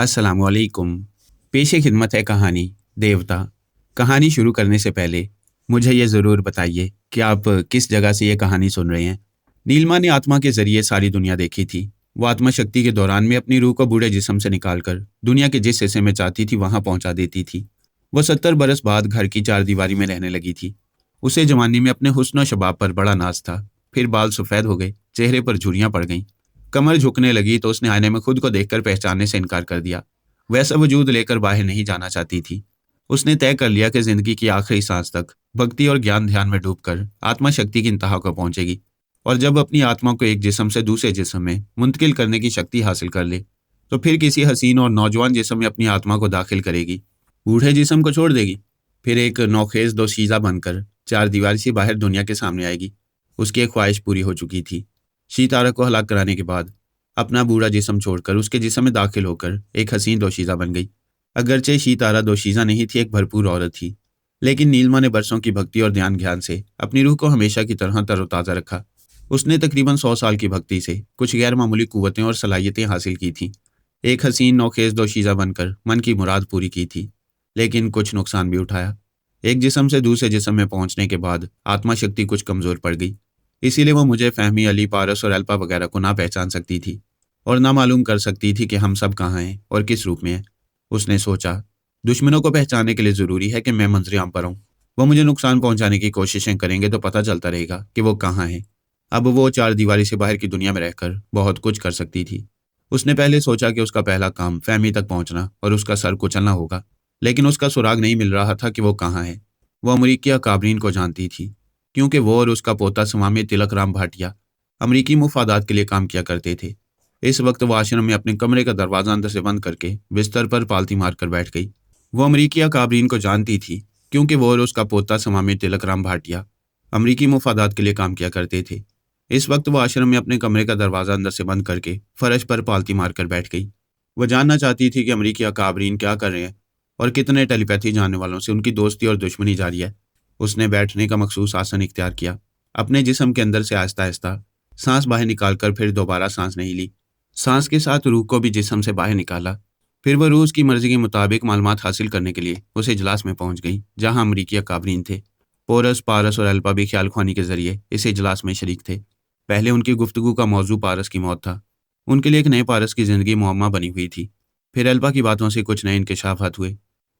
अस्सलामुअलैकुम। पेशे खिदमत है कहानी देवता। कहानी शुरू करने से पहले मुझे ये ज़रूर बताइए कि आप किस जगह से ये कहानी सुन रहे हैं। नीलिमा ने आत्मा के ज़रिए सारी दुनिया देखी थी। वो आत्मा शक्ति के दौरान में अपनी रूह को बूढ़े जिस्म से निकालकर दुनिया के जिस हिस्से में चाहती थी वहां पहुंचा देती थी। वो 70 बरस बाद घर की चारदीवारी में रहने लगी थी। उसे जवानी में अपने हुस्न और शबाब पर बड़ा नाज था। फिर बाल सफ़ेद हो गए, चेहरे पर झुर्रियां पड़ गईं। कमर झुकने लगी तो उसने आईने में खुद को देखकर पहचानने से इनकार कर दिया। वैसा वजूद लेकर बाहर नहीं जाना चाहती थी। उसने तय कर लिया कि जिंदगी की आखिरी सांस तक भक्ति और ज्ञान ध्यान में डूबकर आत्मा शक्ति की इंतहा को पहुंचेगी। और जब अपनी आत्मा को एक जिस्म से दूसरे जिस्म में मुंतकिल करने की शक्ति हासिल कर ले, तो फिर किसी हसीन और नौजवान जिस्म में अपनी आत्मा को दाखिल करेगी। बूढ़े जिस्म को छोड़ देगी, फिर एक नौखेज दोशीज़ा बनकर चार दीवारी से बाहर दुनिया के सामने आएगी। उसकी एक ख्वाहिश पूरी हो चुकी थी। शीतारा को हलाक कराने के बाद अपना बूढ़ा जिस्म छोड़कर उसके जिस्म में दाखिल होकर एक हसीन दोशीज़ा बन गई। अगरचे शीतारा दोशीज़ा नहीं थी, एक भरपूर औरत थी, लेकिन नीलमा ने बरसों की भक्ति और ध्यान ज्ञान से अपनी रूह को हमेशा की तरह तरोताज़ा रखा। उसने तकरीबन 100 साल की भक्ति से कुछ गैर मामूली कुव्वतें और सलाहियतें हासिल की थीं। एक हसीन नौखेज दोशीज़ा बनकर मन की मुराद पूरी की थी, लेकिन कुछ नुकसान भी उठाया। एक जिस्म से दूसरे जिस्म में पहुंचने के बाद आत्मा शक्ति कुछ कमज़ोर पड़ गई। इसीलिए वो मुझे फहमी, अली, पारस और अल्पा वगैरह को ना पहचान सकती थी और ना मालूम कर सकती थी कि हम सब कहाँ हैं और किस रूप में हैं। उसने सोचा, दुश्मनों को पहचानने के लिए ज़रूरी है कि मैं मंजर-आम पर हूँ। वो मुझे नुकसान पहुंचाने की कोशिशें करेंगे तो पता चलता रहेगा कि वो कहाँ हैं। अब वो चार दीवारी से बाहर की दुनिया में रहकर बहुत कुछ कर सकती थी। उसने पहले सोचा कि उसका पहला काम फहमी तक पहुंचना और उसका सर कुचलना होगा, लेकिन उसका सुराग नहीं मिल रहा था कि वो कहाँ है। वो अमरीकी अकाबरीन को जानती थी, क्योंकि वो और उसका पोता स्वामी तिलक राम भाटिया अमरीकी मुफादात के लिए काम किया करते थे। इस वक्त वो आश्रम में अपने कमरे का दरवाज़ा अंदर से बंद करके बिस्तर पर पालती मारकर बैठ गई। वो अमरीकी अकाबरीन को जानती थी, क्योंकि वो और उसका पोता स्वामी तिलक राम भाटिया अमरीकी मुफादात के लिए काम किया करते थे। इस वक्त वो आश्रम में अपने कमरे का दरवाज़ा अंदर से बंद करके फर्श पर पालती मारकर बैठ गई। वह जानना चाहती थी कि अमरीकी अकाबरीन क्या कर रहे हैं और कितने टेलीपैथी जानने वालों से उनकी दोस्ती और दुश्मनी जारी है। उसने बैठने का मखसूस आसन इख्तियार किया। अपने जिस्म के अंदर से आहिस्ता आहिस्ता सांस बाहर निकालकर फिर दोबारा सांस नहीं ली। सांस के साथ रूह को भी जिस्म से बाहर निकाला। फिर वह रूह उसकी मर्जी के मुताबिक मालूमात हासिल करने के लिए उस इजलास में पहुंच गई, जहां अमरीकी अकाबरीन थे। पोरस, पारस और अल्पा भी ख्याल ख्वानी के जरिए इस इजलास में शरीक थे। पहले उनकी गुफ्तगू का मौजू पारस की मौत था। उनके लिए एक नए पारस की जिंदगी मुअम्मा बनी हुई थी। फिर अल्पा की बातों से कुछ नए इंकशाफात हुए।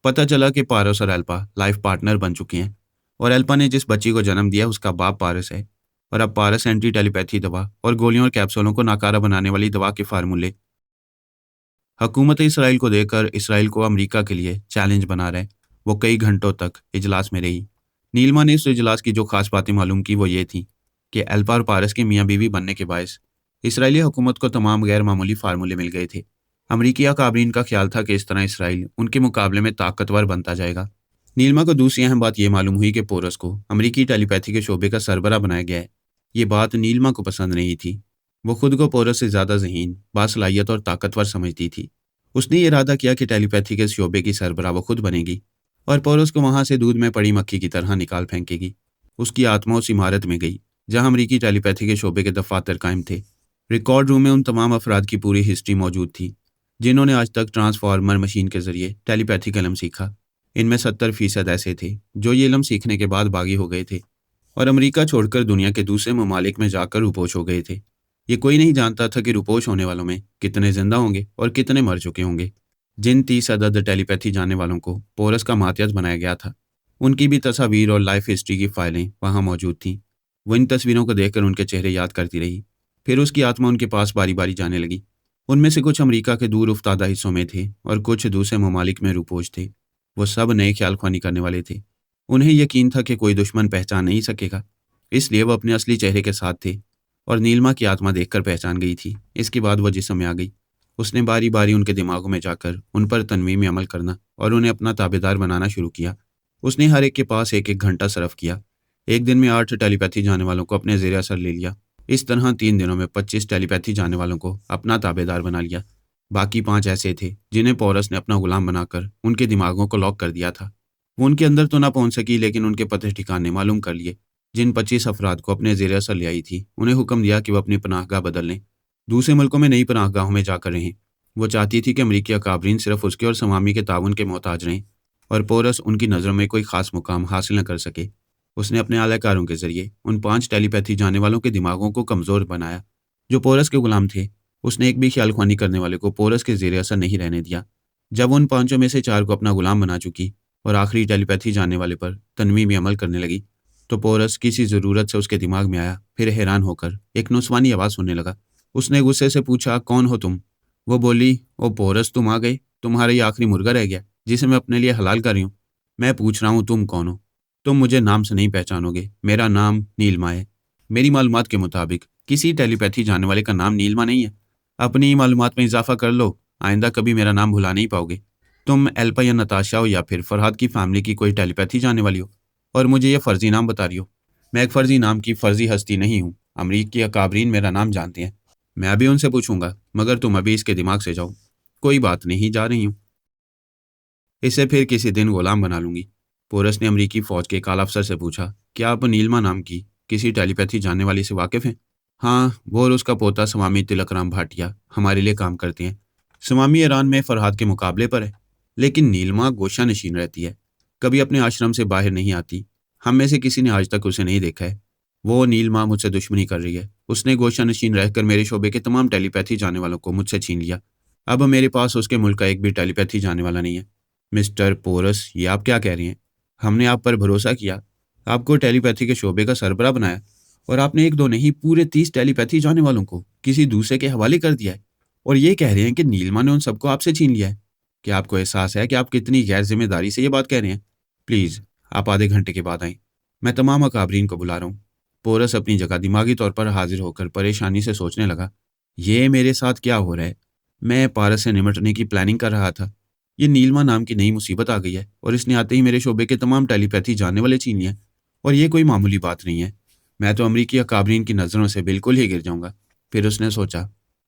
पता चला कि पारस और अल्पा लाइफ पार्टनर बन चुके हैं और अल्पा ने जिस बच्ची को जन्म दिया उसका बाप पारस है। और अब पारस एंटी टेलीपैथी दवा और गोलियों और कैप्सूलों को नाकारा बनाने वाली दवा के फार्मूले हुकूमत इसराइल को देकर इसराइल को अमेरिका के लिए चैलेंज बना रहे। वो कई घंटों तक इजलास में रही। नीलिमा ने इस इजलास की जो खास बातें मालूम की वो ये थी कि अल्पा और पारस के मियाँ बीवी बनने के बायस इसराइली हुकूमत को तमाम गैर मामूली फार्मूले मिल गए थे। अमरीकी काबरीन का ख्याल था कि इस तरह इसराइल उनके मुकाबले में ताकतवर बनता जाएगा। नीलिमा को दूसरी अहम बात यह मालूम हुई कि पोरस को अमरीकी टेलीपैथी के शोबे का सरबरा बनाया गया है। ये बात नीलिमा को पसंद नहीं थी। वो खुद को पोरस से ज़्यादा ज़हीन, बासलाहियत और ताकतवर समझती थी। उसने ये इरादा किया कि टेलीपैथी के शोबे की सरबरा वो खुद बनेगी और पोरस को वहाँ से दूध में पड़ी मक्खी की तरह निकाल फेंकेगी। उसकी आत्मा उस इमारत में गई जहाँ अमरीकी टेलीपैथी के शोबे के दफातर कायम थे। रिकॉर्ड रूम में उन तमाम अफराद की पूरी हिस्ट्री मौजूद थी जिन्होंने आज तक ट्रांसफार्मर मशीन के जरिए टेलीपैथी का इल्म सीखा। इनमें 70% ऐसे थे जो ये इल्म सीखने के बाद बागी हो गए थे और अमेरिका छोड़कर दुनिया के दूसरे ममालिक में जाकर रुपोश हो गए थे। ये कोई नहीं जानता था कि रुपोश होने वालों में कितने जिंदा होंगे और कितने मर चुके होंगे। जिन 30 अदद टेलीपैथी जानने वालों को पोरस का मातियत बनाया गया था, उनकी भी तस्वीर और लाइफ हिस्ट्री की फाइलें वहाँ मौजूद थीं। वो इन तस्वीरों को देखकर उनके चेहरे याद करती रही। फिर उसकी आत्मा उनके पास बारी बारी जाने लगी। उनमें से कुछ अमेरिका के दूर उफ्तादा हिस्सों में थे और कुछ दूसरे ममालिक में रुपोश थे। वो सब नए ख्याल ख्वानी करने वाले थे। उन्हें यकीन था कि कोई दुश्मन पहचान नहीं सकेगा, इसलिए वो अपने असली चेहरे के साथ थे और नीलिमा की आत्मा देखकर पहचान गई थी। इसके बाद वो जिस्म में आ गई। उसने बारी बारी उनके दिमागों में जाकर उन पर तनवीम अमल करना और उन्हें अपना ताबेदार बनाना शुरू किया। उसने हर एक के पास एक एक घंटा सरफ किया। एक दिन में 8 टेलीपैथी जानने वालों को अपने ज़ेरे असर ले लिया। इस तरह 3 दिनों में 25 टेलीपैथी जानने वालों को अपना ताबेदार बना लिया। बाकी 5 ऐसे थे जिन्हें पोरस ने अपना गुलाम बनाकर उनके दिमागों को लॉक कर दिया था। वो उनके अंदर तो ना पहुंच सकी, लेकिन उनके पते ठिकाने मालूम कर लिए। जिन 25 अफराद को अपने ज़ेरे असर ले आई थी, उन्हें हुक्म दिया कि वह अपनी पनाहगाह बदल लें, दूसरे मुल्कों में नई पनाहगाहों में जाकर रहें। वो चाहती थी कि अमरीकी अकाबरीन सिर्फ उसके और समामी के ताउन के मोहताज रहें और पोरस उनकी नज़रों में कोई ख़ास मुकाम हासिल न कर सके। उसने अपने आलाकारों के ज़रिए उन 5 टेलीपैथी जानने वालों के दिमागों को कमज़ोर बनाया, जो पोरस के गुलाम थे। उसने एक भी ख्याल-ख्वानी करने वाले को पोरस के ज़ेरे असर नहीं रहने दिया। जब उन 5 में से 4 को अपना गुलाम बना चुकी और आखिरी टेलीपैथी जानने वाले पर तन्वी में अमल करने लगी, तो पोरस किसी ज़रूरत से उसके दिमाग में आया। फिर हैरान होकर एक नुस्वानी आवाज़ सुनने लगा। उसने गुस्से से पूछा, कौन हो तुम? वो बोली, ओ पोरस, तुम आ गए। तुम्हारा ये आखिरी मुर्गा रह गया जिसे मैं अपने लिए हलाल कर रही हूँ। मैं पूछ रहा हूँ, तुम कौन हो? तुम मुझे नाम से नहीं पहचानोगे। मेरा नाम नीलमा है। मेरी मालूमात के मुताबिक किसी टेलीपैथी जानने वाले का नाम नीलमा नहीं है। अपनी मालूमात में इजाफा कर लो, आइंदा कभी मेरा नाम भुला नहीं पाओगे। तुम एल्पा या नताशा हो या फिर फरहाद की फैमिली की कोई टेलीपैथी जानने वाली हो और मुझे ये फर्जी नाम बता रही हो। मैं एक फर्जी नाम की फर्जी हस्ती नहीं हूँ। अमरीकी अकाबरीन मेरा नाम जानते हैं। मैं अभी उनसे पूछूंगा, मगर तुम अभी इसके दिमाग से जाओ। कोई बात नहीं, जा रही हूँ। इसे फिर किसी दिन गुलाम बना लूंगी। पोरस ने अमरीकी फौज के एक आला अफसर से पूछा, क्या आप नीलमा नाम की किसी टेलीपैथी जानने वाली से वाकिफ हैं? हाँ, वो और उसका पोता स्वामी तिलकराम भाटिया हमारे लिए काम करते हैं। स्वामी ईरान में फरहाद के मुकाबले पर है, लेकिन नीलमा गोशा नशीन रहती है। कभी अपने आश्रम से बाहर नहीं आती। हम में से किसी ने आज तक उसे नहीं देखा है। वो नीलमा मुझसे दुश्मनी कर रही है। उसने गोशा नशीन रहकर मेरे शोबे के तमाम टेलीपैथी जानने वालों को मुझसे छीन लिया। अब मेरे पास उसके मुल्क का एक भी टेलीपैथी जानने वाला नहीं है। मिस्टर पोरस, ये आप क्या कह रही हैं? हमने आप पर भरोसा किया, आपको टेलीपैथी के शोबे का सरबराह बनाया और आपने एक दो नहीं पूरे 30 टेलीपैथी जानने वालों को किसी दूसरे के हवाले कर दिया है और ये कह रहे हैं कि नीलमा ने उन सबको आपसे छीन लिया है। क्या आपको एहसास है कि आप कितनी गैर जिम्मेदारी से ये बात कह रहे हैं? प्लीज़, आप आधे घंटे के बाद आएं। मैं तमाम अकाबरीन को बुला रहा हूँ। पोरस अपनी जगह दिमागी तौर पर हाजिर होकर परेशानी से सोचने लगा, ये मेरे साथ क्या हो रहा है? मैं पारस से निमटने की प्लानिंग कर रहा था। ये नीलमा नाम की नई मुसीबत आ गई है और इसने आते ही मेरे शोबे के तमाम टेलीपैथी जानने वाले छीन लिए। और ये कोई मामूली बात नहीं है। मैं तो अमरीकी अकाबरीन की नज़रों से बिल्कुल ही गिर जाऊंगा। फिर उसने सोचा,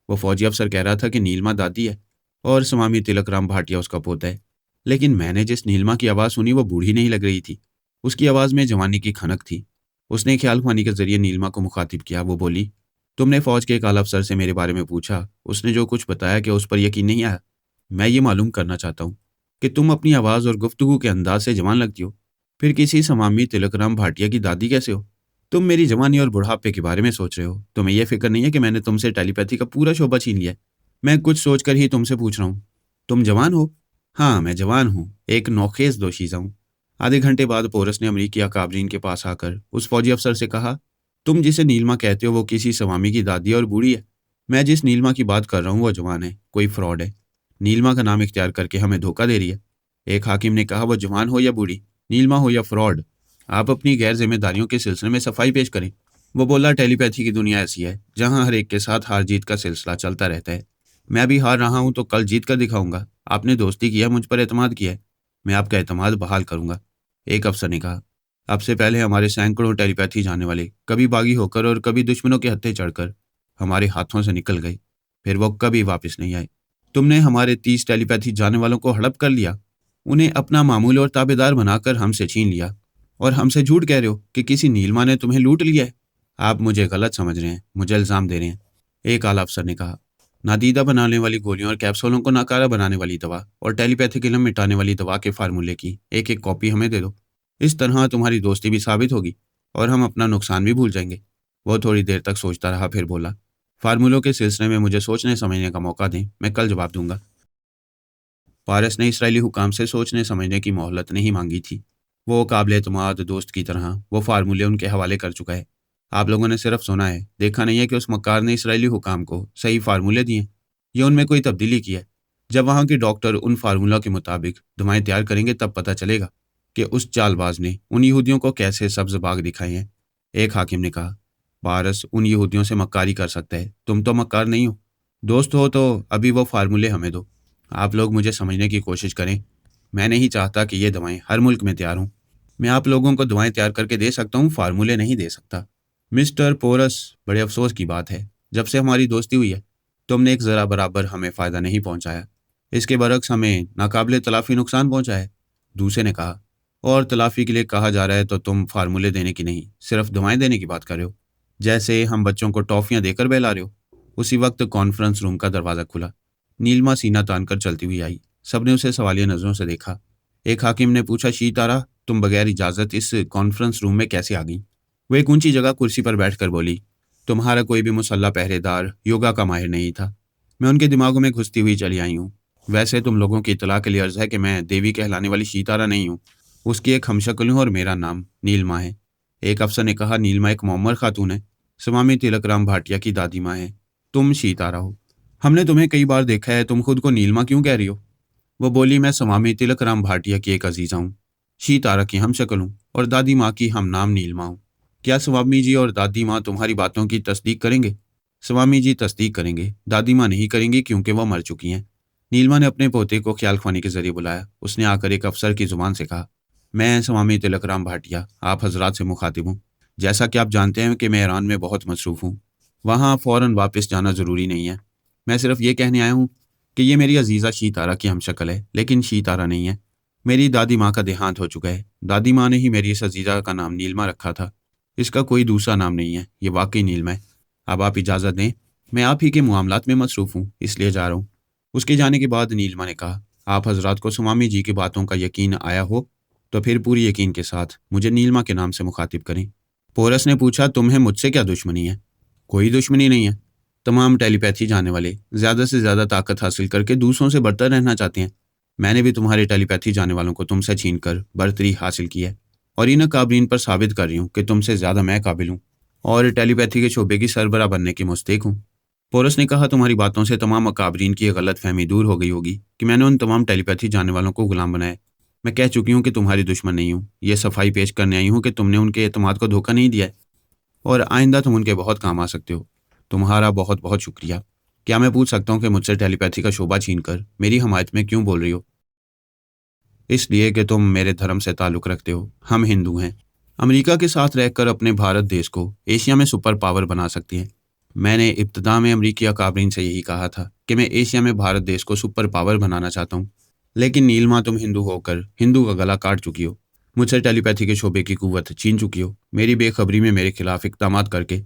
वो फौजी अफसर कह रहा था कि नीलमा दादी है और स्वामी तिलकराम भाटिया उसका पोता है। लेकिन मैंने जिस नीलमा की आवाज़ सुनी वो बूढ़ी नहीं लग रही थी। उसकी आवाज़ में जवानी की खनक थी। उसने ख्याल खुआनी के जरिए नीलमा को मुखातिब किया। वो बोली, तुमने फौज के एक आला अफसर से मेरे बारे में पूछा। उसने जो कुछ बताया कि उस पर यकीन नहीं आया। मैं ये मालूम करना चाहता हूँ कि तुम अपनी आवाज़ और गुफ्तगू के अंदाज से जवान लगती हो, फिर किसी समामी तिलकराम भाटिया की दादी कैसे हो? तुम मेरी जवानी और बुढ़ापे के बारे में सोच रहे हो। तुम्हें यह फिक्र नहीं है कि मैंने तुमसे टेलीपैथी का पूरा शोबा छीन लिया है। मैं कुछ सोच कर ही तुमसे पूछ रहा हूँ। तुम जवान हो? हाँ, मैं जवान हूँ, एक नौखेज दोशीज़ा हूँ। आधे घंटे बाद पोरस ने अमरीकी अकाबरीन के पास आकर उस फौजी अफसर से कहा, तुम जिसे नीलमा कहते हो वो किसी स्वामी की दादी और बूढ़ी है। मैं जिस नीलमा की बात कर रहा हूँ वो जवान है, कोई फ्रॉड है। नीलमा का नाम इख्तियार करके हमें धोखा दे रही है। एक हाकिम ने कहा, वो जवान हो या बूढ़ी, नीलमा हो या फ्रॉड, आप अपनी गैर जिम्मेदारियों के सिलसिले में सफाई पेश करें। वो बोला, टेलीपैथी की दुनिया ऐसी है जहां हर एक के साथ हार जीत का सिलसिला चलता रहता है। मैं अभी हार रहा हूं तो कल जीत कर दिखाऊंगा। आपने दोस्ती किया, मुझ पर एतमाद किया है, मैं आपका एतमाद बहाल करूंगा। एक अफसर ने कहा, अब से पहले हमारे सैकड़ों टेलीपैथी जानने वाले कभी बागी होकर और कभी दुश्मनों के हत्थे चढ़कर हमारे हाथों से निकल गए, फिर वो कभी वापस नहीं आए। तुमने हमारे 30 टेलीपैथी जानने वालों को हड़प कर लिया, उन्हें अपना मामूल और ताबेदार बनाकर हमसे छीन लिया और हमसे झूठ कह रहे हो कि किसी नीलमा ने तुम्हें लूट लिया है। आप मुझे गलत समझ रहे हैं, मुझे इल्ज़ाम दे रहे हैं। एक आला अफसर ने कहा, नादीदा बनाने वाली गोलियों और कैप्सूलों को नाकारा बनाने वाली दवा और टेलीपैथिक इल्म मिटाने वाली दवा के फार्मूले की एक एक कॉपी हमें दे दो। इस तरह तुम्हारी दोस्ती भी साबित होगी और हम अपना नुकसान भी भूल जाएंगे। वो थोड़ी देर तक सोचता रहा, फिर बोला, फार्मूलों के सिलसिले में मुझे सोचने समझने का मौका दें, मैं कल जवाब दूंगा। पारस ने इसराइली हुकाम से सोचने समझने की मोहलत नहीं मांगी थी। वो काबिल-ए-एतमाद दोस्त की तरह वो फार्मूले उनके हवाले कर चुका है। आप लोगों ने सिर्फ सुना है, देखा नहीं है कि उस मक्कार ने इसराइली हुकाम को सही फार्मूले दिए या उनमें कोई तब्दीली की है। जब वहाँ के डॉक्टर उन फार्मूला के मुताबिक दवाएं तैयार करेंगे तब पता चलेगा कि उस चालबाज ने उन यहूदियों को कैसे सब्ज बाग दिखाए हैं। एक हाकिम ने कहा, पारस उन यहूदियों से मक्कारी कर सकता है, तुम तो मक्कार नहीं हो। दोस्त हो तो अभी वो फार्मूले हमें दो। आप लोग मुझे समझने की कोशिश करें। मैं नहीं चाहता कि ये दवाएं हर मुल्क में तैयार हों। मैं आप लोगों को दवाएं तैयार करके दे सकता हूँ, फार्मूले नहीं दे सकता। मिस्टर पोरस, बड़े अफसोस की बात है, जब से हमारी दोस्ती हुई है तुमने एक ज़रा बराबर हमें फ़ायदा नहीं पहुंचाया। इसके बरक्स हमें नाकाबिले तलाफ़ी नुकसान पहुंचा है। दूसरे ने कहा, और तलाफ़ी के लिए कहा जा रहा है तो तुम फार्मूले देने की नहीं, सिर्फ दवाएं देने की बात कर रहे हो, जैसे हम बच्चों को टॉफ़ियाँ देकर बहला रहे हो। उसी वक्त कॉन्फ्रेंस रूम का दरवाज़ा खुला। नीलिमा सीना तानकर चलती हुई आई। सबने उसे सवालिया नजरों से देखा। एक हाकिम ने पूछा, शीतारा, तुम बगैर इजाजत इस कॉन्फ्रेंस रूम में कैसे आ गई? वो एक ऊंची जगह कुर्सी पर बैठकर बोली, तुम्हारा कोई भी मुसल्ला पहरेदार योगा का माहिर नहीं था। मैं उनके दिमागों में घुसती हुई चली आई हूँ। वैसे तुम लोगों की इतला के लिए अर्ज है कि मैं देवी कहलाने वाली शीतारा नहीं हूँ। उसकी एक हमशक्ल हूँ और मेरा नाम नीलमा है। एक अफसर ने कहा, नीलमा एक मोमर खातून है, स्वामी तिलकराम भाटिया की दादी माँ है। तुम शीतारा हो। हमने तुम्हें कई बार देखा है, तुम खुद को नीलमा क्यों कह रही हो? वो बोली, मैं स्वामी तिलकराम भाटिया की एक अजीजा हूँ, शीतारा की हमशक्ल हूँ और दादी माँ की हम नाम नीलमा हूँ। क्या स्वामी जी और दादी माँ तुम्हारी बातों की तस्दीक करेंगे? स्वामी जी तस्दीक करेंगे, दादी माँ नहीं करेंगी क्योंकि वह मर चुकी हैं। नीलमा ने अपने पोते को ख्याल ख्वानी के जरिए बुलाया। उसने आकर एक अफसर की जुबान से कहा, मैं स्वामी तिलकराम भाटिया आप हजरात से मुखातिब हूँ। जैसा कि आप जानते हैं कि मैं ईरान में बहुत मसरूफ़ हूँ, वहाँ फ़ौरन वापस जाना ज़रूरी नहीं है। मैं सिर्फ ये कहने आया हूँ कि ये मेरी अजीज़ा शीतारा की हमशक्ल है, लेकिन शीतारा नहीं है। मेरी दादी माँ का देहांत हो चुका है। दादी माँ ने ही मेरी इस अजीज़ा का नाम नीलमा रखा था। इसका कोई दूसरा नाम नहीं है। ये वाकई नीलमा है। अब आप इजाज़त दें, मैं आप ही के मामलात में मसरूफ़ हूँ, इसलिए जा रहा हूँ। उसके जाने के बाद नीलमा ने कहा, आप हजरात को स्वामी जी की बातों का यकीन आया हो तो फिर पूरी यकीन के साथ मुझे नीलमा के नाम से मुखातिब करें। पोरस ने पूछा, तुम्हें मुझसे क्या दुश्मनी है? कोई दुश्मनी नहीं है। तमाम टेलीपैथी जानने वाले ज़्यादा से ज़्यादा ताकत हासिल करके दूसरों से बढ़तर रहना चाहते हैं। मैंने भी तुम्हारे टेलीपैथी जानने वालों को तुमसे छीन कर बढ़तरी हासिल की है और इन काबरीन पर साबित कर रही हूँ कि तुमसे ज़्यादा मैं काबिल हूँ और टेलीपैथी के शोबे की सरबराह बनने की मुस्तैक हूँ। पोरस ने कहा, तुम्हारी बातों से तमाम अकाबरीन की गलत फहमी दूर हो गई होगी कि मैंने उन तमाम टेलीपैथी जानने वालों को गुलाम बनाया। मैं कह चुकी हूँ कि तुम्हारी दुश्मन नहीं हूँ। ये सफाई पेश करने आई हूँ कि तुमने उनके एतमाद को धोखा नहीं दिया है और आइंदा तुम उनके बहुत काम आ सकते हो। तुम्हारा बहुत बहुत शुक्रिया। क्या मैं पूछ सकता हूँ कि मुझसे टेलीपैथी का शोबा छीन कर मेरी हमायत में क्यों बोल रही हो? इसलिए कि तुम मेरे धर्म से ताल्लुक़ रखते हो। हम हिंदू हैं। अमेरिका के साथ रहकर अपने भारत देश को एशिया में सुपर पावर बना सकती हैं। मैंने इब्तिदा में अमरीकी अकाबरीन से यही कहा था कि मैं एशिया में भारत देश को सुपर पावर बनाना चाहता हूँ। लेकिन नीलमा, तुम हिंदू होकर हिंदू का गला काट चुकी हो। मुझसे टेलीपैथी के शोबे की कुव्वत छीन चुकी हो। मेरी बेखबरी में मेरे खिलाफ इक़दामात करके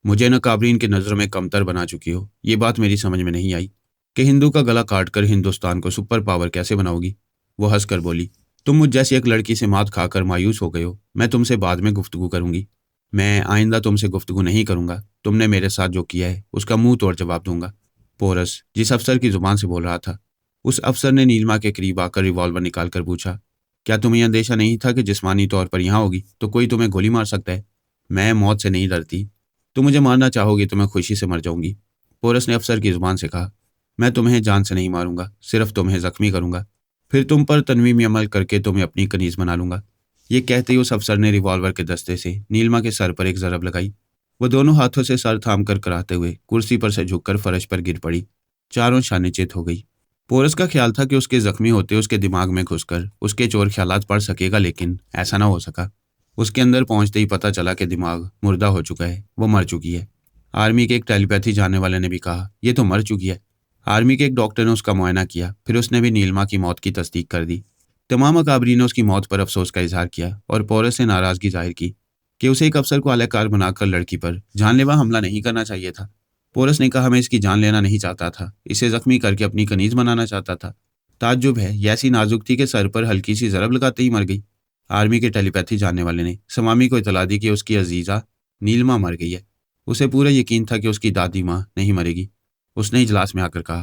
मुझे न काबरीन की नज़रों में कमतर बना चुकी हो। ये बात मेरी समझ में नहीं आई कि हिंदू का गला काट कर हिंदुस्तान को सुपर पावर कैसे बनाओगी। वो हंसकर बोली, तुम मुझ जैसी एक लड़की से मात खाकर मायूस हो गए हो। मैं तुमसे बाद में गुफ्तगू करूंगी। मैं आइंदा तुमसे गुफ्तगू नहीं करूंगा। तुमने मेरे साथ जो किया है उसका मुंह तोड़ जवाब दूंगा। पोरस जिस अफसर की जुबान से बोल रहा था, उस अफसर ने नीलिमा के करीब आकर रिवॉल्वर निकाल कर पूछा, क्या तुम्हें अंदेशा नहीं था कि जिस्मानी तौर पर यहाँ होगी तो कोई तुम्हें गोली मार सकता है? मैं मौत से नहीं डरती। तुम मुझे मारना चाहोगी तो मैं खुशी से मर जाऊंगी। पोरस ने अफसर की जुबान से कहा, मैं तुम्हें जान से नहीं मारूंगा, सिर्फ तुम्हें जख्मी करूंगा। फिर तुम पर तनवीमी अमल करके तुम्हें अपनी कनीज बना लूंगा। ये कहते ही उस अफसर ने रिवॉल्वर के दस्ते से नीलिमा के सर पर एक जरब लगाई। वो दोनों हाथों से सर थाम कर कराते हुए कुर्सी पर से झुककर फर्श पर गिर पड़ी। चारों शाने चित हो गई। पोरस का ख्याल था कि उसके जख्मी होते उसके दिमाग में घुसकर उसके चोर ख्यालात पढ़ सकेगा, लेकिन ऐसा ना हो सका। उसके अंदर पहुंचते ही पता चला कि दिमाग मुर्दा हो चुका है। वो मर चुकी है। आर्मी के एक टेलीपैथी जानने वाले ने भी कहा, ये तो मर चुकी है। आर्मी के एक डॉक्टर ने उसका मुआयना किया, फिर उसने भी नीलिमा की मौत की तस्दीक कर दी। तमाम अकाबरी ने उसकी मौत पर अफसोस का इजहार किया और पोरस से नाराजगी जाहिर की कि उसे एक अफसर को आलाकार बनाकर लड़की पर जानलेवा हमला नहीं करना चाहिए था। पोरस ने कहा, मैं इसकी जान लेना नहीं चाहता था, इसे जख्मी करके अपनी कनीज बनाना चाहता था। ताज्जुब है, ये ऐसी नाजुक थी कि सर पर हल्की सी जरब लगाते ही मर गई। आर्मी के टेलीपैथी जानने वाले ने समामी को इतला दी कि उसकी अजीजा नीलिमा मर गई है। उसे पूरा यकीन था कि उसकी दादी माँ नहीं मरेगी। उसने इजलास में आकर कहा,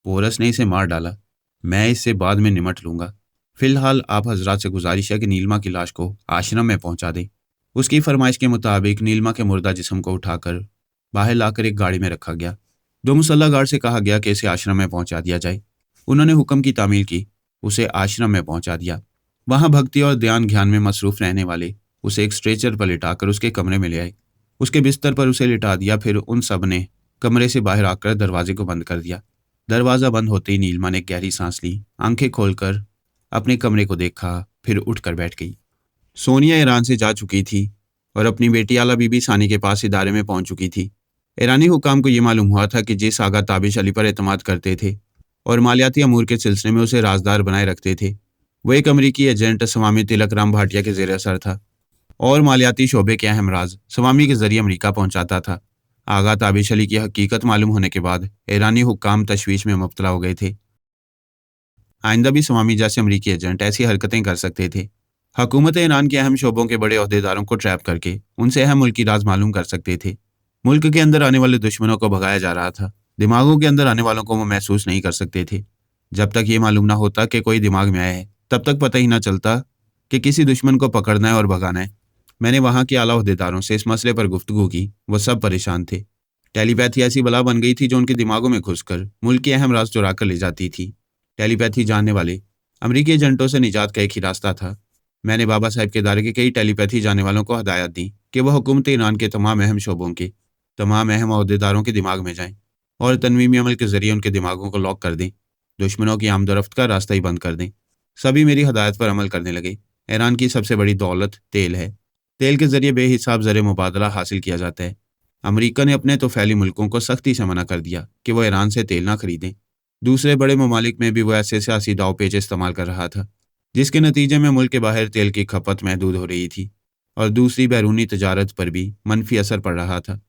पोरस ने इसे मार डाला, मैं इससे बाद में निमट लूंगा। फिलहाल आप हजरात से गुजारिश है कि नीलिमा की लाश को आश्रम में पहुंचा दें। उसकी फरमाइश के मुताबिक नीलिमा के मुर्दा जिस्म को उठाकर बाहर लाकर एक गाड़ी में रखा गया। दो मुसल्ला गार्ड से कहा गया कि इसे आश्रम में पहुंचा दिया जाए। उन्होंने हुक्म की तामील की, उसे आश्रम में पहुंचा दिया। वहां भक्ति और ध्यान ज्ञान में मसरूफ रहने वाले उसे एक स्ट्रेचर पर लिटाकर उसके कमरे में ले आए। उसके बिस्तर पर उसे लिटा दिया। फिर उन सब ने कमरे से बाहर आकर दरवाजे को बंद कर दिया। दरवाज़ा बंद होते ही नीलिमा ने गहरी सांस ली, आंखें खोलकर अपने कमरे को देखा, फिर उठकर बैठ गई। सोनिया ईरान से जा चुकी थी और अपनी बेटी आला बीबी सानी के पास इदारे में पहुंच चुकी थी। ईरानी हुकाम को यह मालूम हुआ था कि जिस आगा ताबिश अली पर एतमाद करते थे और मालियाती अमूर के सिलसिले में उसे राजदार बनाए रखते थे, वो एक अमरीकी एजेंट स्वामी तिलकराम भाटिया के जेर असर था और मालियाती शोबे के अहम राज स्वामी के जरिए अमरीका पहुंचाता था। आगा ताबिश अली की हकीकत मालूम होने के बाद ईरानी हुक्काम तशवीश में मुब्तला हो गए थे। आइंदा भी स्वामी जैसे अमरीकी एजेंट ऐसी हरकतें कर सकते थे। हुकूमत ईरान के अहम शोबों के बड़े ओहदेदारों को ट्रैप करके उनसे अहम मुल्की राज मालूम कर सकते थे। मुल्क के अंदर आने वाले दुश्मनों को भगाया जा रहा था। दिमागों के अंदर आने वालों को वो महसूस नहीं कर सकते थे। जब तक ये मालूम ना होता कि कोई दिमाग में आया है, तब तक पता ही ना चलता कि किसी दुश्मन को पकड़ना है और भगाना है। मैंने वहाँ के आला ओहदेदारों से इस मसले पर गुफ्तगू की। वो सब परेशान थे। टेलीपैथी ऐसी बला बन गई थी जो उनके दिमागों में घुसकर मुल्क के अहम राज चुरा कर ले जाती थी। टेलीपैथी जानने वाले अमरीकी एजेंटों से निजात का एक ही रास्ता था। मैंने बाबा साहब के इदारे के कई टेलीपैथी जानने वालों को हदायत दी कि वह हुकूमत ईरान के तमाम अहम शोबों के तमाम अहम अहदेदारों के दिमाग में जाएं और तनवीमी अमल के जरिए उनके दिमागों को लॉक कर दें। दुश्मनों की आमदोरफ्त का रास्ता ही बंद कर दें। सभी मेरी हदायत पर अमल करने लगे। ईरान की सबसे बड़ी दौलत तेल है। तेल के जरिए बेहिसाब ज़र मुबादला हासिल किया जाता है। अमरीका ने अपने तोफैली मुल्कों को सख्ती से मना कर दिया कि वह ईरान से तेल ना खरीदें। दूसरे बड़े ममालिक में भी वो ऐसे सियासी दाव पेच इस्तेमाल कर रहा था, जिसके नतीजे में मुल्क के बाहर तेल की खपत महदूद हो रही थी और दूसरी बैरूनी तजारत पर भी मनफी असर पड़ रहा था।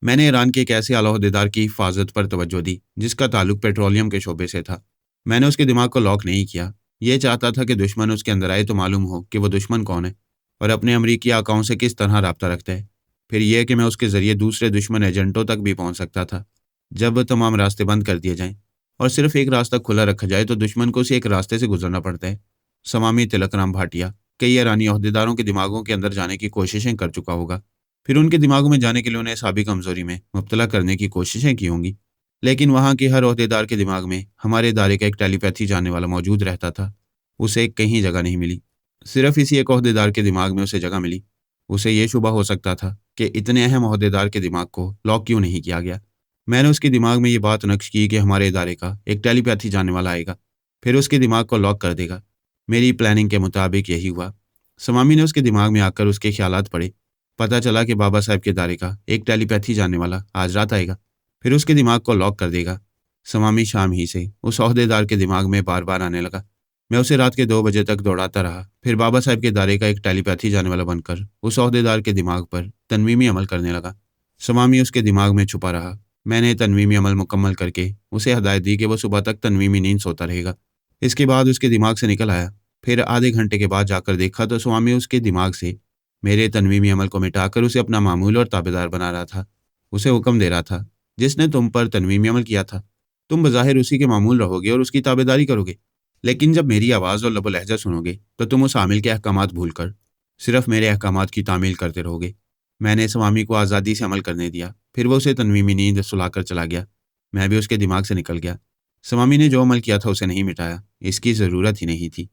मैंने ईरान के एक ऐसे आला ओहदेदार की हिफाजत पर तवज्जो दी जिसका ताल्लुक पेट्रोलियम के शोबे से था। मैंने उसके दिमाग को लॉक नहीं किया। ये चाहता था कि दुश्मन उसके अंदर आए तो मालूम हो कि वो दुश्मन कौन है और अपने अमरीकी आकाओं से किस तरह रब्ता रखता है। फिर यह कि मैं उसके ज़रिए दूसरे दुश्मन एजेंटों तक भी पहुंच सकता था। जब तमाम रास्ते बंद कर दिए जाएं और सिर्फ एक रास्ता खुला रखा जाए तो दुश्मन को उसी एक रास्ते से गुजरना पड़ता है। समामी तिलकराम भाटिया कई ईरानी ओहदेदारों के दिमागों के अंदर जाने की कोशिशें कर चुका होगा। फिर उनके दिमागों में जाने के लिए उन्हें साबिक कमजोरी में मुब्तला करने की कोशिशें की होंगी। लेकिन वहाँ के हर ओहदेदार के दिमाग में हमारे इदारे का एक टेलीपैथी जानने वाला मौजूद रहता था। उसे कहीं जगह नहीं मिली। सिर्फ इसी एक ओहदेदार के दिमाग में उसे जगह मिली। उसे ये शुबा हो सकता था कि इतने अहम ओहदेदार के दिमाग को लॉक क्यों नहीं किया गया। मैंने उसके दिमाग में ये बात नक्श की कि हमारे इदारे का एक टेलीपैथी जानने वाला आएगा, फिर उसके दिमाग को लॉक कर देगा। मेरी प्लानिंग के मुताबिक यही हुआ। समामी ने उसके दिमाग में आकर उसके ख्यालात पढ़े। पता चला कि बाबा साहब के दायरे का एक टेलीपैथी जानने वाला आज रात आएगा, फिर उसके दिमाग को लॉक कर देगा। समामी शाम ही से उस ओहदेदार के दिमाग में बार बार आने लगा। मैं उसे रात के 2 बजे तक दौड़ाता रहा। फिर बाबा साहब के दायरे का एक टेलीपैथी जानने वाला बनकर उस ओहदेदार के दिमाग पर तनवीमी अमल करने लगा। समामी उसके दिमाग में छुपा रहा। मैंने तनवीमी अमल मुकम्मल करके उसे हदायत दी कि वो सुबह तक तनवीमी नींद सोता रहेगा। इसके बाद उसके दिमाग से निकल आया। फिर आधे घंटे के बाद जाकर देखा तो स्वामी उसके दिमाग से मेरे तनवीमी अमल को मिटाकर उसे अपना मामूल और ताबेदार बना रहा था। उसे हुक्म दे रहा था, जिसने तुम पर तनवीमी अमल किया था, तुम बज़ाहिर उसी के मामूल रहोगे और उसकी ताबेदारी करोगे। लेकिन जब मेरी आवाज़ और लबो लहजा सुनोगे तो तुम उस आमिल के अहकामात भूलकर सिर्फ मेरे अहकामात की तामील करते रहोगे। मैंने स्वामी को आज़ादी से अमल करने दिया। फिर वो उसे तनवीमी नींद सुलाकर चला गया। मैं भी उसके दिमाग से निकल गया। स्वामी ने जो अमल किया था उसे नहीं मिटाया। इसकी ज़रूरत ही नहीं थी।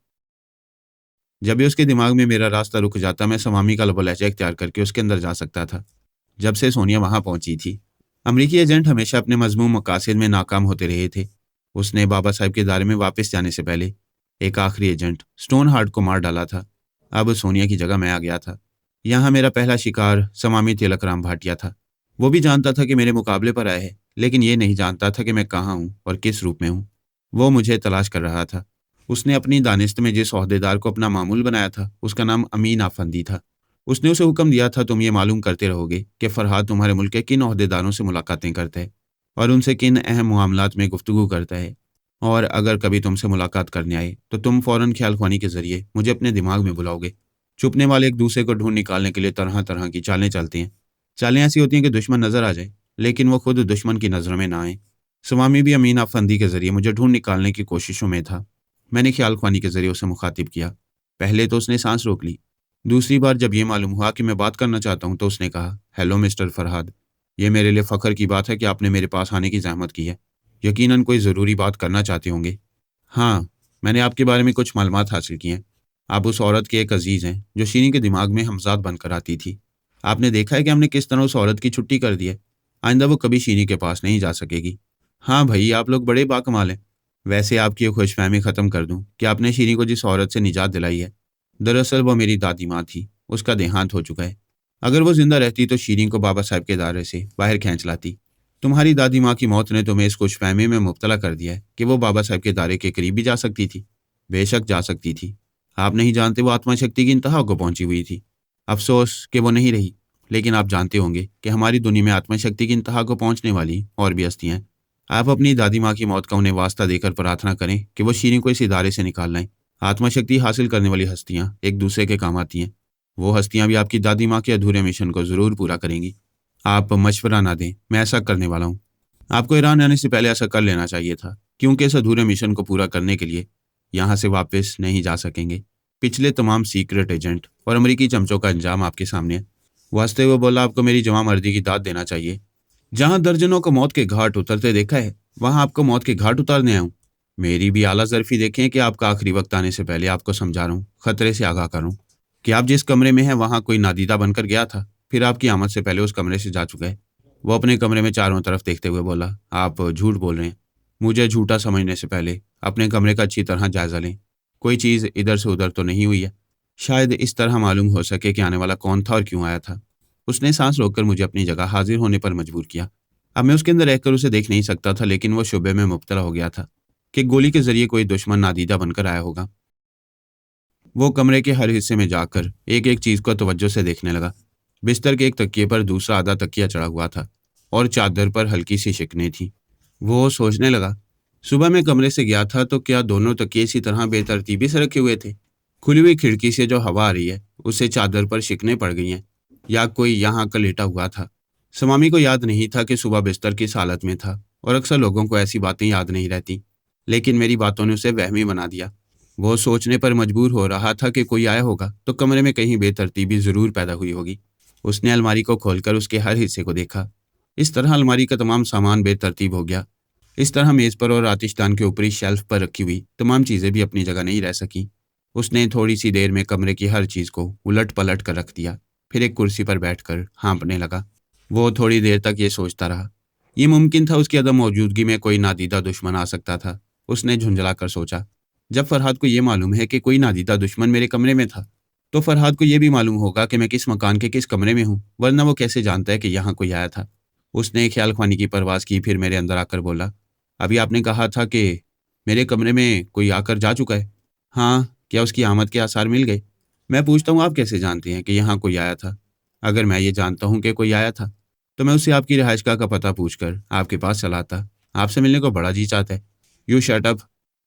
जब भी उसके दिमाग में मेरा रास्ता रुक जाता, मैं स्वामी का लबो लहजा इख्तियार करके उसके अंदर जा सकता था। जब से सोनिया वहां पहुंची थी, अमरीकी एजेंट हमेशा अपने मजमूम मकासद में नाकाम होते रहे थे। उसने बाबा साहब के दायरे में वापस जाने से पहले एक आखिरी एजेंट स्टोन हार्ट को मार डाला था। अब सोनिया की जगह मैं आ गया था। यहाँ मेरा पहला शिकार समामी तिलकराम भाटिया था। वो भी जानता था कि मेरे मुकाबले पर आया है, लेकिन ये नहीं जानता था कि मैं कहाँ हूँ और किस रूप में हूँ। वो मुझे तलाश कर रहा था। उसने अपनी दानिश्त में जिस ओहदेदार को अपना मामूल बनाया था, उसका नाम अमीन आफंदी था। उसने उसे हुक्म दिया था, तुम ये मालूम करते रहोगे कि फरहाद तुम्हारे मुल्क के किन ओहदेदारों से मुलाकातें करता है और उनसे किन अहम मामलात में गुफ्तगू करता है, और अगर कभी तुमसे मुलाकात करने आए तो तुम फ़ौरन ख्याल ख्वानी के जरिए मुझे अपने दिमाग में बुलाओगे। छुपने वाले एक दूसरे को ढूंढ निकालने के लिए तरह तरह की चालें चलती हैं। चालें ऐसी होती हैं कि दुश्मन नजर आ जाए, लेकिन वो खुद दुश्मन की नज़रों में ना आए। स्वामी भी अमीन आफंदी के जरिए मुझे ढूंढ निकालने की कोशिशों में था। मैंने ख्याल ख्वानी के जरिए उसे मुखातिब किया। पहले तो उसने सांस रोक ली। दूसरी बार जब ये मालूम हुआ कि मैं बात करना चाहता हूँ तो उसने कहा, हेलो मिस्टर फरहाद, ये मेरे लिए फ़ख्र की बात है कि आपने मेरे पास आने की ज़हमत की है। यकीनन कोई ज़रूरी बात करना चाहते होंगे। हाँ, मैंने आपके बारे में कुछ मालूमात हासिल की हैं। आप उस औरत के एक अजीज़ हैं जो शीनी के दिमाग में हमज़ाद बनकर आती थी। आपने देखा है कि हमने किस तरह उस औरत की छुट्टी कर दी है। आइंदा वो कभी शीनी के पास नहीं जा सकेगी। हाँ भाई, आप लोग बड़े बाकमाल हैं। वैसे आपकी ये खुशफहमी ख़त्म कर दूं कि आपने शीनी को जिस औरत से निजात दिलाई है, दरअसल वो मेरी दादी माँ थी। उसका देहांत हो चुका है। अगर वो जिंदा रहती तो शीनी को बाबा साहब के दायरे से बाहर खींच लाती। तुम्हारी दादी माँ की मौत ने तुम्हें इस खुशफहमी में मुब्तला कर दिया है कि वो बाबा साहब के दायरे के करीब भी जा सकती थी। बेशक जा सकती थी। आप नहीं जानते वो आत्मा शक्ति की इंतहा को पहुंची हुई थी। अफसोस कि वो नहीं रही। लेकिन आप जानते होंगे कि हमारी दुनिया में आत्मशक्ति की इंतहा को पहुंचने वाली और भी हस्तियां हैं। आप अपनी दादी माँ की मौत का उन्हें वास्ता देकर प्रार्थना करें कि वो शीरी को इस इदारे से निकाल लाएं। आत्मशक्ति हासिल करने वाली हस्तियां एक दूसरे के काम आती हैं। वो हस्तियां भी आपकी दादी माँ के अधूरे मिशन को जरूर पूरा करेंगी। आप मशवरा ना दें, मैं ऐसा करने वाला हूँ। आपको ईरान आने से पहले ऐसा कर लेना चाहिए था, क्योंकि इस अधूरे मिशन को पूरा करने के लिए यहाँ से वापस नहीं जा सकेंगे। पिछले तमाम सीक्रेट एजेंट और अमरीकी चमचों का अंजाम आपके सामने है। वो हंसते हुए बोला, आपको मेरी जवां मर्दी की दाद देना चाहिए। जहां दर्जनों को मौत के घाट उतरते देखा है, वहां आपको मौत के घाट उतारने आऊं। मेरी भी आला जरफी देखें कि आपका आखिरी वक्त आने से पहले आपको समझा रहा हूँ, खतरे से आगाह करूँ कि आप जिस कमरे में हैं वहां कोई नादीदा बनकर गया था, फिर आपकी आमद से पहले उस कमरे से जा चुका है। वो अपने कमरे में चारों तरफ देखते हुए बोला, आप झूठ बोल रहे हैं। मुझे झूठा समझने से पहले अपने कमरे का अच्छी तरह जायजा लें। कोई चीज़ इधर से उधर तो नहीं हुई है। शायद इस तरह मालूम हो सके कि आने वाला कौन था और क्यों आया था। उसने सांस रोककर मुझे अपनी जगह हाजिर होने पर मजबूर किया। अब मैं उसके अंदर रहकर उसे देख नहीं सकता था, लेकिन वो शुबे में मुब्तला हो गया था कि गोली के जरिए कोई दुश्मन नादीदा बनकर आया होगा। वो कमरे के हर हिस्से में जाकर एक एक चीज को तवज्जो से देखने लगा। बिस्तर के एक तकिए पर दूसरा आधा तकिया चढ़ा हुआ था और चादर पर हल्की सी शिकनें थी। वो सोचने लगा, सुबह मैं कमरे से गया था तो क्या दोनों तकिए इसी तरह बेतरतीबी से रखे हुए थे? खुली हुई खिड़की से जो हवा आ रही है उससे चादर पर शिकनें पड़ गई हैं, या कोई यहाँ आकर लेटा हुआ था? समामी को याद नहीं था कि सुबह बिस्तर किस हालत में था, और अक्सर लोगों को ऐसी बातें याद नहीं रहती, लेकिन मेरी बातों ने उसे वहमी बना दिया। वो सोचने पर मजबूर हो रहा था कि कोई आया होगा तो कमरे में कहीं बेतरतीबी जरूर पैदा हुई होगी। उसने अलमारी को खोलकर उसके हर हिस्से को देखा। इस तरह अलमारी का तमाम सामान बेतरतीब हो गया। इस तरह मेज पर और आतिशदान के ऊपरी शेल्फ पर रखी हुई तमाम चीजें भी अपनी जगह नहीं रह सकी। उसने थोड़ी सी देर में कमरे की हर चीज को उलट पलट कर रख दिया, फिर एक कुर्सी पर बैठकर हाँफने लगा। वो थोड़ी देर तक ये सोचता रहा। ये मुमकिन था उसकी अदम मौजूदगी में कोई नादीदा दुश्मन आ सकता था। उसने झुंझला कर सोचा, जब फरहाद को ये मालूम है कि कोई नादीदा दुश्मन मेरे कमरे में था, तो फरहाद को ये भी मालूम होगा कि मैं किस मकान के किस कमरे में हूँ, वरना वो कैसे जानता है कि यहाँ कोई आया था। उसने ख्याल खानी की परवाज की, फिर मेरे अंदर आकर बोला, अभी आपने कहा था कि मेरे कमरे में कोई आकर जा चुका है। हाँ, क्या उसकी आमद के आसार मिल गए? मैं पूछता हूँ, आप कैसे जानते हैं कि यहाँ कोई आया था? अगर मैं ये जानता हूँ कि कोई आया था, तो मैं उससे आपकी रिहाइशगाह का पता पूछकर आपके पास चला आता। आपसे मिलने को बड़ा जी चाहता है। You shut up.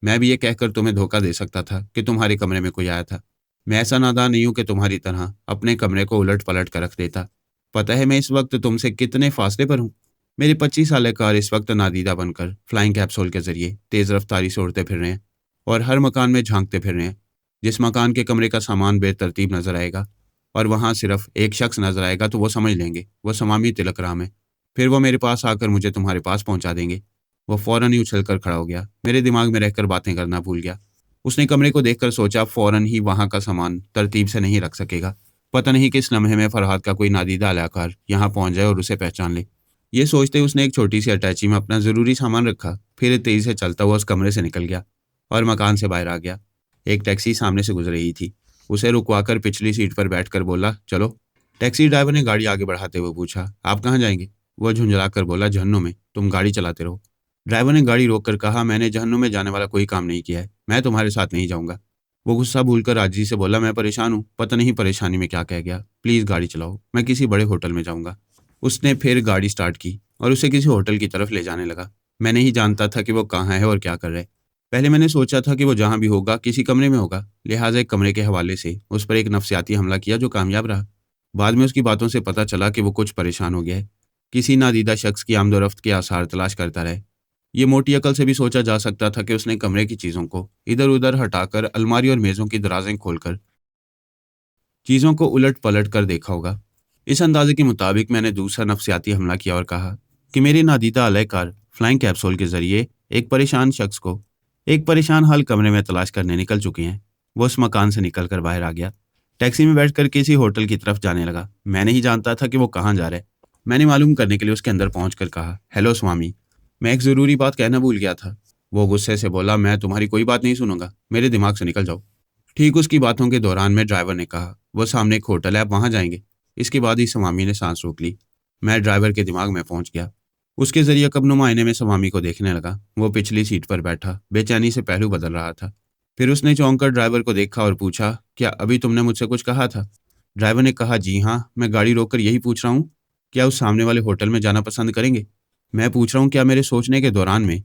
मैं भी ये कहकर तुम्हें धोखा दे सकता था कि तुम्हारे कमरे में कोई आया था। मैं ऐसा नादान नहीं हूं कि तुम्हारी तरह अपने कमरे को उलट पलट कर रख देता। पता है मैं इस वक्त तुमसे कितने फासले पर हूँ? मेरे 25 साल कार इस वक्त नादीदा बनकर फ्लाइंग कैप्सूल के जरिए तेज रफ्तारी से उड़ते फिर रहे हैं और हर मकान में झांकते फिर रहे हैं। जिस मकान के कमरे का सामान बेतरतीब नजर आएगा और वहां सिर्फ एक शख्स नजर आएगा, तो वो समझ लेंगे वो समामी तिलक राम है। फिर वो मेरे पास आकर मुझे तुम्हारे पास पहुंचा देंगे। वो फौरन ही उछलकर खड़ा हो गया, मेरे दिमाग में रहकर बातें करना भूल गया। उसने कमरे को देखकर सोचा, फौरन ही वहां का सामान तरतीब से नहीं रख सकेगा। पता नहीं किस लम्हे में फरहाद का कोई नादीदा अलाकार यहाँ पहुंच जाए और उसे पहचान ले। ये सोचते ही उसने एक छोटी सी अटैची में अपना जरूरी सामान रखा, फिर तेजी से चलता हुआ उस कमरे से निकल गया और मकान से बाहर आ गया। एक टैक्सी सामने से गुजर रही थी। उसे रुकवाकर पिछली सीट पर बैठकर बोला, चलो। टैक्सी ड्राइवर ने गाड़ी आगे बढ़ाते हुए पूछा, आप कहाँ जाएंगे? वह झुंझलाकर बोला, जहन्नुम में, तुम गाड़ी चलाते रहो। ड्राइवर ने गाड़ी रोककर कहा, मैंने जहन्नुम में जाने वाला कोई काम नहीं किया है, मैं तुम्हारे साथ नहीं जाऊंगा। वो गुस्सा भूलकर आजी से बोला, मैं परेशान हूँ, पता नहीं परेशानी में क्या कह गया, प्लीज गाड़ी चलाओ, मैं किसी बड़े होटल में जाऊंगा। उसने फिर गाड़ी स्टार्ट की और उसे किसी होटल की तरफ ले जाने लगा। मैं नहीं जानता था कि वो कहाँ है और क्या कर रहा है। पहले मैंने सोचा था कि वो जहां भी होगा किसी कमरे में होगा, लिहाजा एक कमरे के हवाले से उस पर एक नफसियाती हमला किया जो कामयाब रहा। बाद में उसकी बातों से पता चला कि वो कुछ परेशान हो गया है, किसी नादीदा शख्स की आमदोरफ्त के आसार तलाश करता रहे। ये मोटी अकल से भी सोचा जा सकता था कि उसने कमरे की चीजों को इधर उधर हटाकर अलमारी और मेजों की दराजें खोलकर चीजों को उलट पलट कर देखा होगा। इस अंदाजे के मुताबिक मैंने दूसरा नफसियाती हमला किया और कहा कि मेरे नादीदा अलैकार फ्लाइंग कैप्सूल के जरिए एक परेशान शख्स को एक परेशान हाल कमरे में तलाश करने निकल चुके हैं। वो उस मकान से निकलकर बाहर आ गया, टैक्सी में बैठकर किसी होटल की तरफ जाने लगा। मैं नहीं जानता था कि वो कहाँ जा रहा है। मैंने मालूम करने के लिए उसके अंदर पहुंचकर कहा, हेलो स्वामी, मैं एक ज़रूरी बात कहना भूल गया था। वो गुस्से से बोला, मैं तुम्हारी कोई बात नहीं सुनूंगा, मेरे दिमाग से निकल जाओ। ठीक उसकी बातों के दौरान में ड्राइवर ने कहा, वो सामने एक होटल है, आप वहाँ जाएंगे। इसके बाद ही स्वामी ने सांस रोक ली। मैं ड्राइवर के दिमाग में पहुंच गया। उसके जरिए कबनुमा आईने में स्वामी को देखने लगा। वो पिछली सीट पर बैठा बेचैनी से पहलू बदल रहा था। फिर उसने चौंक कर ड्राइवर को देखा और पूछा, क्या अभी तुमने मुझसे कुछ कहा था? ड्राइवर ने कहा, जी हाँ, मैं गाड़ी रोककर यही पूछ रहा हूँ, क्या उस सामने वाले होटल में जाना पसंद करेंगे? मैं पूछ रहा हूँ, क्या मेरे सोचने के दौरान में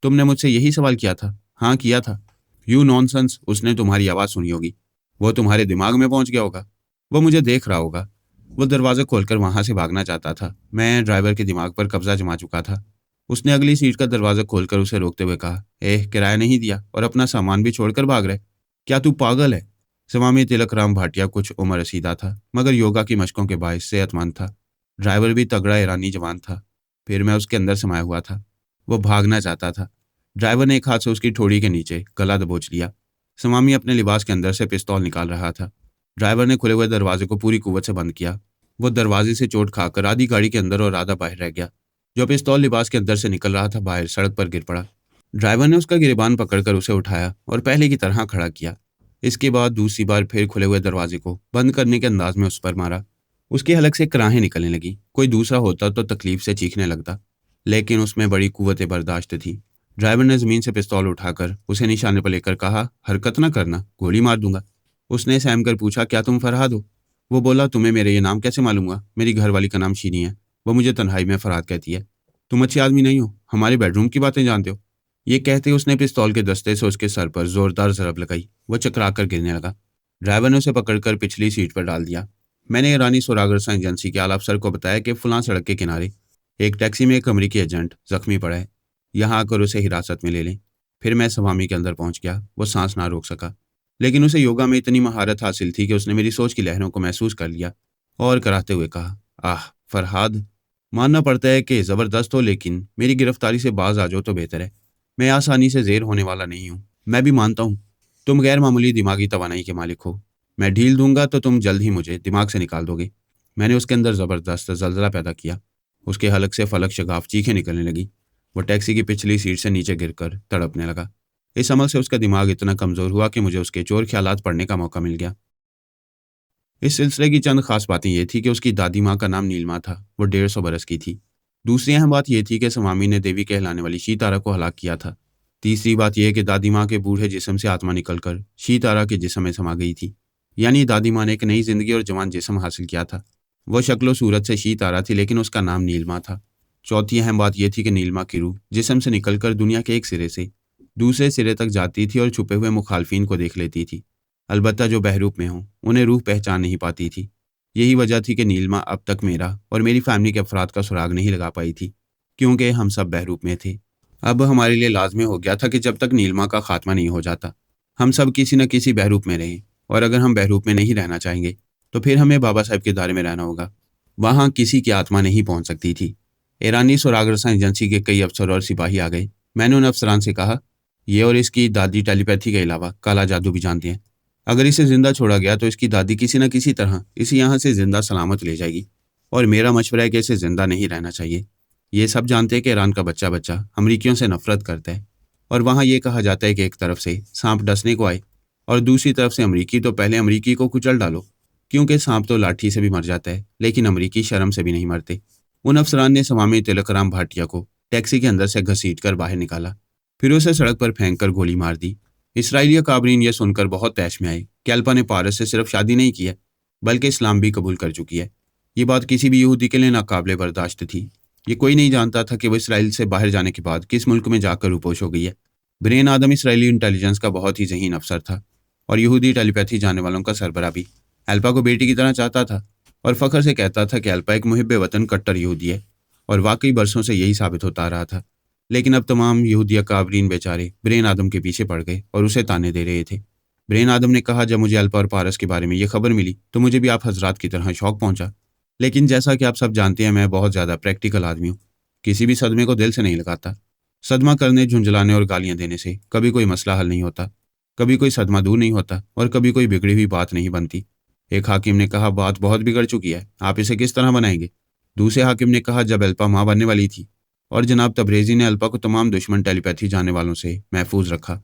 तुमने मुझसे यही सवाल किया था? हाँ, किया था। यू नॉनसेंस, उसने तुम्हारी आवाज़ सुनी होगी। वो तुम्हारे दिमाग में पहुंच गया होगा। वो मुझे देख रहा होगा। वो दरवाज़ा खोलकर वहां से भागना चाहता था। मैं ड्राइवर के दिमाग पर कब्जा जमा चुका था। उसने अगली सीट का दरवाज़ा खोलकर उसे रोकते हुए कहा, किराया नहीं दिया और अपना सामान भी छोड़कर भाग रहे? क्या तू पागल है? स्वामी तिलक राम भाटिया कुछ उम्र रसीदा था, मगर योगा की मशकों के बायस सेहतमंद था। ड्राइवर भी तगड़ा ईरानी जवान था। फिर मैं उसके अंदर समाया हुआ था। वो भागना चाहता था। ड्राइवर ने एक हाथ से उसकी ठोड़ी के नीचे गला दबोच लिया। स्वामी अपने लिबास के अंदर से पिस्तौल निकाल रहा था। ड्राइवर ने खुले हुए दरवाजे को पूरी कुव्वत से बंद किया। वो दरवाजे से चोट खाकर आधी गाड़ी के अंदर और आधा बाहर रह गया। जो पिस्तौल लिबास के अंदर से निकल रहा था बाहर सड़क पर गिर पड़ा। ड्राइवर ने उसका गिरेबान पकड़कर उसे उठाया और पहले की तरह खड़ा किया। इसके बाद दूसरी बार फिर खुले हुए दरवाजे को बंद करने के अंदाज में उस पर मारा। उसके हलक से कराहें निकलने लगी। कोई दूसरा होता तो तकलीफ से चीखने लगता, लेकिन उसमें बड़ी कुव्वत बर्दाश्त थी। ड्राइवर ने जमीन से पिस्तौल उठाकर उसे निशाने पर लेकर कहा, हरकत न करना, गोली मार दूंगा। उसने सहम कर पूछा, क्या तुम फरहाद हो? वो बोला, तुम्हें मेरे ये नाम कैसे मालूम हुआ? मेरी घरवाली का नाम शीनी है। वो मुझे तन्हाई में फरहाद कहती है। तुम अच्छे आदमी नहीं हो, हमारे बेडरूम की बातें जानते हो। ये कहते उसने पिस्तौल के दस्ते से उसके सर पर जोरदार जरब लगाई। वह चकरा कर गिरने लगा। ड्राइवर ने उसे पकड़कर पिछली सीट पर डाल दिया। मैंने ईरानी सोरागरसा एजेंसी के आला अफसर को बताया कि फलां सड़क के किनारे एक टैक्सी में एक अमरीकी एजेंट जख्मी पड़ा है। यहाँ आकर उसे हिरासत में ले लें। फिर मैं स्वामी के अंदर पहुंच गया। वो सांस ना रोक सका, लेकिन उसे योगा में इतनी महारत हासिल थी कि उसने मेरी सोच की लहरों को महसूस कर लिया और कराते हुए कहा, आह फरहाद, मानना पड़ता है कि ज़बरदस्त हो, लेकिन मेरी गिरफ्तारी से बाज आ जाओ तो बेहतर है। मैं आसानी से ज़ेर होने वाला नहीं हूँ। मैं भी मानता हूँ तुम गैर मामूली दिमागी तवानाई के मालिक हो। मैं ढील दूंगा तो तुम जल्द ही मुझे दिमाग से निकाल दोगे। मैंने उसके अंदर ज़बरदस्त जलजला पैदा किया। उसके हलक से फलक शगाफ चीखें निकलने लगी। वो टैक्सी की पिछली सीट से नीचे गिरकर तड़पने लगा। इस अमल से उसका दिमाग इतना कमज़ोर हुआ कि मुझे उसके चोर ख्यालात पढ़ने का मौका मिल गया। इस सिलसिले की चंद खास बातें ये थी कि उसकी दादी माँ का नाम नीलमा था। वो 150 बरस की थी। दूसरी अहम बात यह थी कि स्वामी ने देवी कहलाने वाली शीतारा को हलाक किया था। तीसरी बात यह कि दादी माँ के बूढ़े जिस्म से आत्मा निकलकर शीतारा के जिस्म में समा गई थी। यानी दादी माँ ने एक नई जिंदगी और जवान जिस्म हासिल किया था। वह शक्लो सूरत से शीतारा थी, लेकिन उसका नाम नीलमा था। चौथी अहम बात यह थी कि नीलमा की रूह जिस्म से निकलकर दुनिया के एक सिरे से दूसरे सिरे तक जाती थी और छुपे हुए मुखालफिन को देख लेती थी। अलबत्ता जो बहरूप में हों, उन्हें रूह पहचान नहीं पाती थी। यही वजह थी कि नीलमा अब तक मेरा और मेरी फैमिली के अफराद का सुराग नहीं लगा पाई थी, क्योंकि हम सब बहरूप में थे। अब हमारे लिए लाजमी हो गया था कि जब तक नीलमा का खात्मा नहीं हो जाता, हम सब किसी न किसी बहरूप में रहें। और अगर हम बहरूप में नहीं रहना चाहेंगे, तो फिर हमें बाबा साहब के दायरे में रहना होगा। वहाँ किसी की आत्मा नहीं पहुँच सकती थी। ईरानी सुरागरसा एजेंसी के कई अफसर और सिपाही आ गए। मैंने उन अफसरान से कहा, ये और इसकी दादी टेलीपैथी के अलावा काला जादू भी जानती हैं। अगर इसे जिंदा छोड़ा गया तो इसकी दादी किसी न किसी तरह इसे यहाँ से जिंदा सलामत ले जाएगी। और मेरा मशवरा है कि इसे जिंदा नहीं रहना चाहिए। ये सब जानते हैं कि ईरान का बच्चा बच्चा अमरीकियों से नफरत करता है, और वहाँ ये कहा जाता है कि एक तरफ से सांप डसने को आए और दूसरी तरफ से अमरीकी, तो पहले अमरीकी को कुचल डालो, क्योंकि सांप तो लाठी से भी मर जाता है, लेकिन अमरीकी शर्म से भी नहीं मरते। उन अफसरान ने स्वामी तिलकराम भाटिया को टैक्सी के अंदर से घसीटकर बाहर निकाला, फिर उसे सड़क पर फेंक कर गोली मार दी। इसराइली काबरीन यह सुनकर बहुत तैश में आए कि अल्पा ने पारस से सिर्फ शादी नहीं की है, बल्कि इस्लाम भी कबूल कर चुकी है। ये बात किसी भी यहूदी के लिए नाकाबिले बर्दाश्त थी। ये कोई नहीं जानता था कि वो इसराइल से बाहर जाने के बाद किस मुल्क में जाकर रूपोश हो गई है। ब्रेन आदम इसराइली इंटेलिजेंस का बहुत ही ज़हीन अफसर था, और यहूदी टेलीपैथी जानने वालों का सरबरा भी अल्पा को बेटी की तरह चाहता था, और फख्र से कहता था कि अल्पा एक मुहिब वतन कट्टर यहूदी है। और वाकई बरसों से यही साबित होता रहा था। लेकिन अब तमाम यहूदी काबरीन बेचारे ब्रेन आदम के पीछे पड़ गए और उसे ताने दे रहे थे। ब्रेन आदम ने कहा, जब मुझे अल्पा और पारस के बारे में ये खबर मिली तो मुझे भी आप हजरात की तरह शौक पहुंचा। लेकिन जैसा कि आप सब जानते हैं, मैं बहुत ज़्यादा प्रैक्टिकल आदमी हूँ। किसी भी सदमे को दिल से नहीं लगाता। सदमा करने, झुंझलाने और गालियाँ देने से कभी कोई मसला हल नहीं होता, कभी कोई सदमा दूर नहीं होता, और कभी कोई बिगड़ी हुई बात नहीं बनती। एक हाकिम ने कहा, बात बहुत बिगड़ चुकी है, आप इसे किस तरह बनाएंगे? दूसरे हाकिम ने कहा, जब अल्पा माँ बनने वाली थी और जनाब तबरेज़ी ने अल्पा को तमाम दुश्मन टेलीपैथी जानने वालों से महफूज रखा,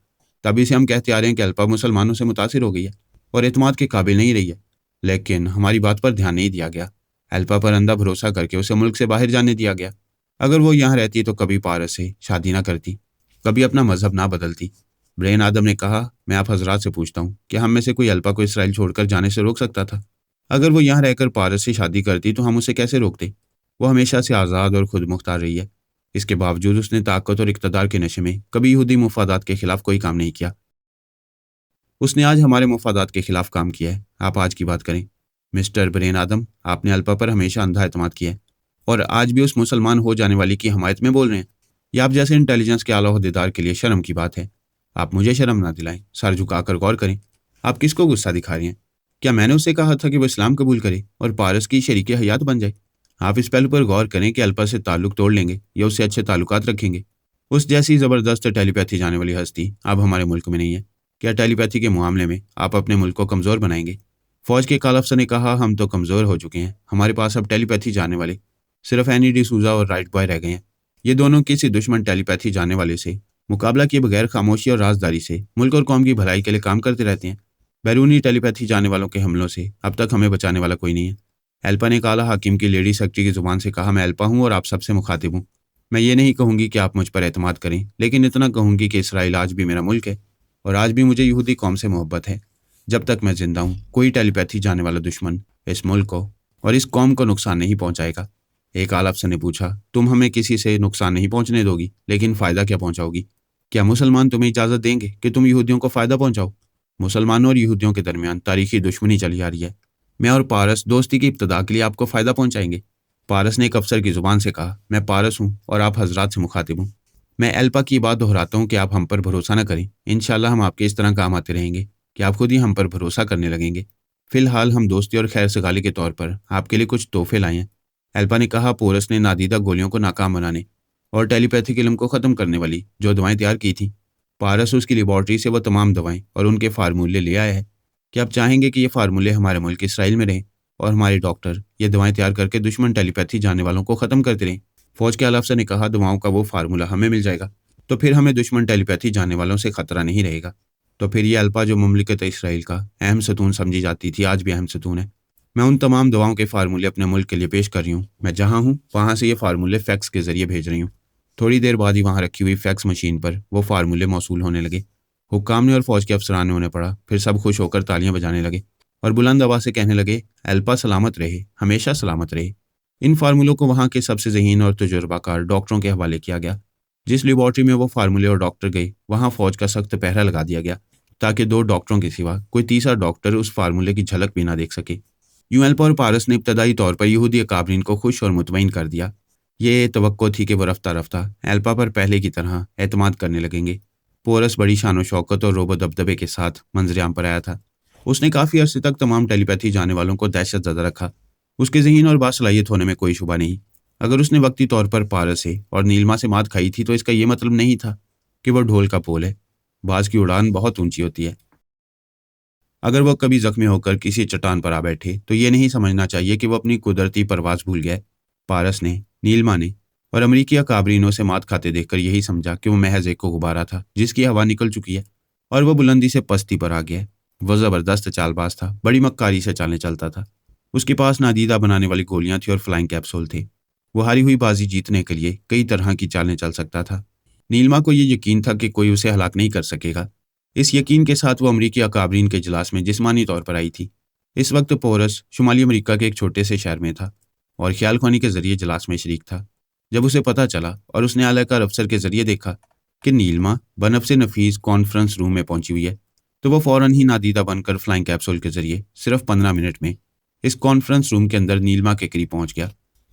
तभी से हम कहते आ रहे हैं कि अल्पा मुसलमानों से मुतासिर हो गई है और एतमाद के काबिल नहीं रही है। लेकिन हमारी बात पर ध्यान नहीं दिया गया। अल्पा पर अंधा भरोसा करके उसे मुल्क से बाहर जाने दिया गया। अगर वो यहाँ रहती तो कभी पारस से शादी ना करती, कभी अपना मजहब ना बदलती। ब्रेन आदम ने कहा, मैं आप हजरात से पूछता हूँ कि हम में से कोई अल्पा को इसराइल छोड़कर जाने से रोक सकता था? अगर वो यहाँ रहकर पारस से शादी करती तो हम उसे कैसे रोकते? वो हमेशा से आज़ाद और खुद मुख्तार रही है। इसके बावजूद उसने ताकत और इक़्तिदार के नशे में कभी यहूदी मुफादात के खिलाफ कोई काम नहीं किया। उसने आज हमारे मुफादात के खिलाफ काम किया है। आप आज की बात करें। मिस्टर ब्रेन आदम, आपने अल्पा पर हमेशा अंधा एतमाद किया है और आज भी उस मुसलमान हो जाने वाली की हमायत में बोल रहे हैं। ये आप जैसे इंटेलिजेंस के आला ओहदेदार के लिए शर्म की बात है। आप मुझे शर्म ना दिलाएं। सर झुकाकर गौर करें। आप किसको गुस्सा दिखा रहे हैं? क्या मैंने उससे कहा था कि वो इस्लाम कबूल करे और पारस की शरीके हयात बन जाए? आप इस पहलू पर गौर करें कि अल्पा से ताल्लुक तोड़ लेंगे या उससे अच्छे ताल्लुकात रखेंगे। उस जैसी ज़बरदस्त टेलीपैथी जाने वाली हस्ती अब हमारे मुल्क में नहीं है। क्या टेलीपैथी के मामले में आप अपने मुल्क को कमज़ोर बनाएंगे? फौज के काल अफसर ने कहा, हम तो कमज़ोर हो चुके हैं। हमारे पास अब टेलीपैथी जाने वाले सिर्फ एनी डी सूजा और राइट बॉय रह गए हैं। ये दोनों किसी दुश्मन टेलीपैथी जाने वाले से मुकाबला किए बगैर खामोशी और राजदारी से मुल्क और कौम की भलाई के लिए काम करते रहते हैं। बैरूनी टेलीपैथी जाने वालों के हमलों से अब तक हमें बचाने वाला कोई नहीं है। एल्पा ने काला हाकिम की लेडी सेक्रेटरी की जुबान से कहा, मैं एल्पा हूँ और आप सबसे मुखातिब हूँ। मैं ये नहीं कहूँगी कि आप मुझ पर एतमाद करें, लेकिन इतना कहूँगी कि इसराइल आज भी मेरा मुल्क है और आज भी मुझे यहूदी कौम से मोहब्बत है। जब तक मैं जिंदा हूँ कोई टेलीपैथी जाने वाला दुश्मन इस मुल्क को और इस कौम को नुकसान नहीं पहुंचाएगा। एक आला अफसर ने पूछा, तुम हमें किसी से नुकसान नहीं पहुंचने दोगी, लेकिन फ़ायदा क्या पहुंचाओगी? क्या मुसलमान तुम्हें इजाज़त देंगे कि तुम यहूदियों को फ़ायदा पहुंचाओ? मुसलमानों और यहूदियों के दरमियान तारीखी दुश्मनी चली आ रही है। मैं और पारस दोस्ती की इब्तदा के लिए आपको फ़ायदा पहुंचाएंगे। पारस ने एक अफसर की ज़ुबान से कहा, मैं पारस हूँ और आप हजरात से मुखातिब हूँ। मैं एल्पा की बात दोहराता हूँ कि आप हम पर भरोसा न करें। इंशाल्लाह हम आपके इस तरह काम आते रहेंगे कि आप खुद ही हम पर भरोसा करने लगेंगे। फिलहाल हम दोस्ती और खैर सगाली के तौर पर आपके लिए कुछ तोहफे लाए हैं। एल्पा ने कहा, पोरस ने नादीदा गोलियों को नाकाम बनाने और टेलीपैथिक इल्म को ख़त्म करने वाली जो दवाएं तैयार की थी, पारस उसकी लेबॉर्ट्री से वह तमाम दवाएं और उनके फार्मूले ले आया है। क्या आप चाहेंगे कि ये फार्मूले हमारे मुल्क इसराइल में रहें और हमारे डॉक्टर ये दवाएं तैयार करके दुश्मन टेलीपैथी जाने वालों को ख़त्म करते रहें? फौज के आला अफसर ने कहा, दवाओं का वो फार्मूला हमें मिल जाएगा तो फिर हमें दुश्मन टेलीपैथी जाने वालों से खतरा नहीं रहेगा। तो फिर ये अल्पा जो मुमलिकत इसराइल का अहम सतून समझी जाती थी, आज भी अहम सतून है। मैं उन तमाम दवाओं के फार्मूले अपने मुल्क के लिए पेश कर रही हूँ। मैं जहाँ हूँ वहाँ से ये फार्मूले फैक्स के जरिए भेज रही हूँ। थोड़ी देर बाद ही वहाँ रखी हुई फैक्स मशीन पर वो फार्मूले मौसूल होने लगे। हुक्काम ने और फौज के अफसरान ने उन्हें पढ़ा। फिर सब खुश होकर तालियां बजाने लगे और बुलंद आवाज़ से कहने लगे, अल्पा सलामत रहे, हमेशा सलामत रहे। इन फार्मूलों को वहाँ के सबसे ज़हीन और तजुर्बाकार डॉक्टरों के हवाले किया गया। जिस लेबॉर्ट्री में वो फार्मूले और डॉक्टर गए वहाँ फौज का सख्त पहरा लगा दिया गया ताकि 2 डॉक्टरों के सिवा कोई तीसरा डॉक्टर उस फार्मूले की झलक भी ना देख सके। यूं एल्पा और पारस ने इब्तदाई तौर पर यहूदी अकाबरीन को खुश और मुतमईन कर दिया। ये तवक्को थी कि वो रफ्ता रफ्ता एल्पा पर पहले की तरह एतमाद करने लगेंगे। पोरस बड़ी शान शौकत और रोब दबदबे के साथ मंजरेआम पर आया था। उसने काफ़ी अरसे तक तमाम टेलीपैथी जाने वालों को दहशत ज़दा रखा। उसके ज़हीन और बासलाहियत होने में कोई शुबा नहीं। अगर उसने वक्ती तौर पर पारस से और नीलमा से मात खाई थी तो इसका ये मतलब नहीं था कि वह ढोल का पोल है। बाज की उड़ान बहुत ऊंची होती है। अगर वह कभी जख्मी होकर किसी चट्टान पर आ बैठे तो ये नहीं समझना चाहिए कि वह अपनी कुदरती परवाज़ भूल गया। पारस ने, नीलमा ने और अमरीकी अकाबरीनों से मात खाते देखकर यही समझा कि वह महज एक को गुब्बारा था जिसकी हवा निकल चुकी है और वह बुलंदी से पस्ती पर आ गया है। वह ज़बरदस्त चालबाज था, बड़ी मक्कारी से चालें चलता था। उसके पास नादीदा बनाने वाली गोलियां थी और फ्लाइंग कैप्सूल थे। वो हारी हुई बाजी जीतने के लिए कई तरह की चालें चल सकता था। नीलमा को ये यकीन था कि कोई उसे हलाक नहीं कर सकेगा। इस यकीन के साथ वो अमरीकी अकाबरीन के इजलास में जिस्मानी तौर पर आई थी। इस वक्त पोरस शुमाली अमरीका के एक छोटे से शहर में था और ख्याल ख्वानी के जरिए इजलास में शरीक था। जब उसे पता चला और उसने आलाकार अफसर के जरिए देखा कि नीलमा बनफ़्से नफीस कॉन्फ्रेंस रूम में पहुंची हुई है तो वह फ़ौरन ही नादीदा बनकर फ्लाइंग कैप्सूल के जरिए सिर्फ 15 मिनट में इस कॉन्फ्रेंस रूम के अंदर नीलमा के करीब पहुंच गया।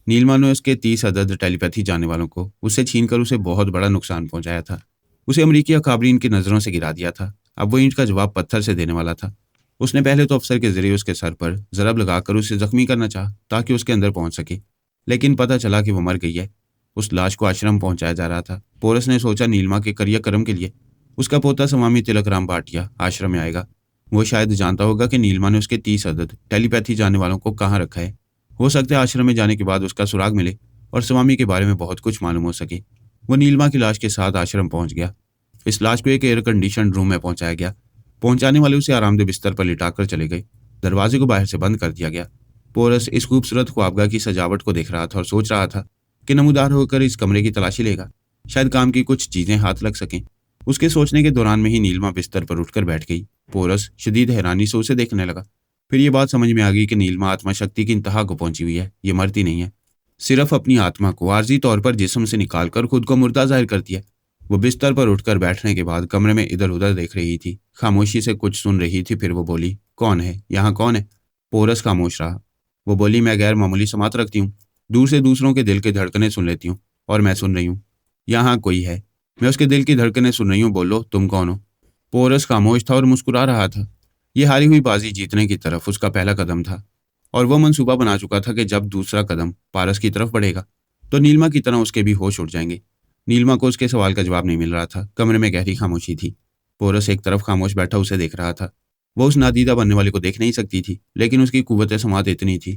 नीलमा ने उसके 30 अदद टेलीपैथी जाने वालों को उससे छीनकर उसे बहुत बड़ा नुकसान पहुंचाया था। उसे अमरीकी अकाबरीन की नज़रों से गिरा दिया था। अब वो ईंट का जवाब पत्थर से देने वाला था। उसने पहले तो अफसर के जरिए उसके सर पर ज़रब लगाकर उसे जख्मी करना चाहा ताकि उसके अंदर पहुंच सके, लेकिन पता चला कि वो मर गई है। उस लाश को आश्रम पहुंचाया जा रहा था। पोरस ने सोचा नीलमा के करिया करम के लिए उसका पोता स्वामी तिलक राम भाटिया आश्रम में आएगा। वो शायद जानता होगा कि नीलमा ने उसके 30 अदद टेलीपैथी जाने वालों को कहाँ रखा है। हो सकता है आश्रम में जाने के बाद उसका सुराग मिले और स्वामी के बारे में बहुत कुछ मालूम हो सके। वो नीलमा की लाश के साथ आश्रम पहुंच गया। इस लाश को एक एयर कंडीशन रूम में पहुंचाया गया। पहुंचाने वाले उसे आरामदेह बिस्तर पर लिटाकर चले गए। दरवाजे को बाहर से बंद कर दिया गया। पोरस इस खूबसूरत ख्वाबगाह की सजावट को देख रहा था और सोच रहा था कि नमूदार होकर इस कमरे की तलाशी लेगा, शायद काम की कुछ चीजें हाथ लग सकें। उसके सोचने के दौरान में ही नीलमा बिस्तर पर उठकर बैठ गई। पोरस शदीद हैरानी से उसे देखने लगा। फिर ये बात समझ में आ गई कि नीलिमा आत्मा शक्ति की इंतहा को पहुंची हुई है। ये मरती नहीं है, सिर्फ अपनी आत्मा को आर्जी तौर पर जिस्म से निकालकर खुद को मुर्दा जाहिर करती है। वो बिस्तर पर उठकर बैठने के बाद कमरे में इधर उधर देख रही थी, खामोशी से कुछ सुन रही थी। फिर वो बोली, कौन है यहाँ, कौन है? पोरस खामोश रहा। वो बोली, मैं गैर मामूली समात रखती हूँ, दूर से दूसरों के दिल के धड़कने सुन लेती हूँ, और मैं सुन रही हूँ यहाँ कोई है। मैं उसके दिल की धड़कने सुन रही हूँ, बोलो तुम कौन हो? पोरस खामोश था और मुस्कुरा रहा था। ये हारी हुई बाजी जीतने की तरफ उसका पहला कदम था, और वो मंसूबा बना चुका था कि जब दूसरा कदम पारस की तरफ बढ़ेगा तो नीलिमा की तरह उसके भी होश उड़ जाएंगे। नीलिमा को उसके सवाल का जवाब नहीं मिल रहा था। कमरे में गहरी खामोशी थी। पोरस एक तरफ खामोश बैठा उसे देख रहा था। वो उस नादीदा बनने वाले को देख नहीं सकती थी, लेकिन उसकी कुव्वत समात इतनी थी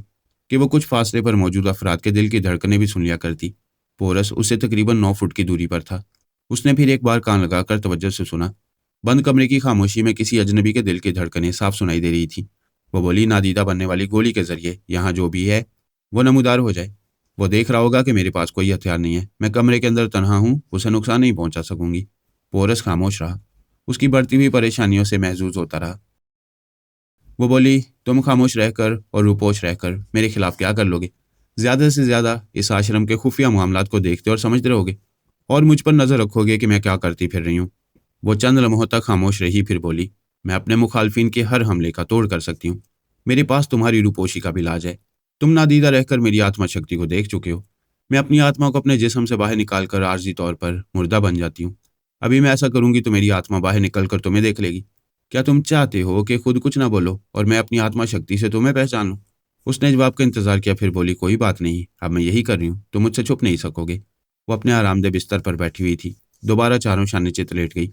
कि वो कुछ फासले पर मौजूद अफराद के दिल की धड़कनें भी सुन लिया करती। पोरस उससे तकरीबन 9 फुट की दूरी पर था। उसने फिर एक बार कान लगाकर तवज्जो से सुना। बंद कमरे की खामोशी में किसी अजनबी के दिल की धड़कनें साफ सुनाई दे रही थी। वो बोली, नादीदा बनने वाली गोली के जरिए यहाँ जो भी है वो नमूदार हो जाए। वो देख रहा होगा कि मेरे पास कोई हथियार नहीं है, मैं कमरे के अंदर तन्हा हूँ, उसे नुकसान नहीं पहुंचा सकूंगी। पोरस खामोश रहा, उसकी बढ़ती हुई परेशानियों से महजूज होता रहा। वो बोली, तुम खामोश रहकर और रूपोश रहकर मेरे खिलाफ क्या कर लोगे? ज्यादा से ज्यादा इस आश्रम के खुफिया मामलात को देखते और समझते रहोगे, और मुझ पर नजर रखोगे कि मैं क्या करती फिर रही हूँ। वो चंद लम्हों तक खामोश रही, फिर बोली, मैं अपने मुखालफिन के हर हमले का तोड़ कर सकती हूँ। मेरे पास तुम्हारी रूपोशी का भी इलाज है। तुम नादीदा रहकर मेरी आत्मा शक्ति को देख चुके हो। मैं अपनी आत्मा को अपने जिस्म से बाहर निकालकर आर्जी तौर पर मुर्दा बन जाती हूँ। अभी मैं ऐसा करूंगी तो मेरी आत्मा बाहर निकलकर तुम्हें देख लेगी। क्या तुम चाहते हो कि खुद कुछ ना बोलो और मैं अपनी आत्मा शक्ति से तुम्हें पहचान लूं? उसने जवाब का इंतजार किया, फिर बोली, कोई बात नहीं, अब मैं यही कर रही हूँ, तुम मुझसे छुप नहीं सकोगे। वो अपने आरामदेह बिस्तर पर बैठी हुई थी, दोबारा चारों शाने चित लेट गई।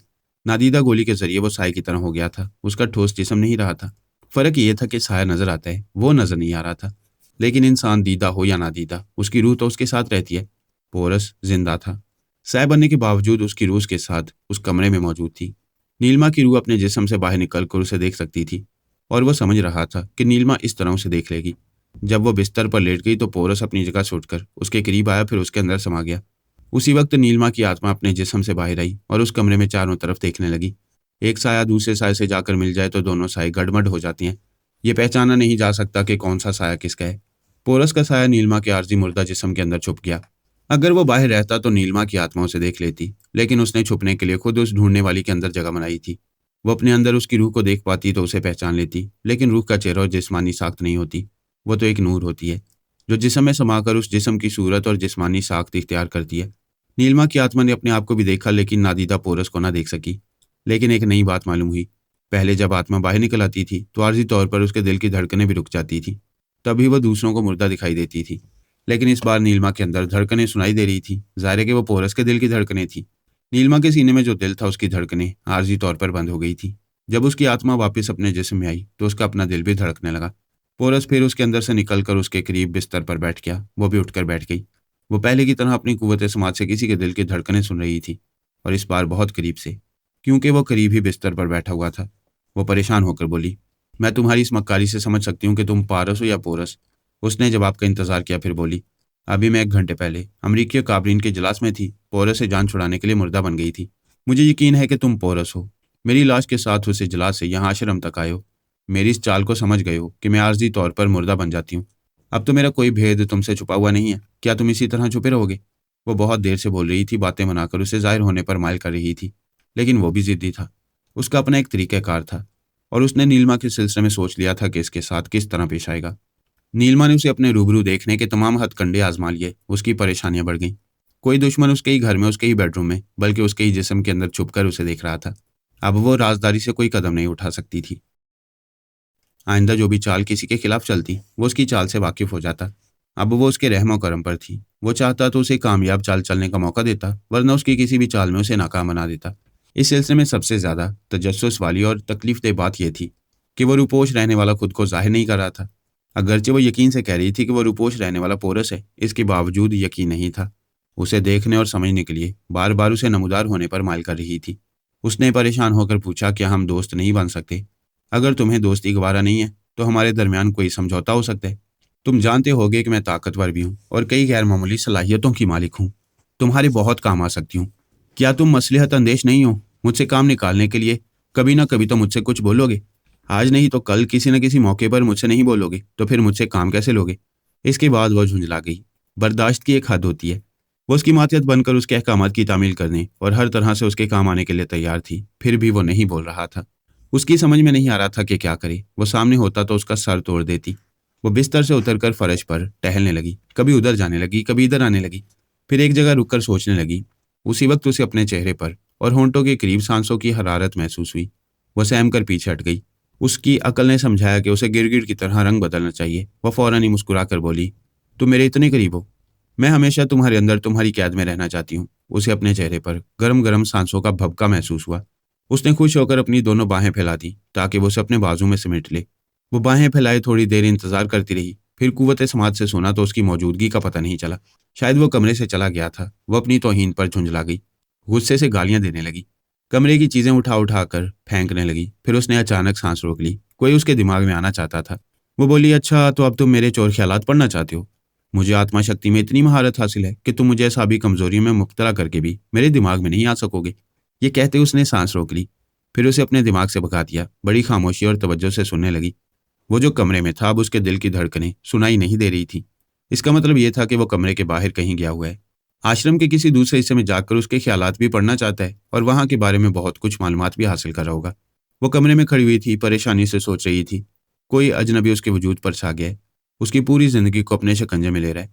नादीदा गोली के जरिए वो साय की तरह हो गया था। उसका ठोस जिस्म नहीं रहा था। फर्क ये था कि साया नजर आता है, वो नजर नहीं आ रहा था। लेकिन इंसान दीदा हो या नादीदा, उसकी रूह तो उसके साथ रहती है। पोरस जिंदा था। साय बनने के बावजूद उसकी रूह उसके साथ उस कमरे में मौजूद थी। नीलिमा की रूह अपने जिस्म से बाहर निकलकर उसे देख सकती थी, और वो समझ रहा था कि नीलिमा इस तरह उसे देख लेगी। जब वो बिस्तर पर लेट गई तो पोरस अपनी जगह से उठकर उसके करीब आया, फिर उसके अंदर समा गया। उसी वक्त नीलिमा की आत्मा अपने जिस्म से बाहर आई और उस कमरे में चारों तरफ देखने लगी। एक साया दूसरे साय से जाकर मिल जाए तो दोनों साए गड़बड़ हो जाती हैं। ये पहचाना नहीं जा सकता कि कौन सा साया किसका है। पोरस का साया नीलिमा के आर्जी मुर्दा जिस्म के अंदर छुप गया। अगर वो बाहर रहता तो नीलिमा की आत्मा उसे देख लेती, लेकिन उसने छुपने के लिए खुद उस ढूंढने वाली के अंदर जगह बनाई थी। वो अपने अंदर उसकी रूह को देख पाती तो उसे पहचान लेती, लेकिन रूह का चेहरा और जिस्मानी साख्त नहीं होती। वो तो एक नूर होती है जो जिस्म में समाकर उस जिस्म की सूरत और जिस्मानी साख्त इख्तियार करती है। नीलिमा की आत्मा ने अपने आप को भी देखा, लेकिन नादीदा पोरस को ना देख सकी। लेकिन एक नई बात मालूम हुई। पहले जब आत्मा बाहर निकल आती थी तो आर्जी तौर पर उसके दिल की धड़कनें भी रुक जाती थी, तभी वह दूसरों को मुर्दा दिखाई देती थी। लेकिन इस बार नीलिमा के अंदर धड़कनें सुनाई दे रही थी। जाहिर है कि वो पोरस के दिल की धड़कनें थी। नीलिमा के सीने में जो दिल था उसकी धड़कनें आर्जी तौर पर बंद हो गई थी। जब उसकी आत्मा वापस अपने जिस्म में आई तो उसका अपना दिल भी धड़कने लगा। पोरस फिर उसके अंदर से निकलकर उसके करीब बिस्तर पर बैठ गया। वो भी उठकर बैठ गई। वो पहले की तरह अपनी कुव्वत समाज से किसी के दिल की धड़कनें सुन रही थी, और इस बार बहुत करीब से, क्योंकि वो करीब ही बिस्तर पर बैठा हुआ था। वो परेशान होकर बोली, मैं तुम्हारी इस मक्कारी से समझ सकती हूँ कि तुम पारस हो या पोरस। उसने जवाब का इंतजार किया, फिर बोली, अभी मैं 1 घंटे पहले अमरीकी काबरीन के इजलास में थी। पोरस से जान छुड़ाने के लिए मुर्दा बन गई थी। मुझे यकीन है कि तुम पोरस हो। मेरी लाश के साथ उस इजलास से यहाँ आश्रम तक आए हो। मेरी इस चाल को समझ गए हो कि मैं आर्जी तौर पर मुर्दा बन जाती हूँ। अब तो मेरा कोई भेद तुमसे छुपा हुआ नहीं है। क्या तुम इसी तरह छुपे रहोगे? वो बहुत देर से बोल रही थी, बातें बनाकर उसे जाहिर होने पर माइल कर रही थी, लेकिन वो भी जिद्दी था। उसका अपना एक तरीक़ाकार था, और उसने नीलिमा के सिलसिले में सोच लिया था कि इसके साथ किस तरह पेश आएगा। नीलिमा ने उसे अपने रूबरू देखने के तमाम हथकंडे आजमा लिए। उसकी परेशानियां बढ़ गईं। कोई दुश्मन उसके ही घर में, उसके ही बेडरूम में, बल्कि उसके ही जिस्म के अंदर छुपकर उसे देख रहा था। अब वो राजदारी से कोई कदम नहीं उठा सकती थी। आइंदा जो भी चाल किसी के खिलाफ चलती वो उसकी चाल से वाकिफ हो जाता। अब वो उसके रहमो करम पर थी। वो चाहता तो उसे कामयाब चाल चलने का मौका देता, वरना उसकी किसी भी चाल में उसे नाकाम बना देता। इस सिलसिले में सबसे ज्यादा तजस्सुस वाली और तकलीफदेह बात यह थी कि वो रूपोश रहने वाला खुद को जाहिर नहीं कर रहा था। अगरचे वो यकीन से कह रही थी कि वो रूपोश रहने वाला पोरस है, इसके बावजूद यकीन नहीं था। उसे देखने और समझने के लिए बार बार उसे नमूदार होने पर माइल कर रही थी। उसने परेशान होकर पूछा, क्या हम दोस्त नहीं बन सकते? अगर तुम्हें दोस्ती गवारा नहीं है तो हमारे दरमियान कोई समझौता हो सकता है। तुम जानते होगे कि मैं ताकतवर भी हूँ और कई गैर मामूली सलाहियतों की मालिक हूँ। तुम्हारे बहुत काम आ सकती हूँ। क्या तुम मसलिहत अंदेश नहीं हो? मुझसे काम निकालने के लिए कभी ना कभी तो मुझसे कुछ बोलोगे। आज नहीं तो कल किसी न किसी मौके पर मुझसे नहीं बोलोगे तो फिर मुझसे काम कैसे लोगे? इसके बाद वह झुंझला गई। बर्दाश्त की एक हद होती है। वो उसकी मातहत बनकर उसके अहकामात की तामील करने और हर तरह से उसके काम आने के लिए तैयार थी, फिर भी वो नहीं बोल रहा था। उसकी समझ में नहीं आ रहा था कि क्या करे। वो सामने होता तो उसका सर तोड़ देती। वो बिस्तर से उतरकर फर्श पर टहलने लगी, कभी उधर जाने लगी, कभी इधर आने लगी, फिर एक जगह रुककर सोचने लगी। उसी वक्त उसे अपने चेहरे पर और होंठों के करीब सांसों की हरारत महसूस हुई। वह सहम कर पीछे हट गई। उसकी अकल ने समझाया कि उसे गिरगिट की तरह रंग बदलना चाहिए। वह फौरन ही मुस्कुराकर बोली, तुम मेरे इतने करीब हो। मैं हमेशा तुम्हारे अंदर तुम्हारी कैद में रहना चाहती हूँ। उसे अपने चेहरे पर गरम गरम सांसों का भभका महसूस हुआ। उसने खुश होकर अपनी दोनों बाहें फैला दी ताकि वो उसे अपने बाजू में समेट ले। वो बाहें फैलाए थोड़ी देर इंतजार करती रही, फिर कुव्वत समाज से सोना तो उसकी मौजूदगी का पता नहीं चला। शायद वो कमरे से चला गया था। वो अपनी तौहीन पर झुंझला गई, गुस्से से गालियां देने लगी, कमरे की चीजें उठा उठा कर फेंकने लगी। फिर उसने अचानक सांस रोक ली। कोई उसके दिमाग में आना चाहता था। वो बोली, अच्छा तो अब तुम मेरे चोर ख्यालात पढ़ना चाहते हो? मुझे आत्मा शक्ति में इतनी महारत हासिल है कि तुम मुझे ऐसा भी कमजोरी में मुब्तला करके भी मेरे दिमाग में नहीं आ सकोगे। ये कहते उसने सांस रोक ली, फिर उसे अपने दिमाग से भगा दिया। बड़ी खामोशी और तवज्जो से सुनने लगी। वो जो कमरे में था अब उसके दिल की धड़कनें सुनाई नहीं दे रही थी। इसका मतलब ये था कि वो कमरे के बाहर कहीं गया हुआ है। आश्रम के किसी दूसरे हिस्से में जाकर उसके ख्यालात भी पढ़ना चाहता है और वहां के बारे में बहुत कुछ मालूमात भी हासिल कर रहा होगा। वो कमरे में खड़ी हुई थी, परेशानी से सोच रही थी। कोई अजनबी उसके वजूद पर छा गया है, उसकी पूरी जिंदगी को अपने शिकंजे में ले रहा है।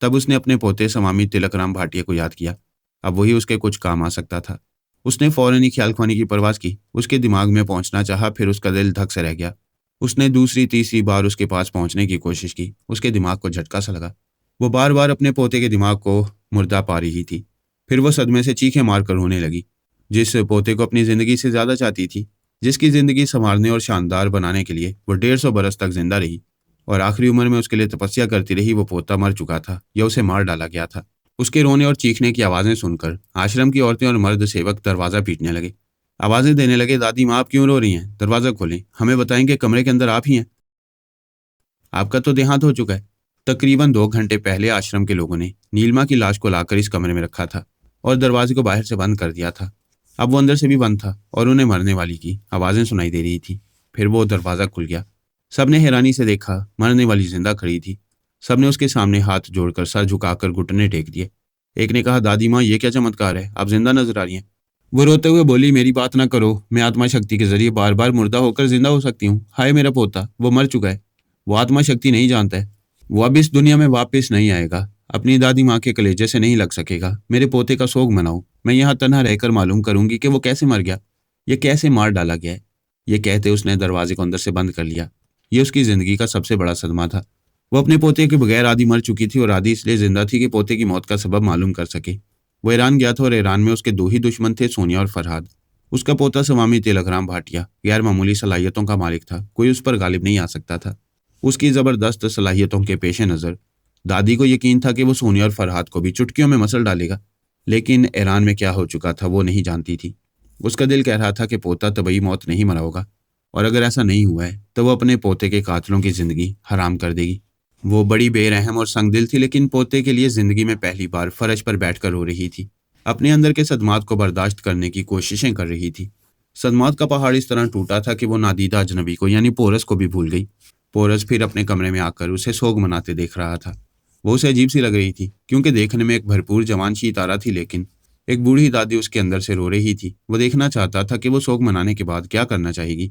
तब उसने अपने पोते स्वामी तिलकराम भाटिया को याद किया। अब वही उसके कुछ काम आ सकता था। उसने फौरन ही ख्याल खुआनी की परवाज की, उसके दिमाग में पहुंचना चाहा, फिर उसका दिल धक से रह गया। उसने दूसरी तीसरी बार उसके पास पहुंचने की कोशिश की। उसके दिमाग को झटका सा लगा। वो बार बार अपने पोते के दिमाग को मुर्दा पा रही थी। फिर वो सदमे से चीखें मारकर रोने लगी। जिस पोते को अपनी जिंदगी से ज्यादा चाहती थी, जिसकी जिंदगी संवारने और शानदार बनाने के लिए वो 150 बरस तक जिंदा रही और आखिरी उम्र में उसके लिए तपस्या करती रही, वो पोता मर चुका था या उसे मार डाला गया था। उसके रोने और चीखने की आवाजें सुनकर आश्रम की औरतें और मर्द सेवक दरवाजा पीटने लगे। आवाजें देने लगे, दादी माँ आप क्यों रो रही हैं? दरवाजा खोलें, हमें बताएं कि कमरे के अंदर आप ही हैं। आपका तो देहांत हो चुका है। तकरीबन 2 घंटे पहले आश्रम के लोगों ने नीलमा की लाश को लाकर इस कमरे में रखा था और दरवाजे को बाहर से बंद कर दिया था। अब वो अंदर से भी बंद था और उन्हें मरने वाली की आवाजें सुनाई दे रही थी। फिर वो दरवाजा खुल गया। सबने हैरानी से देखा, मरने वाली जिंदा खड़ी थी। सबने उसके सामने हाथ जोड़कर सर झुकाकर घुटने टेक दिए। एक ने कहा, दादी माँ ये क्या चमत्कार है, आप जिंदा नजर आ रही हैं। वो रोते हुए बोली, मेरी बात ना करो, मैं आत्मा शक्ति के जरिए बार बार मुर्दा होकर जिंदा हो सकती हूँ। हाय मेरा पोता, वो मर चुका है। वो आत्मा शक्ति नहीं जानता है। वो अब इस दुनिया में वापस नहीं आएगा। अपनी दादी माँ के कलेजे से नहीं लग सकेगा। मेरे पोते का सोग मनाओ। मैं यहाँ तन्हा रहकर मालूम करूंगी कि वो कैसे मर गया, ये कैसे मार डाला गया है। ये कहते उसने दरवाजे को अंदर से बंद कर लिया। ये उसकी जिंदगी का सबसे बड़ा सदमा था। वो अपने पोते के बगैर आधी मर चुकी थी और आधी इसलिए जिंदा थी कि पोते की मौत का सबब मालूम कर सके। वो ईरान गया था और ईरान में उसके दो ही दुश्मन थे, सोनिया और फरहाद। उसका पोता स्वामी तिलकराम भाटिया गैर मामूली सलाहियतों का मालिक था, कोई उस पर गालिब नहीं आ सकता था। उसकी जबरदस्त सलाहियतों के पेश नज़र दादी को यकीन था कि वो सोनिया और फरहाद को भी चुटकियों में मसल डालेगा। लेकिन ईरान में क्या हो चुका था वो नहीं जानती थी। उसका दिल कह रहा था कि पोता तबई मौत नहीं मरा होगा, और अगर ऐसा नहीं हुआ है तो वो अपने पोते के कातलों की जिंदगी हराम कर देगी। वो बड़ी बेरहम और संगदिल थी, लेकिन पोते के लिए जिंदगी में पहली बार फर्श पर बैठकर रो रही थी। अपने अंदर के सदमात को बर्दाश्त करने की कोशिशें कर रही थी। सदमात का पहाड़ इस तरह टूटा था कि वो नादीदा अजनबी को यानी पोरस को भी भूल गई। पोरस फिर अपने कमरे में आकर उसे सोग मनाते देख रहा था। वो उसे अजीब सी लग रही थी, क्योंकि देखने में एक भरपूर जवान शी तारा थी, लेकिन एक बूढ़ी दादी उसके अंदर से रो रही थी। वो देखना चाहता था कि वो सोग मनाने के बाद क्या करना चाहेगी।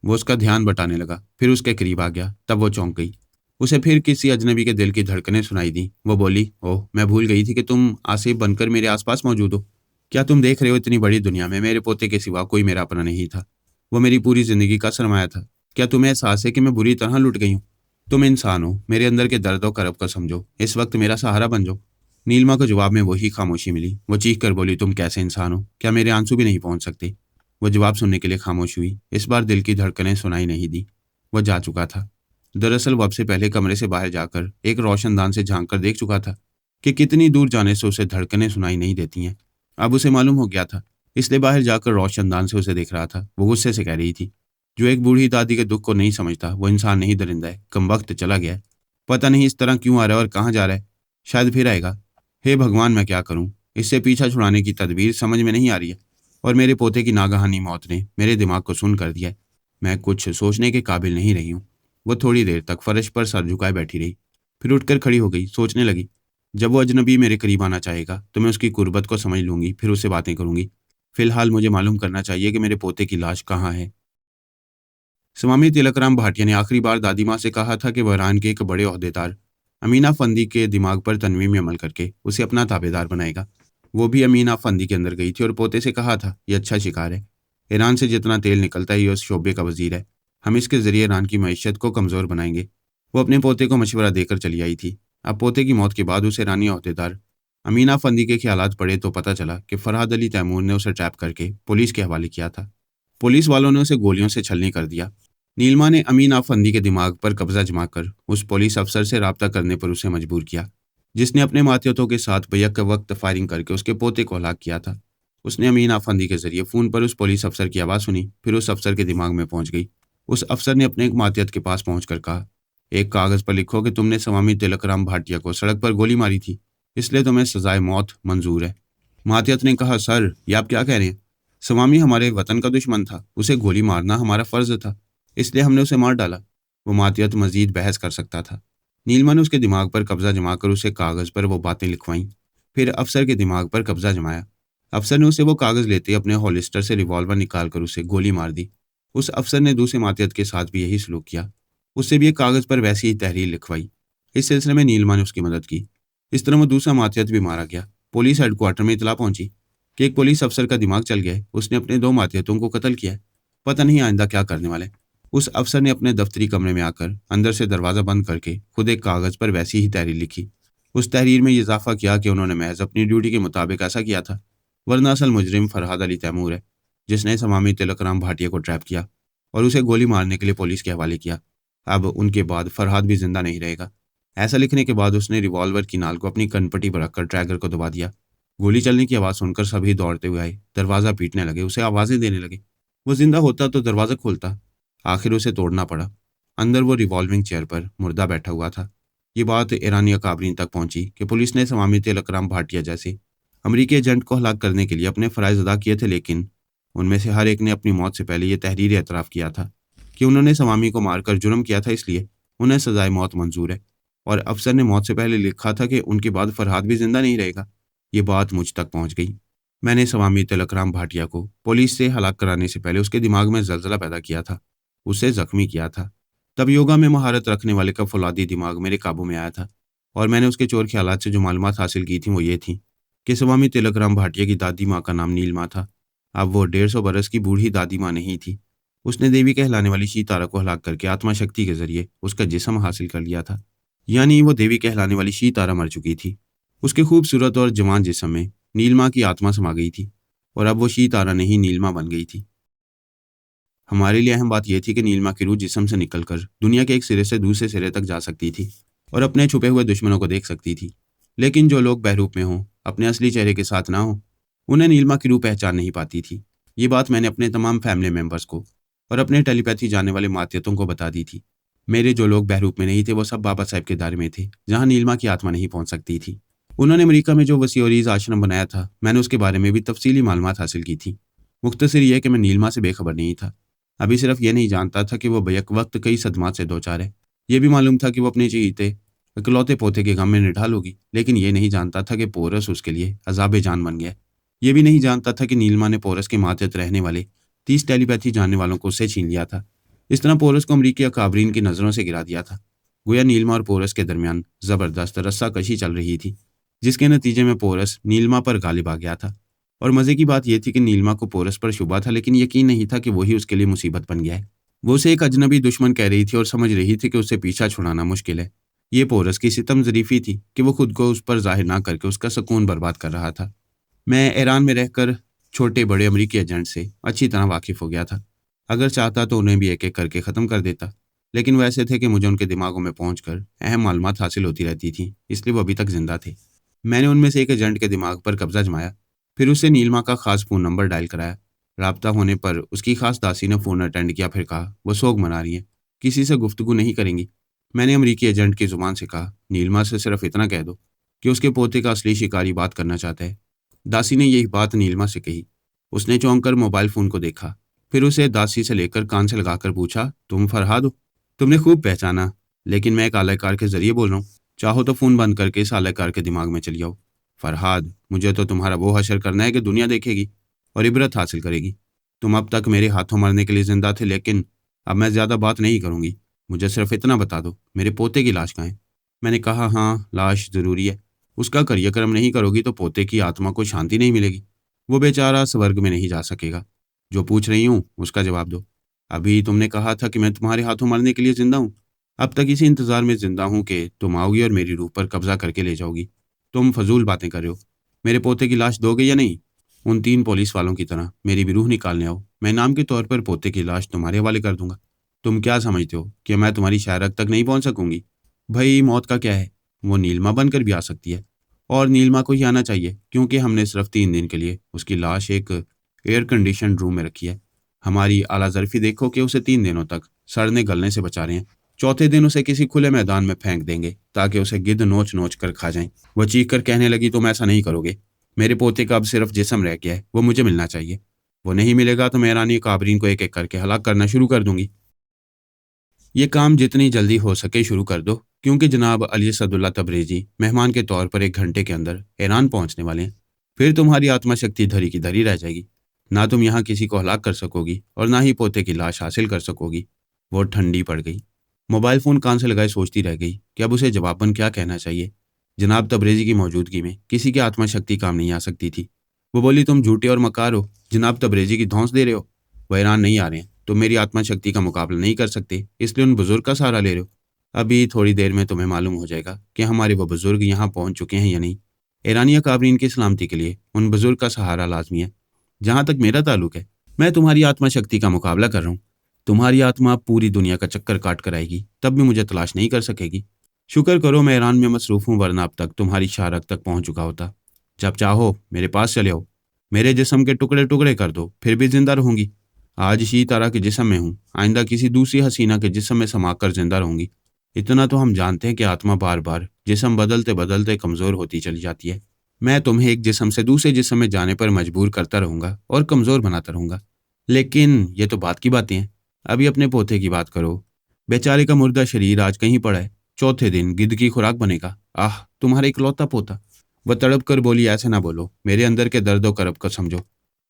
वो उसका ध्यान बटाने लगा, फिर उसके करीब आ गया। तब वो चौंक गई। उसे फिर किसी अजनबी के दिल की धड़कनें सुनाई दी। वो बोली, ओह, मैं भूल गई थी कि तुम आसिफ बनकर मेरे आसपास मौजूद हो। क्या तुम देख रहे हो, इतनी बड़ी दुनिया में मेरे पोते के सिवा कोई मेरा अपना नहीं था। वो मेरी पूरी जिंदगी का सरमाया था। क्या तुम्हें एहसास है कि मैं बुरी तरह लुट गई हूँ? तुम इंसान हो, मेरे अंदर के दर्द और करब को समझो, इस वक्त मेरा सहारा बन जाओ। नीलमा को जवाब में वही खामोशी मिली। वो चीख कर बोली, तुम कैसे इंसान हो? क्या मेरे आंसू भी नहीं पहुंच सकते? वो जवाब सुनने के लिए खामोश हुई। इस बार दिल की धड़कनें सुनाई नहीं दी। वो जा चुका था। दरअसल वो अब से पहले कमरे से बाहर जाकर एक रोशनदान से झांक कर देख चुका था कि कितनी दूर जाने से उसे धड़कनें सुनाई नहीं देती हैं। अब उसे मालूम हो गया था, इसलिए बाहर जाकर रोशनदान से उसे देख रहा था। वो गुस्से से कह रही थी, जो एक बूढ़ी दादी के दुख को नहीं समझता वो इंसान नहीं, दरिंदा है। कम वक्त चला गया है। पता नहीं इस तरह क्यों आ रहा है और कहाँ जा रहा है। शायद फिर आएगा। हे भगवान, मैं क्या करूं? इससे पीछा छुड़ाने की तदबीर समझ में नहीं आ रही है, और मेरे पोते की नागहानी मौत ने मेरे दिमाग को सुन कर दिया है। मैं कुछ सोचने के काबिल नहीं रही हूँ। वो थोड़ी देर तक फर्श पर सर झुकाए बैठी रही, फिर उठकर खड़ी हो गई। सोचने लगी, जब वो अजनबी मेरे करीब आना चाहेगा तो मैं उसकी गुर्बत को समझ लूंगी, फिर उससे बातें करूंगी। फिलहाल मुझे मालूम करना चाहिए कि मेरे पोते की लाश कहाँ है। स्वामी तिलकराम भाटिया ने आखिरी बार दादी माँ से कहा था कि वह ईरान के एक बड़े ओहदेदार अमीना फंदी के दिमाग पर तनवीम अमल करके उसे अपना ताबेदार बनाएगा। वो भी अमीना फंदी के अंदर गई थी और पोते से कहा था, यह अच्छा शिकार है। ईरान से जितना तेल निकलता है ये उस शोबे का वजीर है। हम इसके जरिए ईरान की मईशत को कमज़ोर बनाएंगे। वो अपने पोते को मशवरा देकर चली आई थी। अब पोते की मौत के बाद उसे ईरानी ओहदेदार अमीना फंदी के ख्यालात पड़े तो पता चला कि फरहाद अली तैमूर ने उसे ट्रैप करके पुलिस के हवाले किया था। पुलिस वालों ने उसे गोलियों से छलनी कर दिया। नीलमा ने अमीन आफंदी के दिमाग पर कब्जा जमाकर उस पुलिस अफसर से राब्ता करने पर उसे मजबूर किया, जिसने अपने मातियतों के साथ बैक वक्त फायरिंग करके उसके पोते को हलाक किया था। उसने अमीन आफंदी के जरिए फ़ोन पर उस पुलिस अफसर की आवाज़ सुनी, फिर उस अफसर के दिमाग में पहुंच गई। उस अफसर ने अपने एक मातियत के पास पहुंचकर कहा, एक कागज़ पर लिखो कि तुमने स्वामी तिलकराम भाटिया को सड़क पर गोली मारी थी, इसलिए तुम्हें सजाए मौत मंजूर है। मातियत ने कहा, सर ये आप क्या कह रहे हैं? स्वामी हमारे वतन का दुश्मन था, उसे गोली मारना हमारा फ़र्ज था, इसलिए हमने उसे मार डाला। वो मातियत मजीद बहस कर सकता था। नीलमा ने उसके दिमाग पर कब्जा जमाकर उसे कागज़ पर वो बातें लिखवाईं। फिर अफसर के दिमाग पर कब्जा जमाया। अफसर ने उसे वो कागज़ लेते ही अपने हॉलिस्टर से रिवॉल्वर निकालकर उसे गोली मार दी। उस अफसर ने दूसरे मातियत के साथ भी यही सलूक किया। उससे भी एक कागज़ पर वैसी ही तहरीर लिखवाई। इस सिलसिले में नीलमा ने उसकी मदद की। इस तरह वो दूसरा मातियत भी मारा गया। पुलिस हेडक्वार्टर में इतला पहुंची कि एक पुलिस अफसर का दिमाग चल गया है, उसने अपने 2 मातियतों को कत्ल किया है। पता नहीं आइंदा क्या करने वाले। उस अफसर ने अपने दफ्तरी कमरे में आकर अंदर से दरवाज़ा बंद करके खुद एक कागज़ पर वैसी ही तहरीर लिखी। उस तहरीर में ये इजाफा किया कि उन्होंने महज अपनी ड्यूटी के मुताबिक ऐसा किया था, वरना असल मुजरिम फरहाद अली तैमूर है, जिसने स्वामी तिलकराम भाटिया को ट्रैप किया और उसे गोली मारने के लिए पुलिस के हवाले किया। अब उनके बाद फरहाद भी जिंदा नहीं रहेगा। ऐसा लिखने के बाद उसने रिवॉल्वर की नाल को अपनी कनपटी पर रखकर ट्रैगर को दबा दिया। गोली चलने की आवाज़ सुनकर सभी दौड़ते हुए आए, दरवाज़ा पीटने लगे, उसे आवाज़ें देने लगे। वो जिंदा होता तो दरवाज़ा खोलता, आखिर उसे तोड़ना पड़ा। अंदर वो रिवॉल्विंग चेयर पर मुर्दा बैठा हुआ था। ये बात ईरानी अकाबरीन तक पहुंची कि पुलिस ने स्वामी तिलकराम भाटिया जैसे अमरीकी एजेंट को हलाक करने के लिए अपने फ़राइज़ अदा किए थे, लेकिन उनमें से हर एक ने अपनी मौत से पहले ये तहरीर एतराफ़ किया था कि उन्होंने स्वामी को मारकर जुर्म किया था, इसलिए उन्हें सजाए मौत मंजूर है। और अफसर ने मौत से पहले लिखा था कि उनके बाद फरहाद भी जिंदा नहीं रहेगा। ये बात मुझ तक पहुंच गई। मैंने स्वामी तिलकराम भाटिया को पुलिस से हलाक कराने से पहले उसके दिमाग में जलजला पैदा किया था, उसे जख्मी किया था। तब योगा में महारत रखने वाले का फौलादी दिमाग मेरे काबू में आया था और मैंने उसके चोर ख्यालात से जो मालूमात हासिल की थी वो ये थी कि स्वामी तिलकराम भाटिया की दादी माँ का नाम नीलमा था। अब वो 150 बरस की बूढ़ी दादी माँ नहीं थी। उसने देवी कहलाने वाली शीतारा को हलाक करके आत्मा शक्ति के जरिए उसका जिस्म हासिल कर लिया था। यानी वो देवी कहलाने वाली शीतारा मर चुकी थी। उसके खूबसूरत और जवान जिस्म में नीलमा की आत्मा समा गई थी और अब वो शीतारा नहीं नीलमा बन गई थी। हमारे लिए अहम बात यह थी कि नीलमा की रूह जिस्म से निकलकर दुनिया के एक सिरे से दूसरे सिरे तक जा सकती थी और अपने छुपे हुए दुश्मनों को देख सकती थी। लेकिन जो लोग बहरूप में हों, अपने असली चेहरे के साथ ना हों, उन्हें नीलमा की रूह पहचान नहीं पाती थी। ये बात मैंने अपने तमाम फैमिली मेम्बर्स को और अपने टेलीपैथी जानने वाले मातियतों को बता दी थी। मेरे जो लोग बहरूप में नहीं थे वो सब बाबा साहब के दायरे में थे, जहाँ नीलमा की आत्मा नहीं पहुँच सकती थी। उन्होंने अमेरिका में जो वसीओरीज आश्रम बनाया था, मैंने उसके बारे में भी तफसीली मालूमात हासिल की थी। मुख्तसर यह कि मैं नीलमा से बेखबर नहीं था। अभी सिर्फ ये नहीं जानता था कि वो बैक वक्त कई सदमात से दो चार है। ये भी मालूम था कि वो अपने चहीते इकलौते पोते के गम में निढाल होगी, लेकिन ये नहीं जानता था कि पोरस उसके लिए अजाब जान बन गया। ये भी नहीं जानता था कि नीलमा ने पोरस के मातहत रहने वाले 30 टेलीपैथी जानने वालों को उससे छीन लिया था। इस तरह पोरस को अमरीकी अकाबरीन की नज़रों से गिरा दिया था। गोया नीलमा और पोरस के दरमियान ज़बरदस्त रस्साकशी चल रही थी, जिसके नतीजे में पोरस नीलमा पर गालिब आ गया था। और मज़े की बात यह थी कि नीलमा को पोरस पर शुबा था, लेकिन यकीन नहीं था कि वही उसके लिए मुसीबत बन गया है। वो उसे एक अजनबी दुश्मन कह रही थी और समझ रही थी कि उससे पीछा छुड़ाना मुश्किल है। ये पोरस की सितम ज़रीफ़ी थी कि वो खुद को उस पर जाहिर ना करके उसका सुकून बर्बाद कर रहा था। मैं ईरान में रहकर छोटे बड़े अमरीकी एजेंट से अच्छी तरह वाकिफ़ हो गया था। अगर चाहता तो उन्हें भी एक एक करके ख़त्म कर देता, लेकिन वो ऐसे थे कि मुझे उनके दिमागों में पहुंचकर अहम मालूमात हासिल होती रहती थी, इसलिए वो अभी तक जिंदा थे। मैंने उनमें से एक एजेंट के दिमाग पर कब्जा जमाया, फिर उससे नीलमा का खास फ़ोन नंबर डायल कराया। राब्ता होने पर उसकी खास दासी ने फ़ोन अटेंड किया, फिर कहा वो सोग मना रही हैं, किसी से गुफ्तगू नहीं करेंगी। मैंने अमरीकी एजेंट की ज़ुबान से कहा, नीलमा से सिर्फ इतना कह दो कि उसके पोते का असली शिकारी बात करना चाहता है। दासी ने यही बात नीलमा से कही। उसने चौंक कर मोबाइल फ़ोन को देखा, फिर उसे दासी से लेकर कान से लगाकर पूछा, तुम फरहाद हो? तुमने खूब पहचाना, लेकिन मैं एक आलाकार के जरिए बोल रहा हूँ। चाहो तो फ़ोन बंद करके इस आलाकार के दिमाग में चली जाओ। फरहाद, मुझे तो तुम्हारा वो हशर करना है कि दुनिया देखेगी और इबरत हासिल करेगी। तुम अब तक मेरे हाथों मरने के लिए जिंदा थे, लेकिन अब मैं ज़्यादा बात नहीं करूँगी। मुझे सिर्फ इतना बता दो, मेरे पोते की लाश कहाँ है? मैंने कहा, हाँ, लाश ज़रूरी है। उसका कार्यक्रम नहीं करोगी तो पोते की आत्मा को शांति नहीं मिलेगी। वो बेचारा स्वर्ग में नहीं जा सकेगा। जो पूछ रही हूँ उसका जवाब दो। अभी तुमने कहा था कि मैं तुम्हारे हाथों मरने के लिए जिंदा हूँ। अब तक इसी इंतजार में जिंदा हूँ कि तुम आओगी और मेरी रूह पर कब्जा करके ले जाओगी। तुम फजूल बातें कर रहे हो। मेरे पोते की लाश दोगे या नहीं? उन 3 पुलिस वालों की तरह मेरी भी रूह निकालने आओ। मैं इनाम के तौर पर पोते की लाश तुम्हारे हवाले कर दूंगा। तुम क्या समझते हो कि मैं तुम्हारी शायरक तक नहीं पहुंच सकूंगी? भाई, मौत का क्या है? वो नीलिमा बनकर भी आ सकती है। और नीलिमा को ही आना चाहिए, क्योंकि हमने सिर्फ 3 दिन के लिए उसकी लाश एक एयर कंडीशन रूम में रखी है। हमारी आला ज़र्फ़ी देखो कि उसे 3 दिनों तक सड़ने गलने से बचा रहे हैं। चौथे दिन उसे किसी खुले मैदान में फेंक देंगे ताकि उसे गिद्ध नोच नोच कर खा जाएं। वो चीख कर कहने लगी, तुम ऐसा नहीं करोगे। मेरे पोते का अब सिर्फ जिस्म रह गया है, वो मुझे मिलना चाहिए। वो नहीं मिलेगा तो मैं रानी काबरीन को एक एक करके हलाक करना शुरू कर दूंगी। ये काम जितनी जल्दी हो सके शुरू कर दो, क्योंकि जनाब अली सदुल्ला तबरेजी मेहमान के तौर पर 1 घंटे के अंदर ईरान पहुंचने वाले हैं। फिर तुम्हारी आत्मा शक्ति धरी की धरी रह जाएगी। ना तुम यहाँ किसी को हलाक कर सकोगी और ना ही पोते की लाश हासिल कर सकोगी। वो ठंडी पड़ गई। मोबाइल फ़ोन कान से लगाए सोचती रह गई कि अब उसे जवाबन क्या कहना चाहिए। जनाब तबरेजी की मौजूदगी में किसी की आत्मा शक्ति काम नहीं आ सकती थी। वो बोली, तुम झूठे और मकार हो। जनाब तबरेजी की धौंस दे रहे हो। वह ईरान नहीं आ रहे हैं। तुम मेरी आत्मा शक्ति का मुकाबला नहीं कर सकते, इसलिए उन बुजुर्ग का सहारा ले रहे हो। अभी थोड़ी देर में तुम्हें मालूम हो जाएगा कि हमारे वो बुजुर्ग यहाँ पहुँच चुके हैं या नहीं। ईरानिया काबरीन की सलामती के लिए उन बुजुर्ग का सहारा लाजमी है। जहाँ तक मेरा ताल्लुक है, मैं तुम्हारी आत्मा शक्ति का मुकाबला कर रहा हूँ। तुम्हारी आत्मा पूरी दुनिया का चक्कर काट कर आएगी, तब भी मुझे तलाश नहीं कर सकेगी। शुक्र करो मैं ईरान में मसरूफ़ हूँ, वरना अब तक तुम्हारी शारक तक पहुँच चुका होता। जब चाहो मेरे पास चले आओ। मेरे जिस्म के टुकड़े टुकड़े कर दो, फिर भी जिंदा रहूंगी। आज शी तारा के जिस्म में हूँ, आइंदा किसी दूसरी हसीना के जिस्म में समा कर जिंदा रहूंगी। इतना तो हम जानते हैं कि आत्मा बार बार जिस्म बदलते बदलते कमज़ोर होती चली जाती है। मैं तुम्हें एक जिस्म से दूसरे जिस्म में जाने पर मजबूर करता रहूंगा और कमज़ोर बनाता रहूंगा। लेकिन ये तो बात की बातें हैं। अभी अपने पोते की बात करो। बेचारे का मुर्दा शरीर आज कहीं पड़ा है। चौथे दिन गिद्ध की खुराक बनेगा। आह, तुम्हारा इकलौता पोता। वह तड़प कर बोली, ऐसे ना बोलो, मेरे अंदर के दर्द और करब को समझो।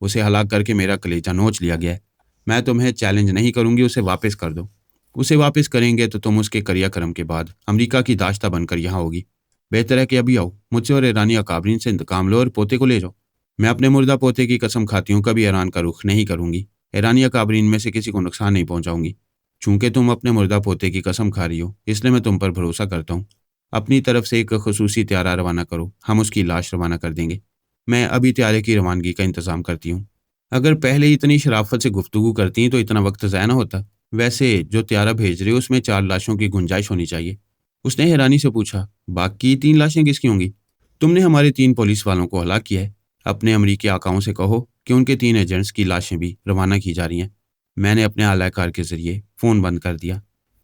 उसे हलाक करके मेरा कलेजा नोच लिया गया है। मैं तुम्हें चैलेंज नहीं करूंगी, उसे वापस कर दो। उसे वापस करेंगे तो तुम उसके क्रियाक्रम के बाद अमेरिका की दाश्ता बनकर यहाँ होगी। बेहतर है कि अभी आओ, मुझसे और ईरानी अकाबरीन से इंतकाम लो और पोते को ले जाओ। मैं अपने मुर्दा पोते की कसम खाती हूँ, कभी ईरान का रुख नहीं करूंगी। ईरानी अकाबरीन में से किसी को नुकसान नहीं पहुंचाऊंगी। चूंकि तुम अपने मुर्दा पोते की कसम खा रही हो, इसलिए मैं तुम पर भरोसा करता हूँ। अपनी तरफ से एक खसूसी त्यारा रवाना करो, हम उसकी लाश रवाना कर देंगे। मैं अभी त्यारे की रवानगी का इंतजाम करती हूँ। अगर पहले ही इतनी शराफत से गुफ्तगू करती तो इतना वक्त ज़ाया ना होता। वैसे जो त्यारा भेज रहे हो उसमें 4 लाशों की गुंजाइश होनी चाहिए। उसने हैरानी से पूछा, बाकी 3 लाशें किसकी होंगी? तुमने हमारे 3 पुलिस वालों को हलाक किया है। अपने अमरीकी आकाओं से कहो कि उनके 3 एजेंट्स की लाशें भी रवाना की जा रही हैं। मैंने अपने आलाकार के जरिए फ़ोन बंद कर दिया।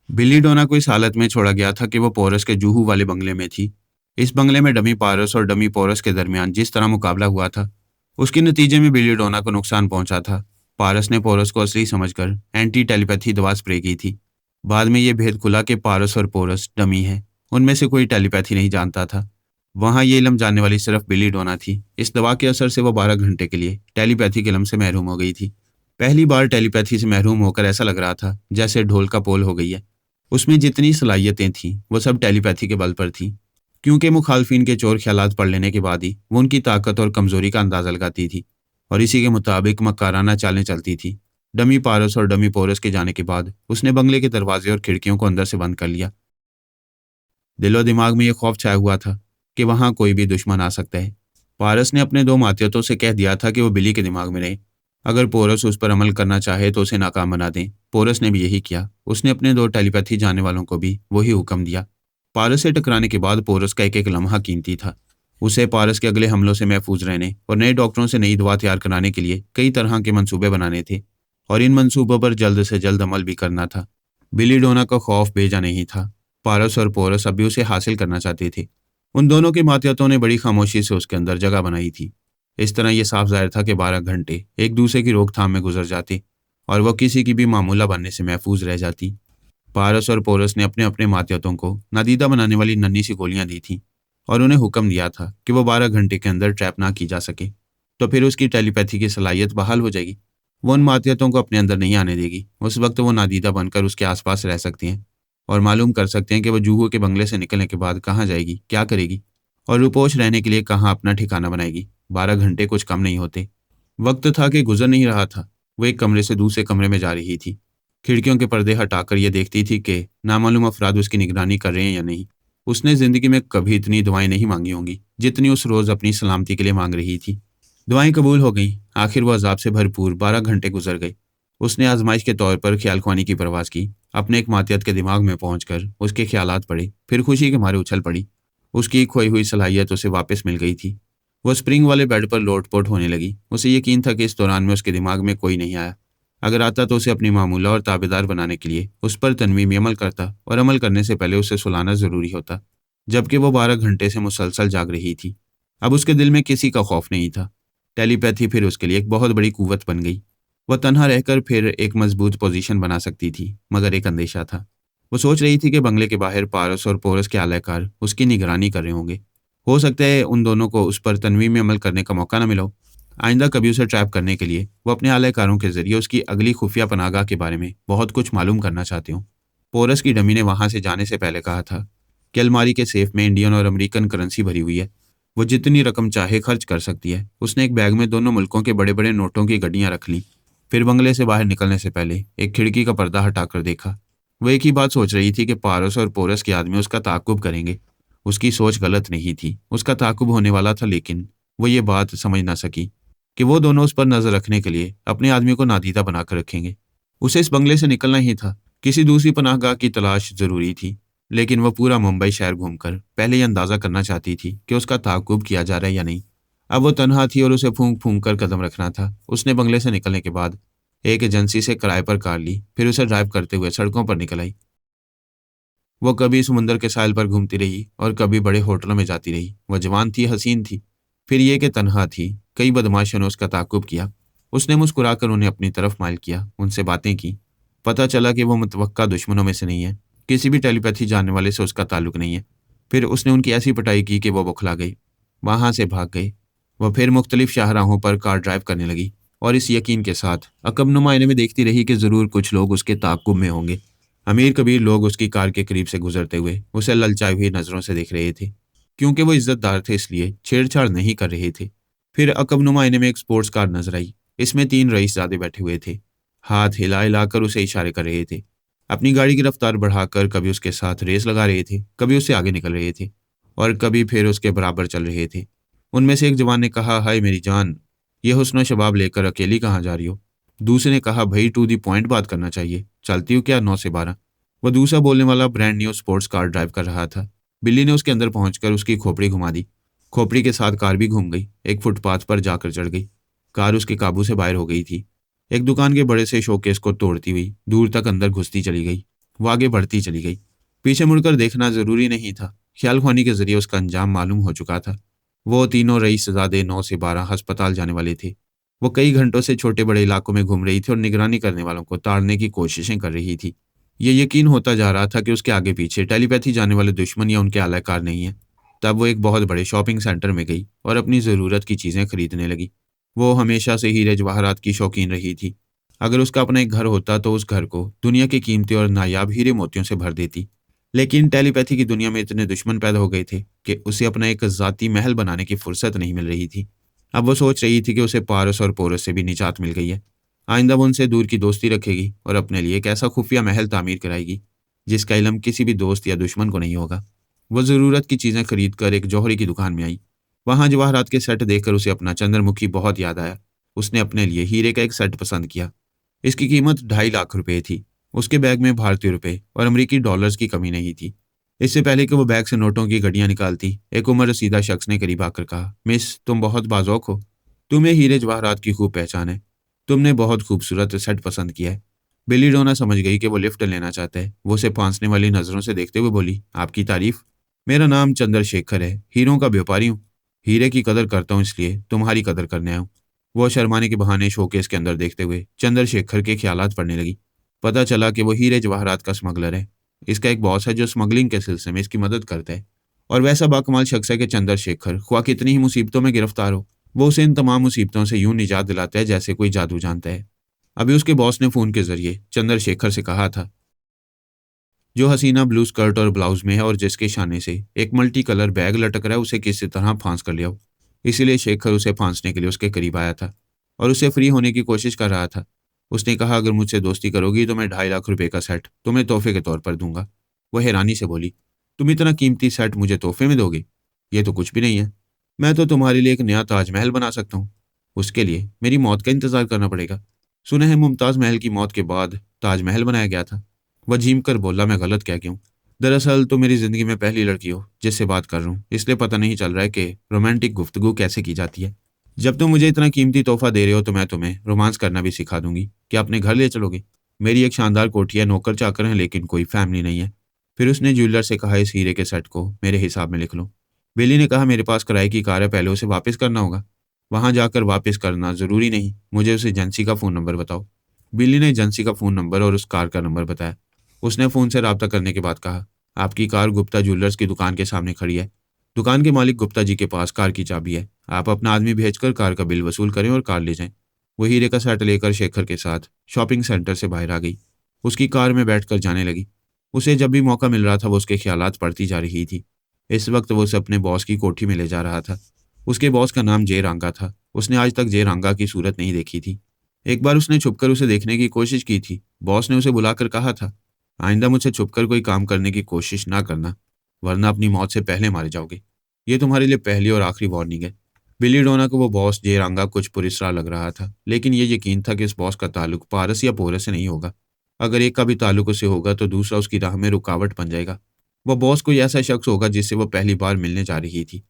बिल्ली डोना को इस हालत में छोड़ा गया था कि वो पोरस के जूहू वाले बंगले में थी। इस बंगले में डमी पारस और डमी पोरस के दरमियान जिस तरह मुकाबला हुआ था, उसके नतीजे में बिल्ली डोना को नुकसान पहुंचा था। पारस ने पोरस को असली समझकर एंटी टेलीपैथी दवा स्प्रे की थी। बाद में ये भेद खुला कि पारस और पोरस डमी है। उनमें से कोई टेलीपैथी नहीं जानता था। वहाँ ये इलम जानने वाली सिर्फ बिल्ली डोना थी। इस दवा के असर से वो 12 घंटे के लिए टेलीपैथी के इलम से महरूम हो गई थी। पहली बार टेलीपैथी से महरूम होकर ऐसा लग रहा था जैसे ढोल का पोल हो गई है। उसमें जितनी सलाहियतें थीं वो सब टेलीपैथी के बल पर थीं, क्योंकि मुखालफिन के चोर ख्यालात पढ़ लेने के बाद ही वो उनकी ताकत और कमजोरी का अंदाजा लगाती थी और इसी के मुताबिक मक्काराना चालें चलती थी। डमी पारस और डमी पोरस के जाने के बाद उसने बंगले के दरवाजे और खिड़कियों को अंदर से बंद कर लिया। दिलो दिमाग में यह खौफ छाया हुआ था कि वहां कोई भी दुश्मन आ सकता है। पारस ने अपने 2 मातियतों से कह दिया था कि वो बिली के दिमाग में रहे। अगर पोरस उस पर अमल करना चाहे तो उसे नाकाम बना दें। पोरस ने भी यही किया। उसने अपने 2 टेलीपैथी जानने वालों को भी वही हुक्म दिया। पारस से टकराने के बाद पोरस का एक एक लम्हा कीमती था। उसे पारस के अगले हमलों से महफूज रहने और नए डॉक्टरों से नई दवा तैयार कराने के लिए कई तरह के मंसूबे बनाने थे और इन मंसूबों पर जल्द से जल्द अमल भी करना था। बिली डोना का खौफ बेजा नहीं था। पारस और पोरस अब भी उसे हासिल करना चाहते थे। उन दोनों के मातियतों ने बड़ी खामोशी से उसके अंदर जगह बनाई थी। इस तरह यह साफ जाहिर था कि 12 घंटे एक दूसरे की रोकथाम में गुजर जाते और वह किसी की भी मामूला बनने से महफूज रह जाती। पारस और पोरस ने अपने अपने मातहतों को नादीदा बनाने वाली नन्ही सी गोलियां दी थी और उन्हें हुक्म दिया था कि वो 12 घंटे के अंदर ट्रैप ना की जा सके तो फिर उसकी टेलीपैथी की सलाहियत बहाल हो जाएगी। वो उन मातहतों को अपने अंदर नहीं आने देगी। उस वक्त वो नादीदा बनकर उसके आसपास रह सकती हैं और मालूम कर सकते हैं कि वो जूहू के बंगले से निकलने के बाद कहाँ जाएगी, क्या करेगी और रुपोश रहने के लिए कहाँ अपना ठिकाना बनाएगी। 12 घंटे कुछ कम नहीं होते। वक्त था कि गुजर नहीं रहा था। वो एक कमरे से दूसरे कमरे में जा रही थी। खिड़कियों के पर्दे हटाकर ये देखती थी कि नामालूम अफराद उसकी निगरानी कर रहे हैं या नहीं। उसने जिंदगी में कभी इतनी दुआएं नहीं मांगी होंगी जितनी उस रोज अपनी सलामती के लिए मांग रही थी। दुआएं कबूल हो गईं। आखिर वो अजाब से भरपूर 12 घंटे गुजर गए। उसने आजमाइश के तौर पर ख्याल ख्वानी की परवाज की। अपने एक मातियत के दिमाग में पहुंचकर उसके ख्यालात पड़े, फिर खुशी के मारे उछल पड़ी। उसकी खोई हुई सलाहियत उसे वापस मिल गई थी। वो स्प्रिंग वाले बेड पर लोटपोट होने लगी। उसे यकीन था कि इस दौरान में उसके दिमाग में कोई नहीं आया। अगर आता तो उसे अपनी मामूला और ताबेदार बनाने के लिए उस पर तनवीमी अमल करता और अमल करने से पहले उसे सुलाना जरूरी होता। जबकि वो 12 घंटे से मुसलसल जाग रही थी। अब उसके दिल में किसी का खौफ नहीं था। टेलीपैथी फिर उसके लिए एक बहुत बड़ी कुव्वत बन गई। वह तन्हा रहकर फिर एक मजबूत पोजीशन बना सकती थी, मगर एक अंदेशा था। वो सोच रही थी कि बंगले के बाहर पारस और पोरस के आलाकार उसकी निगरानी कर रहे होंगे। हो सकता है उन दोनों को उस पर तनवीं में अमल करने का मौका न मिला हो। आइंदा कभी उसे ट्रैप करने के लिए वो अपने आलाकारों के जरिए उसकी अगली खुफिया पनाहगाह के बारे में बहुत कुछ मालूम करना चाहती हूँ। पोरस की डमी ने वहां से जाने से पहले कहा था कि अलमारी के सेफ में इंडियन और अमेरिकन करेंसी भरी हुई है। वो जितनी रकम चाहे खर्च कर सकती है। उसने एक बैग में दोनों मुल्कों के बड़े बड़े नोटों की गड्डियां रख ली। फिर बंगले से बाहर निकलने से पहले एक खिड़की का पर्दा हटाकर देखा। वो एक ही बात सोच रही थी कि पारस और पोरस के आदमी उसका ताकुब करेंगे। उसकी सोच गलत नहीं थी, उसका ताकुब होने वाला था, लेकिन वो ये बात समझ ना सकी कि वो दोनों उस पर नजर रखने के लिए अपने आदमी को नादीदा बनाकर रखेंगे। उसे इस बंगले से निकलना ही था। किसी दूसरी पनाहगाह की तलाश जरूरी थी। लेकिन वह पूरा मुंबई शहर घूमकर पहले ये अंदाजा करना चाहती थी कि उसका ताकुब किया जा रहा है या नहीं। अब वो तनहा थी और उसे फूंक फूंक कर कदम रखना था। उसने बंगले से निकलने के बाद एक एजेंसी से किराए पर कार ली, फिर उसे ड्राइव करते हुए सड़कों पर निकल आई। वो कभी समुंदर के साहिल पर घूमती रही और कभी बड़े होटलों में जाती रही। वह जवान थी, हसीन थी, फिर ये कि तनहा थी। कई बदमाशों ने उसका ताकुब किया। उसने मुस्कुराकर उन्हें अपनी तरफ माइल किया, उनसे बातें की। पता चला कि वो मुतवक्का दुश्मनों में से नहीं है। किसी भी टेलीपैथी जानने वाले से उसका ताल्लुक नहीं है। फिर उसने उनकी ऐसी पिटाई की कि वो बौखला गई, वहां से भाग गए। वह फिर मुख्तलिफ शाहराहों पर कार ड्राइव करने लगी और इस यकीन के साथ अकब आईने में देखती रही कि जरूर कुछ लोग उसके ताकुब में होंगे। अमीर कबीर लोग उसकी कार के करीब से गुजरते हुए उसे ललचाई हुई नजरों से देख रहे थे। क्योंकि वो इज्जतदार थे इसलिए छेड़छाड़ नहीं कर रहे थे। फिर अकब आईने में एक स्पोर्ट्स कार नजर आई। इसमें 3 रईसजादे बैठे हुए थे। हाथ हिला हिलाकर उसे इशारे कर रहे थे। अपनी गाड़ी की रफ्तार बढ़ाकर कभी उसके साथ रेस लगा रहे थे, कभी उससे आगे निकल रहे थे और कभी फिर उसके बराबर चल रहे थे। उनमें से एक जवान ने कहा, हाय मेरी जान, ये हुस्न शबाब लेकर अकेली कहाँ जा रही हो? दूसरे ने कहा, भाई टू दी पॉइंट बात करना चाहिए, चलती हूँ क्या 9 से 12? वह दूसरा बोलने वाला brand new sports car drive कर रहा था। बिल्ली ने उसके अंदर पहुंचकर उसकी खोपड़ी घुमा दी। खोपड़ी के साथ कार भी घूम गई, एक फुटपाथ पर जाकर चढ़ गई। कार उसके काबू से बाहर हो गई थी। एक दुकान के बड़े से शोकेस को तोड़ती हुई दूर तक अंदर घुसती चली गई। वो आगे बढ़ती चली गई। पीछे मुड़कर देखना जरूरी नहीं था। ख्याल ख्वानी के जरिए उसका अंजाम मालूम हो चुका था। वो तीनों रईसजादे 9 से 12 अस्पताल जाने वाले थे। वो कई घंटों से छोटे बड़े इलाकों में घूम रही थी और निगरानी करने वालों को ताड़ने की कोशिशें कर रही थी। ये यकीन होता जा रहा था कि उसके आगे पीछे टेलीपैथी जाने वाले दुश्मन या उनके आलाकार नहीं है। तब वो एक बहुत बड़े शॉपिंग सेंटर में गई और अपनी ज़रूरत की चीज़ें खरीदने लगी। वो हमेशा से हीरे जवाहरात की शौकीन रही थी। अगर उसका अपना एक घर होता तो उस घर को दुनिया के कीमती और नायाब हीरे मोतियों से भर देती। लेकिन टेलीपैथी की दुनिया में इतने दुश्मन पैदा हो गए थे कि उसे अपना एक ज़ाती महल बनाने की फुर्सत नहीं मिल रही थी। अब वो सोच रही थी कि उसे पारस और पोरस से भी निजात मिल गई है। आइंदा वो उनसे दूर की दोस्ती रखेगी और अपने लिए एक ऐसा खुफिया महल तामीर कराएगी जिसका इल्म किसी भी दोस्त या दुश्मन को नहीं होगा। वो ज़रूरत की चीज़ें खरीद कर एक जौहरी की दुकान में आई। वहां जवाहरात के सेट देखकर उसे अपना चंद्रमुखी बहुत याद आया। उसने अपने लिए हीरे का एक सेट पसंद किया। इसकी कीमत 2.5 लाख रुपए थी। उसके बैग में भारतीय रुपए और अमेरिकी डॉलर्स की कमी नहीं थी। इससे पहले कि वो बैग से नोटों की गड्डियां निकालती, एक उम्र रसीदा शख्स ने करीब आकर कहा, मिस, तुम बहुत बाज़ौक हो। तुम्हें हीरे जवाहरात की खूब पहचान है। तुमने बहुत खूबसूरत सेट पसंद किया है। बिल्ली डोना समझ गई कि वो लिफ्ट लेना चाहता है। वो उसे फांसने वाली नजरों से देखते हुए बोली, आपकी तारीफ? मेरा नाम चंद्रशेखर है, हीरों का व्यापारी हूँ। हीरे की कदर करता हूँ, इसलिए तुम्हारी कदर करने आया हूँ। वो शर्माने के बहाने शोकेस के अंदर देखते हुए चंद्रशेखर के ख्यालात पड़ने लगी। पता चला कि वो हीरे जवाहरात का स्मगलर है। इसका एक बॉस है जो स्मगलिंग के सिलसिले में इसकी मदद करता है। और वैसा बाकमाल शख्स है कि चंद्रशेखर ख्वाह कितनी ही मुसीबतों में गिरफ्तार हो, वो उसे इन तमाम मुसीबतों से यूं निजात दिलाता है जैसे कोई जादू जानता है। अभी उसके बॉस ने फोन के जरिए चंद्रशेखर से कहा था, जो हसीना ब्लू स्कर्ट और ब्लाउज में है और जिसके शाने से एक मल्टी कलर बैग लटक रहा है, उसे किसी तरह फांस कर लिया हो। इसीलिए शेखर उसे फांसने के लिए उसके करीब आया था और उसे फ्री होने की कोशिश कर रहा था। उसने कहा, अगर मुझसे दोस्ती करोगी तो मैं 2.5 लाख रुपए का सेट तुम्हें तोहफे के तौर पर दूंगा। वह हैरानी से बोली, तुम इतना कीमती सेट मुझे तोहफे में दोगे? ये तो कुछ भी नहीं है। मैं तो तुम्हारे लिए एक नया ताजमहल बना सकता हूँ। उसके लिए मेरी मौत का इंतजार करना पड़ेगा। सुना है मुमताज महल की मौत के बाद ताजमहल बनाया गया था। वह झीम कर बोला, मैं गलत क्या क्यों? दरअसल तो मेरी जिंदगी में पहली लड़की हो जिससे बात कर रहा हूँ, इसलिए पता नहीं चल रहा है कि रोमांटिक गुफ्तगू कैसे की जाती है। जब तुम मुझे इतना कीमती तोहफा दे रहे हो तो मैं तुम्हें रोमांस करना भी सिखा दूंगी। क्या अपने घर ले चलोगे? मेरी एक शानदार कोठी है, नौकर चाकर हैं, लेकिन कोई फैमिली नहीं है। फिर उसने ज्वेलर से कहा, इस हीरे के सेट को मेरे हिसाब में लिख लो। बिल्ली ने कहा, मेरे पास किराए की कार है, पहले उसे वापस करना होगा। वहां जाकर वापस करना जरूरी नहीं, मुझे उस एजेंसी का फोन नंबर बताओ। बिल्ली ने एजेंसी का फोन नंबर और उस कार का नंबर बताया। उसने फोन से राब्ता करने के बाद कहा, आपकी कार गुप्ता ज्वेलर्स की दुकान के सामने खड़ी है। दुकान के मालिक गुप्ता जी के पास कार की चाबी है। आप अपना आदमी भेजकर कार का बिल वसूल करें और कार ले जाएं। वो हीरे का सेट लेकर शेखर के साथ शॉपिंग सेंटर से बाहर आ गई। उसकी कार में बैठकर जाने लगी। उसे जब भी मौका मिल रहा था वो उसके ख्यालात पड़ती जा रही थी। इस वक्त वो उसे अपने बॉस की कोठी में ले जा रहा था। उसके बॉस का नाम जय रांगा था। उसने आज तक जय रांगा की सूरत नहीं देखी थी। एक बार उसने छुपकर उसे देखने की कोशिश की थी। बॉस ने उसे बुलाकर कहा था, आइंदा मुझसे छुपकर कोई काम करने की कोशिश ना करना, वरना अपनी मौत से पहले मारे जाओगे। ये तुम्हारे लिए पहली और आखिरी वार्निंग है। बिल्ली डोना को वो बॉस जेरांगा कुछ पुरिसरा लग रहा था, लेकिन ये यकीन था कि इस बॉस का ताल्लुक पारस या पोरस से नहीं होगा। अगर एक का भी ताल्लुक उससे होगा तो दूसरा उसकी राह में रुकावट बन जाएगा। वह बॉस कोई ऐसा शख्स होगा जिससे वो पहली बार मिलने जा रही थी।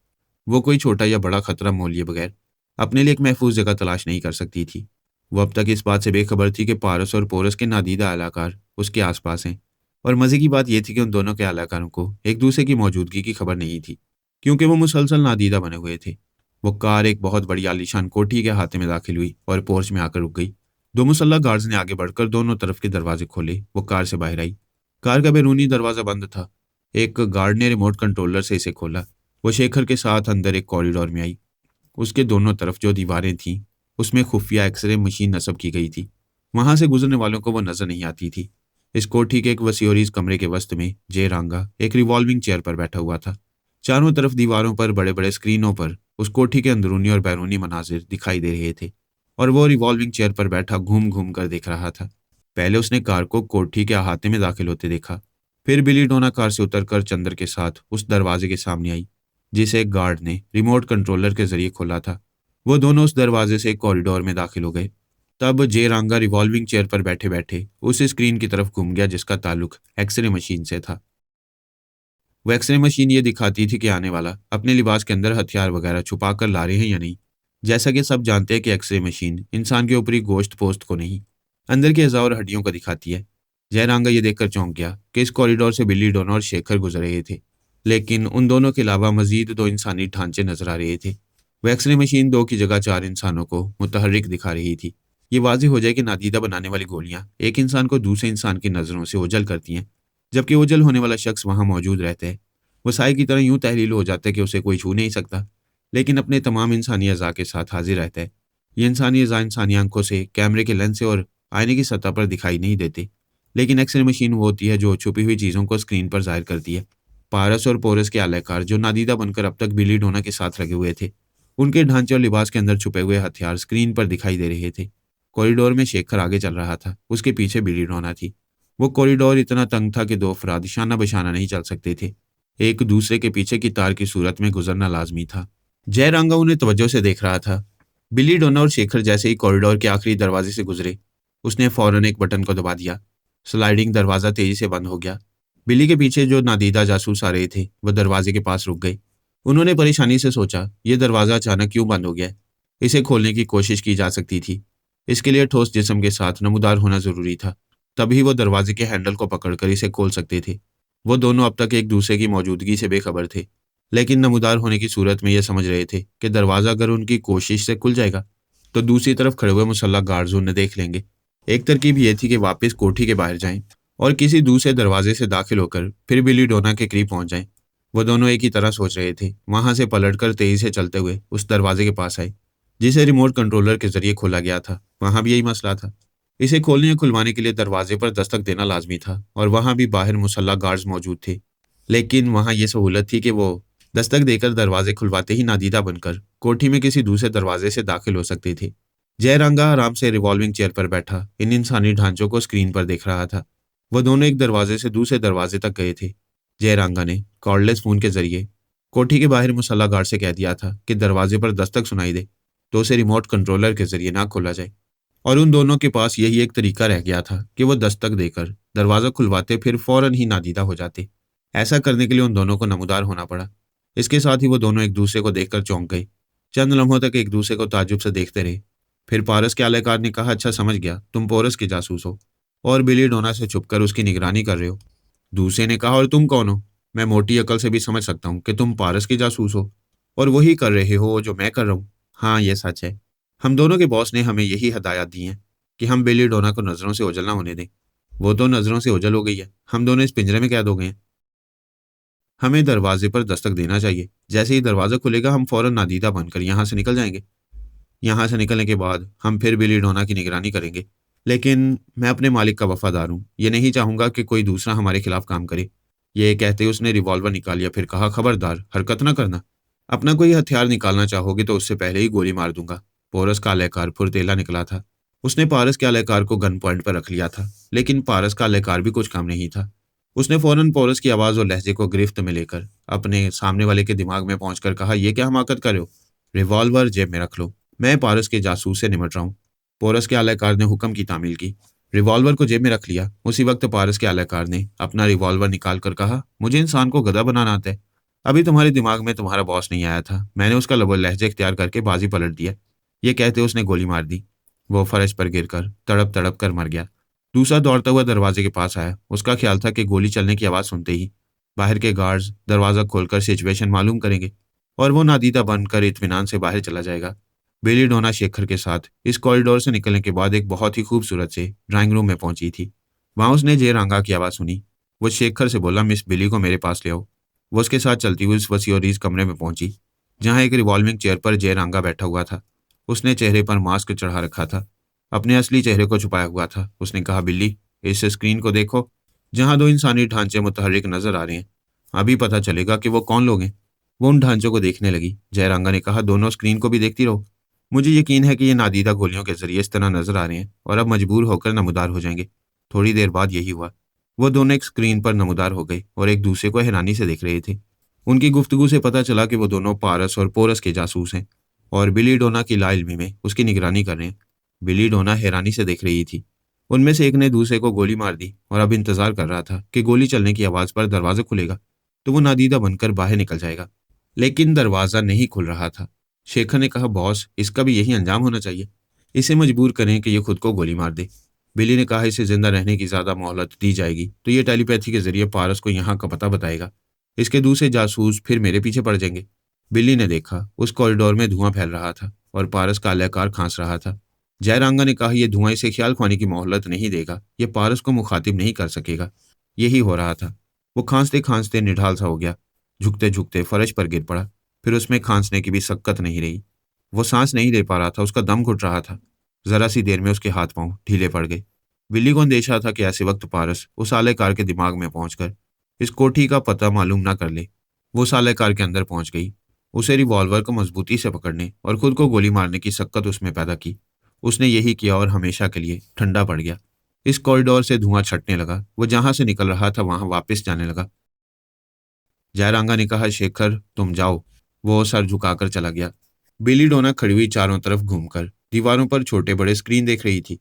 वो कोई छोटा या बड़ा खतरा मोल लिए बगैर अपने लिए एक महफूज जगह तलाश नहीं कर सकती थी। वो अब तक इस बात से बेखबर थी कि पारस और पोरस के नादीदा अलाकार उसके आसपास हैं। और मजे की बात यह थी कि उन दोनों के अलाकारों को एक दूसरे की मौजूदगी की खबर नहीं थी, क्योंकि वो मुसलसल नादीदा बने हुए थे। वो कार एक बहुत बड़ी आलीशान कोठी के हाथे में दाखिल हुई और पोर्च में आकर रुक गई। दो मुसल्लह गार्ड्स ने आगे बढ़कर दोनों तरफ के दरवाजे खोले। वो कार से बाहर आई। कार का बैरूनी दरवाजा बंद था। एक गार्ड ने रिमोट कंट्रोलर से इसे खोला। वो शेखर के साथ अंदर एक कॉरिडोर में आई। उसके दोनों तरफ जो दीवारें थीं, उसमें खुफिया एक्सरे मशीन नस्ब की गई थी। वहां से गुजरने वालों को वो नजर नहीं आती थी। इस कोठी के एक वसीओरीज कमरे के वस्त में जय रांगा एक रिवॉल्विंग चेयर पर बैठा हुआ था। चारों तरफ दीवारों पर बड़े बड़े स्क्रीनों पर उस कोठी के अंदरूनी और बैरूनी मनाजिर दिखाई दे रहे थे और वो रिवॉल्विंग चेयर पर बैठा घूम घूम कर देख रहा था। पहले उसने कार को कोठी के अहाते में दाखिल होते देखा। फिर बिली डोना कार से उतरकर चंद्र के साथ उस दरवाजे के सामने आई, जिसे एक गार्ड ने रिमोट कंट्रोलर के जरिए खोला था। वो दोनों उस दरवाजे से एक कॉरिडोर में दाखिल हो गए। तब जे रांगा रिवॉल्विंग चेयर पर बैठे बैठे उस स्क्रीन की तरफ घूम गया जिसका ताल्लुक एक्सरे मशीन से था। वो एक्सरे मशीन ये दिखाती थी कि आने वाला अपने लिबास के अंदर हथियार वगैरह छुपा कर ला रहे हैं या नहीं। जैसा कि सब जानते हैं कि एक्सरे मशीन इंसान के ऊपरी गोश्त पोस्ट को नहीं, अंदर के अज़ा और हड्डियों को दिखाती है। जयरांगा ये देखकर चौंक गया कि इस कॉरिडोर से बिल्ली डोना और शेखर गुजर रहे थे, लेकिन उन दोनों के अलावा मजीद दो इंसानी ढांचे नजर आ रहे थे। वह एक्सरे मशीन दो की जगह चार इंसानों को मुतहर्रिक दिखा रही थी। ये वाज़ेह हो जाए कि नादीदा बनाने वाली गोलियां एक इंसान को दूसरे इंसान की नज़रों से ओझल करती हैं, जबकि ओझल होने वाला शख्स वहां मौजूद रहता है। वो साए की तरह यूं तहलील हो जाता है कि उसे कोई छू नहीं सकता, लेकिन अपने तमाम इंसानी अज़ा के साथ हाजिर रहता है। ये इंसानी अज़ा इंसानी आंखों से, कैमरे के लेंस से और आईने की सतह पर दिखाई नहीं देते, लेकिन एक्सरे मशीन वो होती है जो छुपी हुई चीज़ों को स्क्रीन पर जाहिर करती है। पारस और पोरस के आलाकार जो नादीदा बनकर अब तक बिली डोना के साथ लगे हुए थे, उनके ढांचे और लिबास के अंदर छुपे हुए हथियार स्क्रीन पर दिखाई दे रहे थे। कॉरिडोर में शेखर आगे चल रहा था, उसके पीछे बिली डोना थी। वो कॉरिडोर इतना तंग था कि दो अफराद शाना बशाना नहीं चल सकते थे। एक दूसरे के पीछे की तार की सूरत में गुजरना लाजमी था। जय रांगा उन्हें तवज्जो से देख रहा था। बिली डोना और शेखर जैसे ही कॉरिडोर के आखिरी दरवाजे से गुजरे, उसने फौरन एक बटन को दबा दिया। स्लाइडिंग दरवाजा तेजी से बंद हो गया। बिली के पीछे जो नादीदा जासूस आ रहे थे वह दरवाजे के पास रुक गए। उन्होंने परेशानी से सोचा, यह दरवाजा अचानक क्यों बंद हो गया? इसे खोलने की कोशिश की जा सकती थी। इसके लिए ठोस जिस्म के साथ नमूदार होना जरूरी था, तभी वो दरवाजे के हैंडल को पकड़कर इसे खोल सकते थे। वो दोनों अब तक एक दूसरे की मौजूदगी से बेखबर थे, लेकिन नमूदार होने की सूरत में यह समझ रहे थे कि दरवाज़ा अगर उनकी कोशिश से खुल जाएगा तो दूसरी तरफ खड़े हुए मुसल्लह गार्ड्स उन्हें देख लेंगे। एक तरकीब ये थी कि वापस कोठी के बाहर जाएं और किसी दूसरे दरवाजे से दाखिल होकर फिर बिली डोना के करीब पहुंच जाएं। वो दोनों एक ही तरह सोच रहे थे। वहां से पलटकर तेजी से चलते हुए उस दरवाजे के पास आए जिसे रिमोट कंट्रोलर के जरिए खोला गया था। वहां भी यही मसला था। इसे खोलने या खुलवाने के लिए दरवाजे पर दस्तक देना लाजमी था और वहां भी बाहर मुसल्लह गार्ड्स मौजूद थे। लेकिन वहां ये सहूलत थी कि वो दस्तक देकर दरवाजे खुलवाते ही नादीदा बनकर कोठी में किसी दूसरे दरवाजे से दाखिल हो सकते थे। जयरंगा आराम से रिवॉल्विंग चेयर पर बैठा इन इंसानी ढांचों को स्क्रीन पर देख रहा था। वो दोनों एक दरवाजे से दूसरे दरवाजे तक गए थे। जयरंगा ने कॉर्डलेस फोन के जरिए कोठी के बाहर मुसल्ला गार्ड से कह दिया था कि दरवाजे पर दस्तक सुनाई दे तो उसे रिमोट कंट्रोलर के जरिए ना खोला जाए। और उन दोनों के पास यही एक तरीका रह गया था कि वो दस्तक देकर दरवाजा खुलवाते फिर फौरन ही नादीदा हो जाते। ऐसा करने के लिए उन दोनों को नमूदार होना पड़ा। इसके साथ ही वो दोनों एक दूसरे को देखकर चौंक गए। चंद लम्हों तक एक दूसरे को ताज्जुब से देखते रहे। फिर पारस के आलाकार ने कहा, अच्छा समझ गया, तुम पोरस के जासूस हो और बिली डोना से छुपकर उसकी निगरानी कर रहे हो। दूसरे ने कहा, और तुम कौन हो? मैं मोटी अकल से भी समझ सकता हूँ कि तुम पारस के जासूस हो और वही कर रहे हो जो मैं कर रहा हूँ। हाँ, ये सच है। हम दोनों के बॉस ने हमें यही हदायत दी है कि हम बिली डोना को नजरों से ओझल ना होने दें। वो तो नजरों से ओझल हो गई है। हम दोनों इस पिंजरे में कैद हो गए हैं। हमें दरवाजे पर दस्तक देना चाहिए। जैसे ही दरवाजा खुलेगा हम फौरन नादीदा बनकर यहाँ से निकल जाएंगे। यहाँ से निकलने के बाद हम फिर बिली डोना की निगरानी करेंगे। लेकिन मैं अपने मालिक का वफादार हूँ। ये नहीं चाहूंगा कि कोई दूसरा हमारे खिलाफ काम करे। ये कहते ही उसने रिवॉल्वर निकाल लिया। फिर कहा, खबरदार हरकत ना करना। अपना कोई हथियार निकालना चाहोगे तो उससे पहले ही गोली मार दूंगा। पोरस का आलाकार फुर्तेला निकला था। उसने पारस के आलाकार को गन पॉइंट पर रख लिया था। लेकिन पारस का आलाकार भी कुछ कम नहीं था। उसने फौरन पोरस की आवाज और लहजे को गिरफ्त में लेकर अपने सामने वाले के दिमाग में पहुंचकर कहा, यह क्या हमाकत कर रहे हो? रिवॉल्वर जेब में रख लो। मैं पारस के जासूस से निमट रहा हूँ। पोरस के आलाकार ने हुक्म की तामील की। रिवॉल्वर को जेब में रख लिया। उसी वक्त पारस के आलाकार ने अपना रिवॉल्वर निकाल कर कहा, मुझे इंसान को गधा बनाना आता है। अभी तुम्हारे दिमाग में तुम्हारा बॉस नहीं आया था। मैंने उसका लबो लहजे इख्तियार करके बाजी पलट दिया। ये कहते उसने गोली मार दी। वो फर्श पर गिरकर तड़प तड़प कर मर गया। दूसरा दौड़ता हुआ दरवाजे के पास आया। उसका ख्याल था कि गोली चलने की आवाज सुनते ही बाहर के गार्ड्स दरवाजा खोलकर सिचुएशन मालूम करेंगे और वो नादीदा बनकर इत्मीनान से बाहर चला जाएगा। बिली डोना शेखर के साथ इस कॉरिडोर से निकलने के बाद एक बहुत ही खूबसूरत से ड्राइंग रूम में पहुंची थी। वहां उसने जयरंगा की आवाज़ सुनी। वो शेखर से बोला, मिस बिली को मेरे पास ले आओ। वो उसके साथ चलती हुई उस वसी और रीज कमरे में पहुंची जहां एक रिवॉल्विंग चेयर पर जयरंगा बैठा हुआ था। उसने चेहरे पर मास्क चढ़ा रखा था। अपने असली चेहरे को छुपाया हुआ था। उसने कहा, बिल्ली इस स्क्रीन को देखो जहां दो इंसानी ढांचे मुतहर्रिक नजर आ रहे हैं। अभी पता चलेगा कि वो कौन लोग हैं। वो उन ढांचों को देखने लगी। जयरंगा ने कहा, दोनों स्क्रीन को भी देखती रहो। मुझे यकीन है कि ये नादीदा गोलियों के जरिए इस तरह नजर आ रहे हैं और अब मजबूर होकर नमूदार हो जाएंगे। थोड़ी देर बाद यही हुआ। वो दोनों एक स्क्रीन पर नमूदार हो गए और एक दूसरे को हैरानी से देख रहे थे। उनकी गुफ्तगू से पता चला कि वो दोनों पारस और पोरस के जासूस हैं और बिली डोना की लाइल्मी में उसकी निगरानी कर रहे हैं। बिली डोना हैरानी से देख रही थी। उनमें से एक ने दूसरे को गोली मार दी और अब इंतजार कर रहा था कि गोली चलने की आवाज पर दरवाजा खुलेगा तो वो नादीदा बनकर बाहर निकल जाएगा। लेकिन दरवाजा नहीं खुल रहा था। शेखर ने कहा, बॉस इसका भी यही अंजाम होना चाहिए। इसे मजबूर करें कि ये खुद को गोली मार दे। बिली ने कहा, इसे जिंदा रहने की ज्यादा मोहलत दी जाएगी तो ये टेलीपैथी के जरिए पारस को यहाँ का पता बताएगा। इसके दूसरे जासूस फिर मेरे पीछे पड़ जाएंगे। बिल्ली ने देखा उस कॉरिडोर में धुआं फैल रहा था और पारस का आलाकार खांस रहा था। जयरंगा ने कहा, यह धुआं इसे ख्याल खाने की मोहलत नहीं देगा। ये पारस को मुखातिब नहीं कर सकेगा। यही हो रहा था। वो खांसते खांसते निढाल सा हो गया। झुकते झुकते फर्श पर गिर पड़ा। फिर उसमें खांसने की भी सक्कत नहीं रही। वो सांस नहीं ले पा रहा था। उसका दम घुट रहा था। जरा सी देर में उसके हाथ पांव ढीले पड़ गए। बिल्ली को अंदेशा था कि ऐसे वक्त पारस उस आलेकार के दिमाग में पहुंचकर इस कोठी का पता मालूम ना कर ले। वो उस आलेकार के अंदर पहुंच गई। उसे रिवॉल्वर को मजबूती से पकड़ने और खुद को गोली मारने की सक्कत उसमें पैदा की। उसने यही किया और हमेशा के लिए ठंडा पड़ गया। इस कॉरिडोर से धुआं छटने लगा। वो जहां से निकल रहा था वहां वापस जाने लगा। जयरंगा ने कहा, शेखर तुम जाओ। वो सर झुकाकर चला गया। बिली डोना खड़ी हुई चारों तरफ घूमकर दीवारों पर छोटे बड़े स्क्रीन देख रही थी।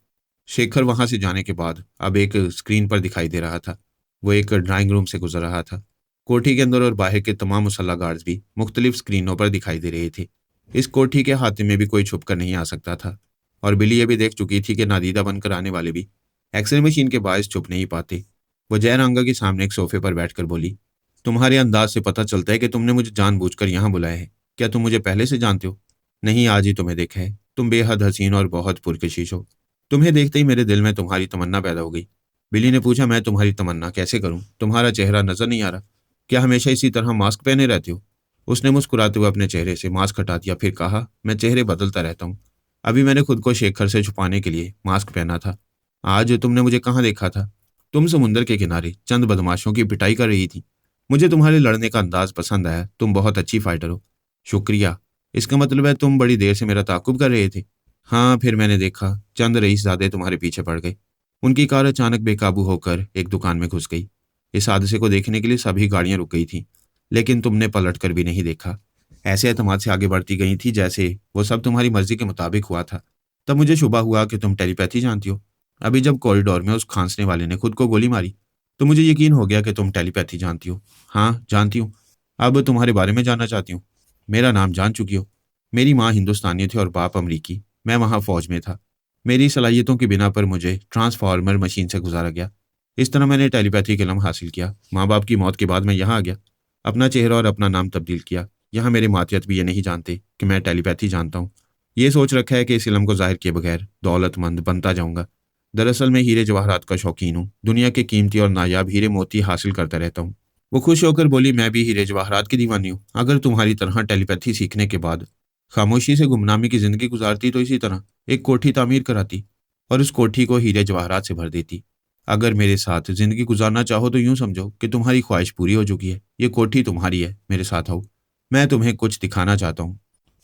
शेखर वहां से जाने के बाद अब एक स्क्रीन पर दिखाई दे रहा था। वो एक ड्राइंग रूम से गुजर रहा था। कोठी के अंदर और बाहर के तमाम मुसल्ला गार्ड्स भी मुख्तलिफ स्क्रीनों पर दिखाई दे रहे थे। इस कोठी के हाथे में भी कोई छुप कर नहीं आ सकता था और बिली ये भी देख चुकी थी कि नादीदा बनकर आने वाले भी एक्सरे मशीन के बायस छुप नहीं पाते। वो जयरंगा के सामने एक सोफे पर बैठकर बोली, तुम्हारे अंदाज से पता चलता है कि तुमने मुझे जानबूझकर यहाँ बुलाया है। क्या तुम मुझे पहले से जानते हो? नहीं, आज ही तुम्हें देखा है। तुम बेहद हसीन और बहुत पुरकशिश हो। तुम्हें देखते ही मेरे दिल में तुम्हारी तमन्ना पैदा हो गई। बिल्ली ने पूछा, मैं तुम्हारी तमन्ना कैसे करूं? तुम्हारा चेहरा नजर नहीं आ रहा। क्या हमेशा इसी तरह मास्क पहने रहते हो? उसने मुस्कुराते हुए अपने चेहरे से मास्क हटा दिया, फिर कहा, मैं चेहरे बदलता रहता हूँ। अभी मैंने खुद को शेखर से छुपाने के लिए मास्क पहना था। आज तुमने मुझे कहाँ देखा था? तुम समुंदर के किनारे चंद बदमाशों की पिटाई कर रही थी। मुझे तुम्हारे लड़ने का अंदाज पसंद आया। तुम बहुत अच्छी फाइटर हो। शुक्रिया। इसका मतलब है तुम बड़ी देर से मेरा ताकुब कर रहे थे। हाँ, फिर मैंने देखा चंद रईसजादे तुम्हारे पीछे पड़ गए। उनकी कार अचानक बेकाबू होकर एक दुकान में घुस गई। इस हादसे को देखने के लिए सभी गाड़ियां रुक गई थीं, लेकिन तुमने पलट कर भी नहीं देखा। ऐसे एतमाद से आगे बढ़ती गई थी जैसे वो सब तुम्हारी मर्जी के मुताबिक हुआ था। तब मुझे शुबा हुआ कि तुम टेलीपैथी जानती हो। अभी जब कॉरिडोर में उस खांसने वाले ने खुद को गोली मारी, तो मुझे यकीन हो गया कि तुम टेलीपैथी जानती हो। हाँ, जानती हूँ। अब तुम्हारे बारे में जानना चाहती हूँ। मेरा नाम जान चुकी हो। मेरी माँ हिंदुस्तानी थी और बाप अमरीकी। मैं वहाँ फौज में था। मेरी सलाहियतों की बिना पर मुझे ट्रांसफार्मर मशीन से गुजारा गया। इस तरह मैंने टेलीपैथी का इल्म हासिल किया। माँ बाप की मौत के बाद मैं यहाँ आ गया। अपना चेहरा और अपना नाम तब्दील किया। यहाँ मेरे मातहत भी ये नहीं जानते कि मैं टेलीपैथी जानता हूँ। ये सोच रखा है कि इस इल्म को जाहिर किए बगैर दौलतमंद बनता जाऊंगा। दरअसल मैं हीरे जवाहरात का शौकीन हूँ। दुनिया के कीमती और नायाब हीरे मोती हासिल करता रहता हूँ। वो खुश होकर बोली, मैं भी हीरे जवाहरात की दीवानी हूँ। अगर तुम्हारी तरह टेलीपैथी सीखने के बाद खामोशी से गुमनामी की जिंदगी गुजारती तो इसी तरह एक कोठी तामीर कराती और उस कोठी को हीरे जवाहरात से भर देती। अगर मेरे साथ जिंदगी गुजारना चाहो तो यूं समझो कि तुम्हारी ख्वाहिश पूरी हो चुकी है। ये कोठी तुम्हारी है, मेरे साथ आओ। मैं तुम्हें कुछ दिखाना चाहता हूँ।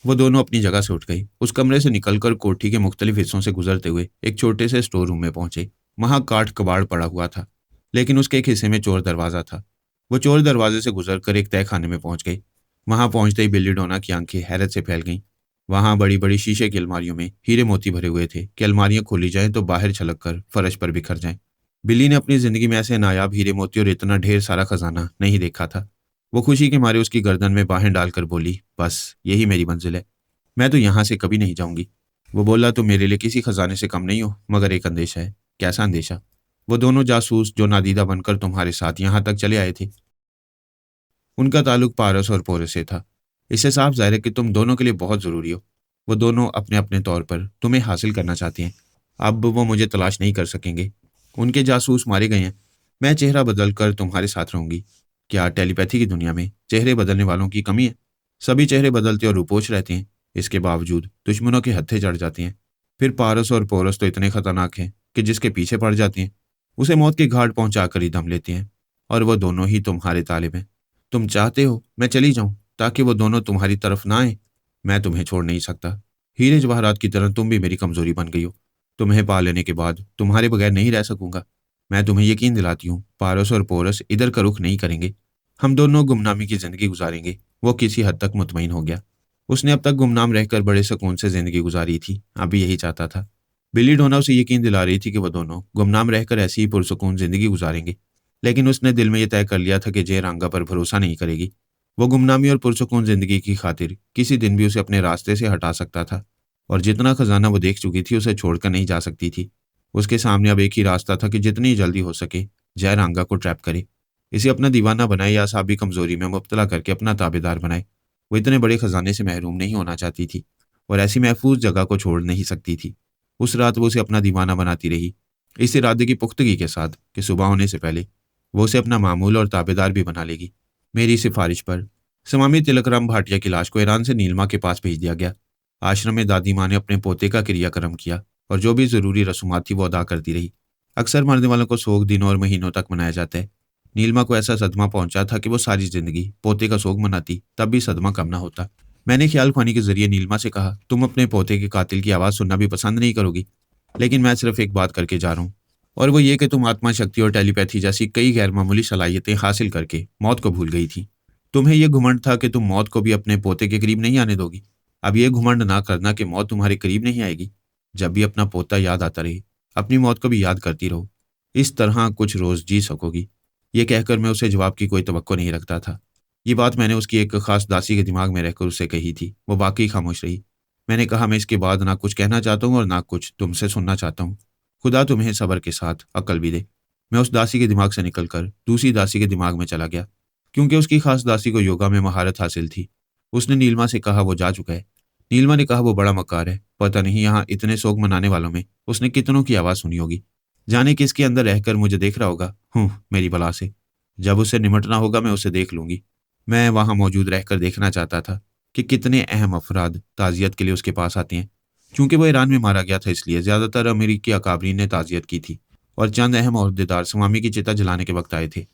वो दोनों अपनी जगह से उठ गए। उस कमरे से निकलकर कोठी के मुख्तलिफ हिस्सों से गुजरते हुए एक छोटे से स्टोर रूम में पहुंचे। वहां काठ कबाड़ पड़ा हुआ था, लेकिन उसके एक हिस्से में चोर दरवाजा था। वो चोर दरवाजे से गुजरकर एक तय खाने में पहुंच गए। वहां पहुंचते ही बिल्ली डोना की आंखें हैरत से फैल गईं। वहां बड़ी बड़ी शीशे की अलमारियों में हीरे मोती भरे हुए थे कि अलमारियां खोली जाएं तो बाहर छलक कर फर्श पर बिखर जाएं। बिल्ली ने अपनी जिंदगी में ऐसे नायाब हीरे मोती और इतना ढेर सारा खजाना नहीं देखा था। वो खुशी के मारे उसकी गर्दन में बाहें डालकर बोली, बस यही मेरी मंजिल है। मैं तो यहाँ से कभी नहीं जाऊंगी। वो बोला, तुम मेरे लिए किसी खजाने से कम नहीं हो, मगर एक अंदेशा है। कैसा अंदेशा? वो दोनों जासूस जो नादीदा बनकर तुम्हारे साथ यहाँ तक चले आए थे, उनका ताल्लुक पारस और पोरस से था। इससे साफ जाहिर है कि तुम दोनों के लिए बहुत जरूरी हो। वो दोनों अपने अपने तौर पर तुम्हें हासिल करना चाहते हैं। अब वो मुझे तलाश नहीं कर सकेंगे। उनके जासूस मारे गए हैं। मैं चेहरा बदल कर तुम्हारे साथ रहूंगी। क्या टेलीपैथी की दुनिया में चेहरे बदलने वालों की कमी है? सभी चेहरे बदलते और रूपोश रहते हैं। इसके बावजूद दुश्मनों के हत्थे चढ़ जाते हैं। फिर पारस और पोरस तो इतने खतरनाक हैं कि जिसके पीछे पड़ जाते हैं उसे मौत के घाट पहुंचाकर ही दम लेते हैं। और वो दोनों ही तुम्हारे तालिब हैं। तुम चाहते हो मैं चली जाऊं ताकि वो दोनों तुम्हारी तरफ ना आए? मैं तुम्हें छोड़ नहीं सकता। हीरे जवाहरात की तरह तुम भी मेरी कमजोरी बन गई हो। तुम्हें पा लेने के बाद तुम्हारे बगैर नहीं रह सकूंगा। मैं तुम्हें यकीन दिलाती हूँ, पारस और पोरस इधर का रुख नहीं करेंगे। हम दोनों गुमनामी की जिंदगी गुजारेंगे। वो किसी हद तक मुतमईन हो गया। उसने अब तक गुमनाम रहकर बड़े सुकून से जिंदगी गुजारी थी। अभी यही चाहता था। बिल्ली डोना उसे यकीन दिला रही थी कि वो दोनों गुमनाम रहकर ऐसी ही पुरसुकून जिंदगी गुजारेंगे। लेकिन उसने दिल में यह तय कर लिया था कि जयरांगा पर भरोसा नहीं करेगी। वो गुमनामी और पुरसुकून जिंदगी की खातिर किसी दिन भी उसे अपने रास्ते से हटा सकता था। और जितना खजाना वो देख चुकी थी उसे छोड़कर नहीं जा सकती थी। उसके सामने अब एक ही रास्ता था कि जितनी जल्दी हो सके जयरांगा को ट्रैप करे, इसे अपना दीवाना बनाए या साबी कमजोरी में मुब्तला करके अपना ताबेदार बनाए। वो इतने बड़े खजाने से महरूम नहीं होना चाहती थी और ऐसी महफूज जगह को छोड़ नहीं सकती थी। उस रात वो उसे अपना दीवाना बनाती रही, इस इरादे की पुख्तगी के साथ कि सुबह होने से पहले वो उसे अपना मामूल और ताबेदार भी बना लेगी। मेरी सिफारिश पर स्वामी तिलकराम भाटिया की लाश को ईरान से नीलमा के पास भेज दिया गया। आश्रम में दादी माँ ने अपने पोते का क्रियाक्रम किया और जो भी जरूरी रसूमात थी वो अदा करती रही। अक्सर मरने वालों को सोग दिनों और महीनों तक मनाया जाता है। नीलमा को ऐसा सदमा पहुंचा था कि वो सारी जिंदगी पोते का सोग मनाती, तब भी सदमा कम ना होता। मैंने ख्याल खानी के जरिए नीलमा से कहा, तुम अपने पोते के कातिल की आवाज़ सुनना भी पसंद नहीं करोगी, लेकिन मैं सिर्फ एक बात करके जा रहा हूँ, और वो ये कि तुम आत्मा शक्ति और टेलीपैथी जैसी कई गैर मामूली सलाहियतें हासिल करके मौत को भूल गई थी। तुम्हें यह घुमंड था कि तुम मौत को भी अपने पोते के करीब नहीं आने दोगी। अब यह घुमंड ना करना कि मौत तुम्हारे करीब नहीं आएगी। जब भी अपना पोता याद आता रहे, अपनी मौत को भी याद करती रहो। इस तरह कुछ रोज जी सकोगी। ये कहकर मैं उसे जवाब की कोई तवक्को नहीं रखता था। ये बात मैंने उसकी एक खास दासी के दिमाग में रहकर उससे कही थी। वो वाकई खामोश रही। मैंने कहा, मैं इसके बाद ना कुछ कहना चाहता हूँ और ना कुछ तुमसे सुनना चाहता हूँ। खुदा तुम्हें सब्र के साथ अक्ल भी दे। मैं उस दासी के दिमाग से निकलकर दूसरी दासी के दिमाग में चला गया, क्योंकि उसकी खास दासी को योगा में महारत हासिल थी। उसने नीलमा से कहा, वो जा चुका है। नीलमा ने कहा, वो बड़ा मक्कार है। पता नहीं यहाँ इतने शोक मनाने वालों में उसने कितनों की आवाज़ सुनी होगी। जाने किसके अंदर रहकर मुझे देख रहा होगा। मेरी बला से। जब उसे निमटना होगा मैं उसे देख लूंगी। मैं वहां मौजूद रहकर देखना चाहता था कि कितने अहम अफराद ताज़ियत के लिए उसके पास आते हैं। चूंकि वो ईरान में मारा गया था, इसलिए ज़्यादातर अमेरिकी अकाबरीन ने ताज़ियत की थी और चंद अहम ओहदेदार स्वामी की चिता जलाने के वक्त आए थे।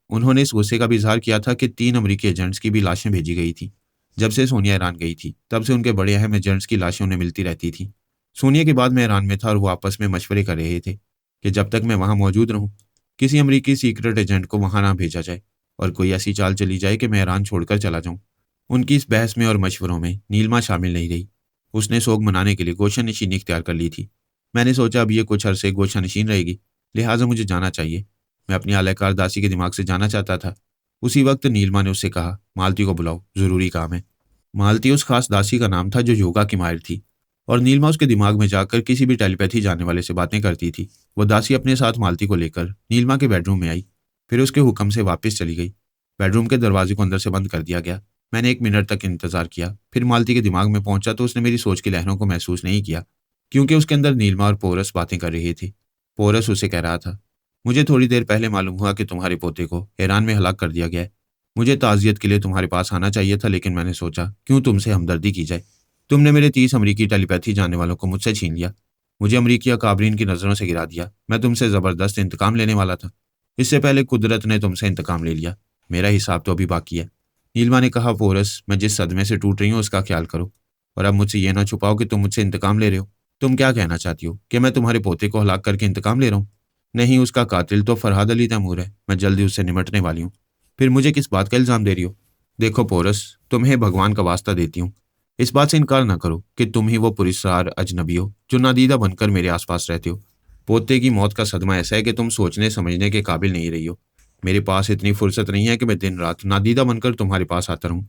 उन्होंने इस गुस्से का भी इजहार किया था कि 3 अमेरिकी एजेंट्स की भी लाशें भेजी गई थी। जब से सोनिया ईरान गई थी, तब से उनके बड़े अहम एजेंट्स की लाशें उन्हें मिलती रहती थी। सोनिया के बाद मैं ईरान में था और वो आपस में मशवरे कर रहे थे कि जब तक मैं वहां मौजूद रहूं, किसी अमेरिकी सीक्रेट एजेंट को वहां ना भेजा जाए और कोई ऐसी चाल चली जाए कि मैं ईरान छोड़कर चला जाऊं। उनकी इस बहस में और मशवरों में नीलमा शामिल नहीं रही। उसने सोग मनाने के लिए गोशा नशीनी इख्तियार कर ली थी। मैंने सोचा अब ये कुछ अरसे गोशा नशीन रहेगी, लिहाजा मुझे जाना चाहिए। मैं अपनी आलाकार दासी के दिमाग से जाना चाहता था। उसी वक्त नीलमा ने उससे कहा, मालती को बुलाओ, जरूरी काम है। मालती उस खास दासी का नाम था जो योगा की माहिर थी और नीलमा उसके दिमाग में जाकर किसी भी टेलीपैथी जानने वाले से बातें करती थी। वो दासी अपने साथ मालती को लेकर नीलमा के बेडरूम में आई, फिर उसके हुक्म से वापस चली गई। बेडरूम के दरवाजे को अंदर से बंद कर दिया गया। मैंने 1 मिनट तक इंतजार किया, फिर मालती के दिमाग में पहुंचा तो उसने मेरी सोच की लहरों को महसूस नहीं किया, क्योंकि उसके अंदर नीलमा और पोरस बातें कर रहे थे। पोरस उसे कह रहा था, मुझे थोड़ी देर पहले मालूम हुआ कि तुम्हारे पोते को ईरान में हलाक कर दिया गया है। मुझे ताज़ियत के लिए तुम्हारे पास आना चाहिए था, लेकिन मैंने सोचा क्यों तुमसे हमदर्दी की जाए। तुमने मेरे 30 अमरीकी टेलीपैथी जानने वालों को मुझसे छीन लिया, मुझे अमरीकी अकाबरीन की नज़रों से गिरा दिया। मैं तुमसे ज़बरदस्त इंतकाम लेने वाला था। इससे पहले कुदरत ने तुमसे इंतकाम ले लिया। मेरा हिसाब तो अभी बाकी है। नीलमा ने कहा, पोरस, मैं जिस सदमे से टूट रही हूँ उसका ख्याल करो, और अब मुझसे ये ना छुपाओ कि तुम मुझसे इंतकाम ले रहे हो। तुम क्या कहना चाहती हो कि मैं तुम्हारे पोते को हलाक करके इंतकाम ले रहा हूँ? नहीं, उसका कातिल तो फरहाद अली तैमूर है। मैं जल्दी उससे निमटने वाली हूँ। फिर मुझे किस बात का इल्जाम दे रही हो? देखो पोरस, तुम्हें भगवान का वास्ता देती हूँ, इस बात से इनकार ना करो कि तुम ही वो पुरस्कार अजनबी हो जो नादीदा बनकर मेरे आसपास रहते हो। पोते की मौत का सदमा ऐसा है कि तुम सोचने समझने के काबिल नहीं रही हो। मेरे पास इतनी फुर्सत नहीं है कि मैं दिन रात नादीदा बनकर तुम्हारे पास आता रहूं।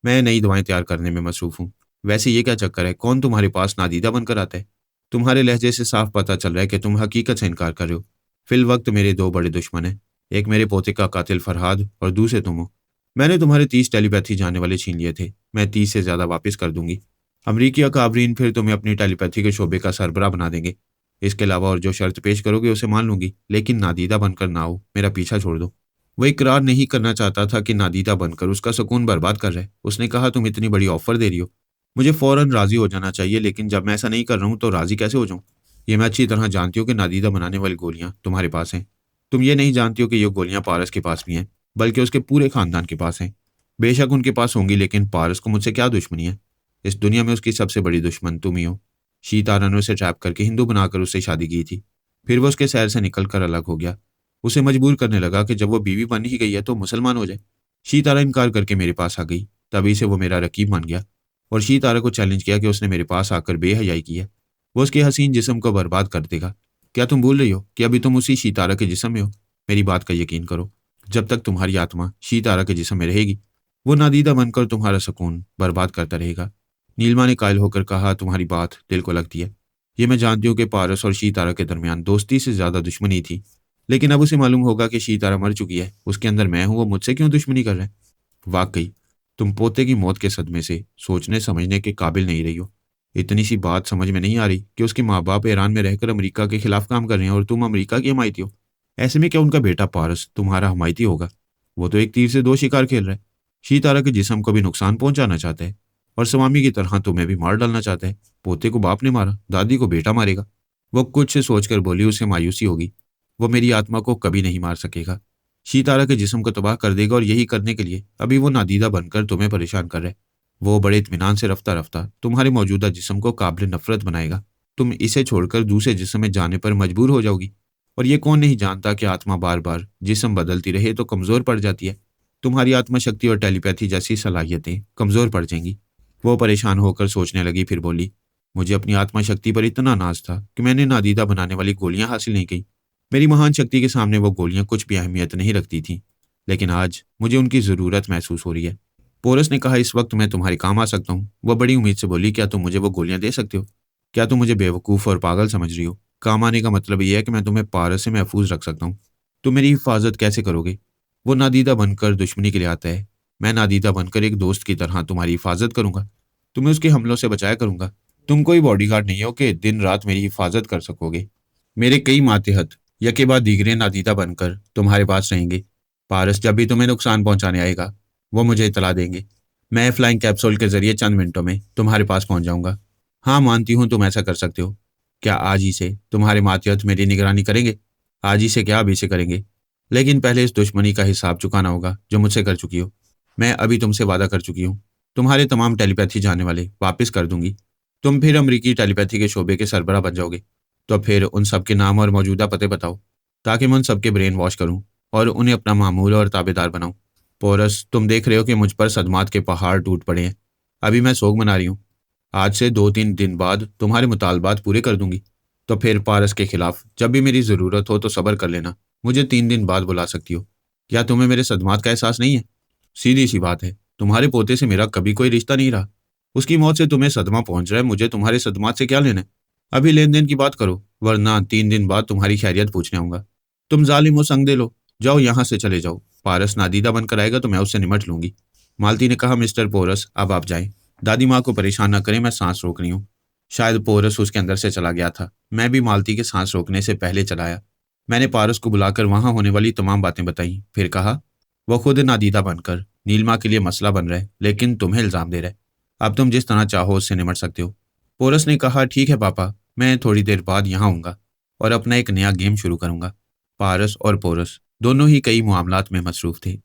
मैं नई दवाएं तैयार करने में मसरूफ हूँ। वैसे ये क्या चक्कर है, कौन तुम्हारे पास नादीदा बनकर आता है? तुम्हारे लहजे से साफ पता चल रहा है कि तुम हकीकत से इनकार कर रहे हो। फिल वक्त मेरे 2 बड़े दुश्मन हैं, एक मेरे पोते का कातिल फरहाद और दूसरे तुम हो। मैंने तुम्हारे 30 टेलीपैथी जानने वाले छीन लिए थे, मैं 30 से ज्यादा वापस कर दूंगी। अमरीकी अकाबरीन फिर तुम्हें अपनी टेलीपैथी के शोबे का सरबराह बना देंगे। इसके अलावा और जो शर्त पेश करोगे उसे मान लूंगी, लेकिन नादीदा बनकर ना हो, मेरा पीछा छोड़ दो। वो इकरार नहीं करना चाहता था कि नादीदा बनकर उसका सुकून बर्बाद कर रहा है। उसने कहा, तुम इतनी बड़ी ऑफर दे रही हो, मुझे फौरन राजी हो जाना चाहिए, लेकिन जब मैं ऐसा नहीं कर रहा हूँ तो राजी कैसे हो जाऊँ? ये मैं अच्छी तरह जानती हूँ कि नादीदा बनाने वाली गोलियां तुम्हारे पास हैं। तुम ये नहीं जानती हो कि ये गोलियां पारस के पास भी हैं, बल्कि उसके पूरे खानदान के पास हैं। बेशक उनके पास होंगी, लेकिन पारस को मुझसे क्या दुश्मनी है? इस दुनिया में उसकी सबसे बड़ी दुश्मन तुम ही हो। शीतारा ने उसे ट्रैप करके हिंदू बनाकर उससे शादी की थी। फिर वो उसके शहर से निकलकर अलग हो गया। उसे मजबूर करने लगा कि जब वो बीवी बन ही गई है तो मुसलमान हो जाए। शीतारा इनकार करके मेरे पास आ गई। तभी से वो मेरा रकीब बन गया और शीतारा को चैलेंज किया कि उसने मेरे पास आकर बेहयाई की है। वो उसके हसीन जिस्म को बर्बाद कर देगा। क्या तुम भूल रही हो कि अभी तुम उसी शीतारा के जिस्म में हो? मेरी बात का यकीन करो, जब तक तुम्हारी आत्मा शीतारा के जिस्म में रहेगी, वो नादीदा बनकर तुम्हारा सुकून बर्बाद करता रहेगा। नीलमा ने कायल होकर कहा, तुम्हारी बात दिल को लगती है। ये मैं जानती हूँ कि पारस और शीतारा के दरमियान दोस्ती से ज्यादा दुश्मनी थी, लेकिन अब उसे मालूम होगा कि शीतारा मर चुकी है। उसके अंदर मैं हूं, वो मुझसे क्यों दुश्मनी कर रहा है? वाकई तुम पोते की मौत के सदमे से सोचने समझने के काबिल नहीं रही हो। इतनी सी बात समझ में नहीं आ रही कि उसके माँ बाप ईरान में रहकर अमेरिका के खिलाफ काम कर रहे हैं और तुम अमेरिका की हमायती हो। ऐसे में क्या उनका बेटा पारस तुम्हारा हमायती होगा? वो तो एक तीर से 2 शिकार खेल रहा है। शीतारा के जिस्म को भी नुकसान पहुंचाना चाहता है और स्वामी की तरह तुम्हें भी मार डालना चाहता है। पोते को बाप ने मारा, दादी को बेटा मारेगा। वो कुछ से सोचकर बोली, उसे मायूसी होगी। वो मेरी आत्मा को कभी नहीं मार सकेगा। शीतारा के जिस्म को तबाह कर देगा और यही करने के लिए अभी वो नादीदा बनकर तुम्हें परेशान कर रहा है। वो बड़े इत्मीनान से रफ्ता रफ्ता तुम्हारे मौजूदा जिस्म को काबिल नफरत बनाएगा। तुम इसे छोड़कर दूसरे जिस्म में जाने पर मजबूर हो जाओगी। और ये कौन नहीं जानता कि आत्मा बार बार जिस्म बदलती रहे तो कमजोर पड़ जाती है। तुम्हारी आत्मा शक्ति और टेलीपैथी जैसी सलाहियतें कमजोर पड़ जाएंगी। वो परेशान होकर सोचने लगी, फिर बोली, मुझे अपनी आत्मा शक्ति पर इतना नाज था कि मैंने नादीदा बनाने वाली गोलियां हासिल नहीं की। मेरी महान शक्ति के सामने वो गोलियां कुछ भी अहमियत नहीं रखती थीं, लेकिन आज मुझे उनकी ज़रूरत महसूस हो रही है। पोरस ने कहा, इस वक्त मैं तुम्हारे काम आ सकता हूँ। वह बड़ी उम्मीद से बोली, क्या तुम मुझे वो गोलियां दे सकते हो? क्या तुम मुझे बेवकूफ़ और पागल समझ रही हो? काम आने का मतलब यह है कि मैं तुम्हें पारस से महफूज रख सकता हूँ। तुम मेरी हिफाजत कैसे करोगे? वो नादीदा बनकर दुश्मनी के लिए आता है, मैं नादीदा बनकर एक दोस्त की तरह तुम्हारी हिफाजत करूंगा। तुम्हें उसके हमलों से बचाया करूंगा। तुम कोई बॉडीगार्ड नहीं हो कि दिन रात मेरी हिफाजत कर सकोगे। मेरे कई मातहत यके बाद दीगरे नादीदा बनकर तुम्हारे पास रहेंगे। पारस जब भी तुम्हें नुकसान पहुंचाने आएगा वो मुझे इतला देंगे। मैं फ्लाइंग कैप्सूल के जरिए चंद मिनटों में तुम्हारे पास पहुंच जाऊंगा। हाँ, मानती हूँ तुम ऐसा कर सकते हो। क्या आज ही से तुम्हारे मातहत मेरी निगरानी करेंगे? आज ही से क्या, अभी से करेंगे। लेकिन पहले इस दुश्मनी का हिसाब चुकाना होगा जो मुझसे कर चुकी हो। मैं अभी तुमसे वादा कर चुकी हूँ, तुम्हारे तमाम टेलीपैथी जानने वाले वापस कर दूंगी। तुम फिर अमरीकी टेलीपैथी के शोबे के सरबराह बन जाओगे। तो फिर उन सबके नाम और मौजूदा पते बताओ, ताकि मैं उन सबके ब्रेन वॉश करूं और उन्हें अपना मामूल और ताबेदार बनाऊं। पोरस, तुम देख रहे हो कि मुझ पर सदमात के पहाड़ टूट पड़े हैं। अभी मैं सोग मना रही हूँ। आज से 2-3 दिन बाद तुम्हारे मुतालबात पूरे कर दूंगी। तो फिर पारस के खिलाफ जब भी मेरी ज़रूरत हो तो सब्र कर लेना। मुझे 3 दिन बाद बुला सकती हो। क्या तुम्हें मेरे सदमात का एहसास नहीं है? सीधी सी बात है, तुम्हारे पोते से मेरा कभी कोई रिश्ता नहीं रहा। उसकी मौत से तुम्हें सदमा पहुंच रहा है, मुझे तुम्हारे सदमात से क्या लेना है? अभी लेन देन की बात करो, वरना 3 दिन बाद तुम्हारी खैरियत पूछने आऊंगा। तुम जालिम हो, संग दे लो। जाओ, यहाँ से चले जाओ। पारस नादीदा बनकर आएगा तो मैं उससे निमट लूंगी। मालती ने कहा, मिस्टर पोरस अब आप जाएं। दादी माँ को परेशान न करें, मैं सांस रोक रही हूँ। शायद पोरस उसके अंदर से चला गया था। मैं भी मालती के सांस रोकने से पहले चलाया। मैंने पारस को बुलाकर वहां होने वाली तमाम बातें बताई। फिर कहा, वो खुद नादीदा बनकर नीलमा के लिए मसला बन रहा है, लेकिन तुम्हें इल्जाम दे रहा है। अब तुम जिस तरह चाहो उससे निमट सकते हो। पोरस ने कहा, ठीक है पापा, मैं थोड़ी देर बाद यहाँ आऊंगा और अपना एक नया गेम शुरू करूंगा। पारस और पोरस दोनों ही कई मामलात में मसरूफ थे।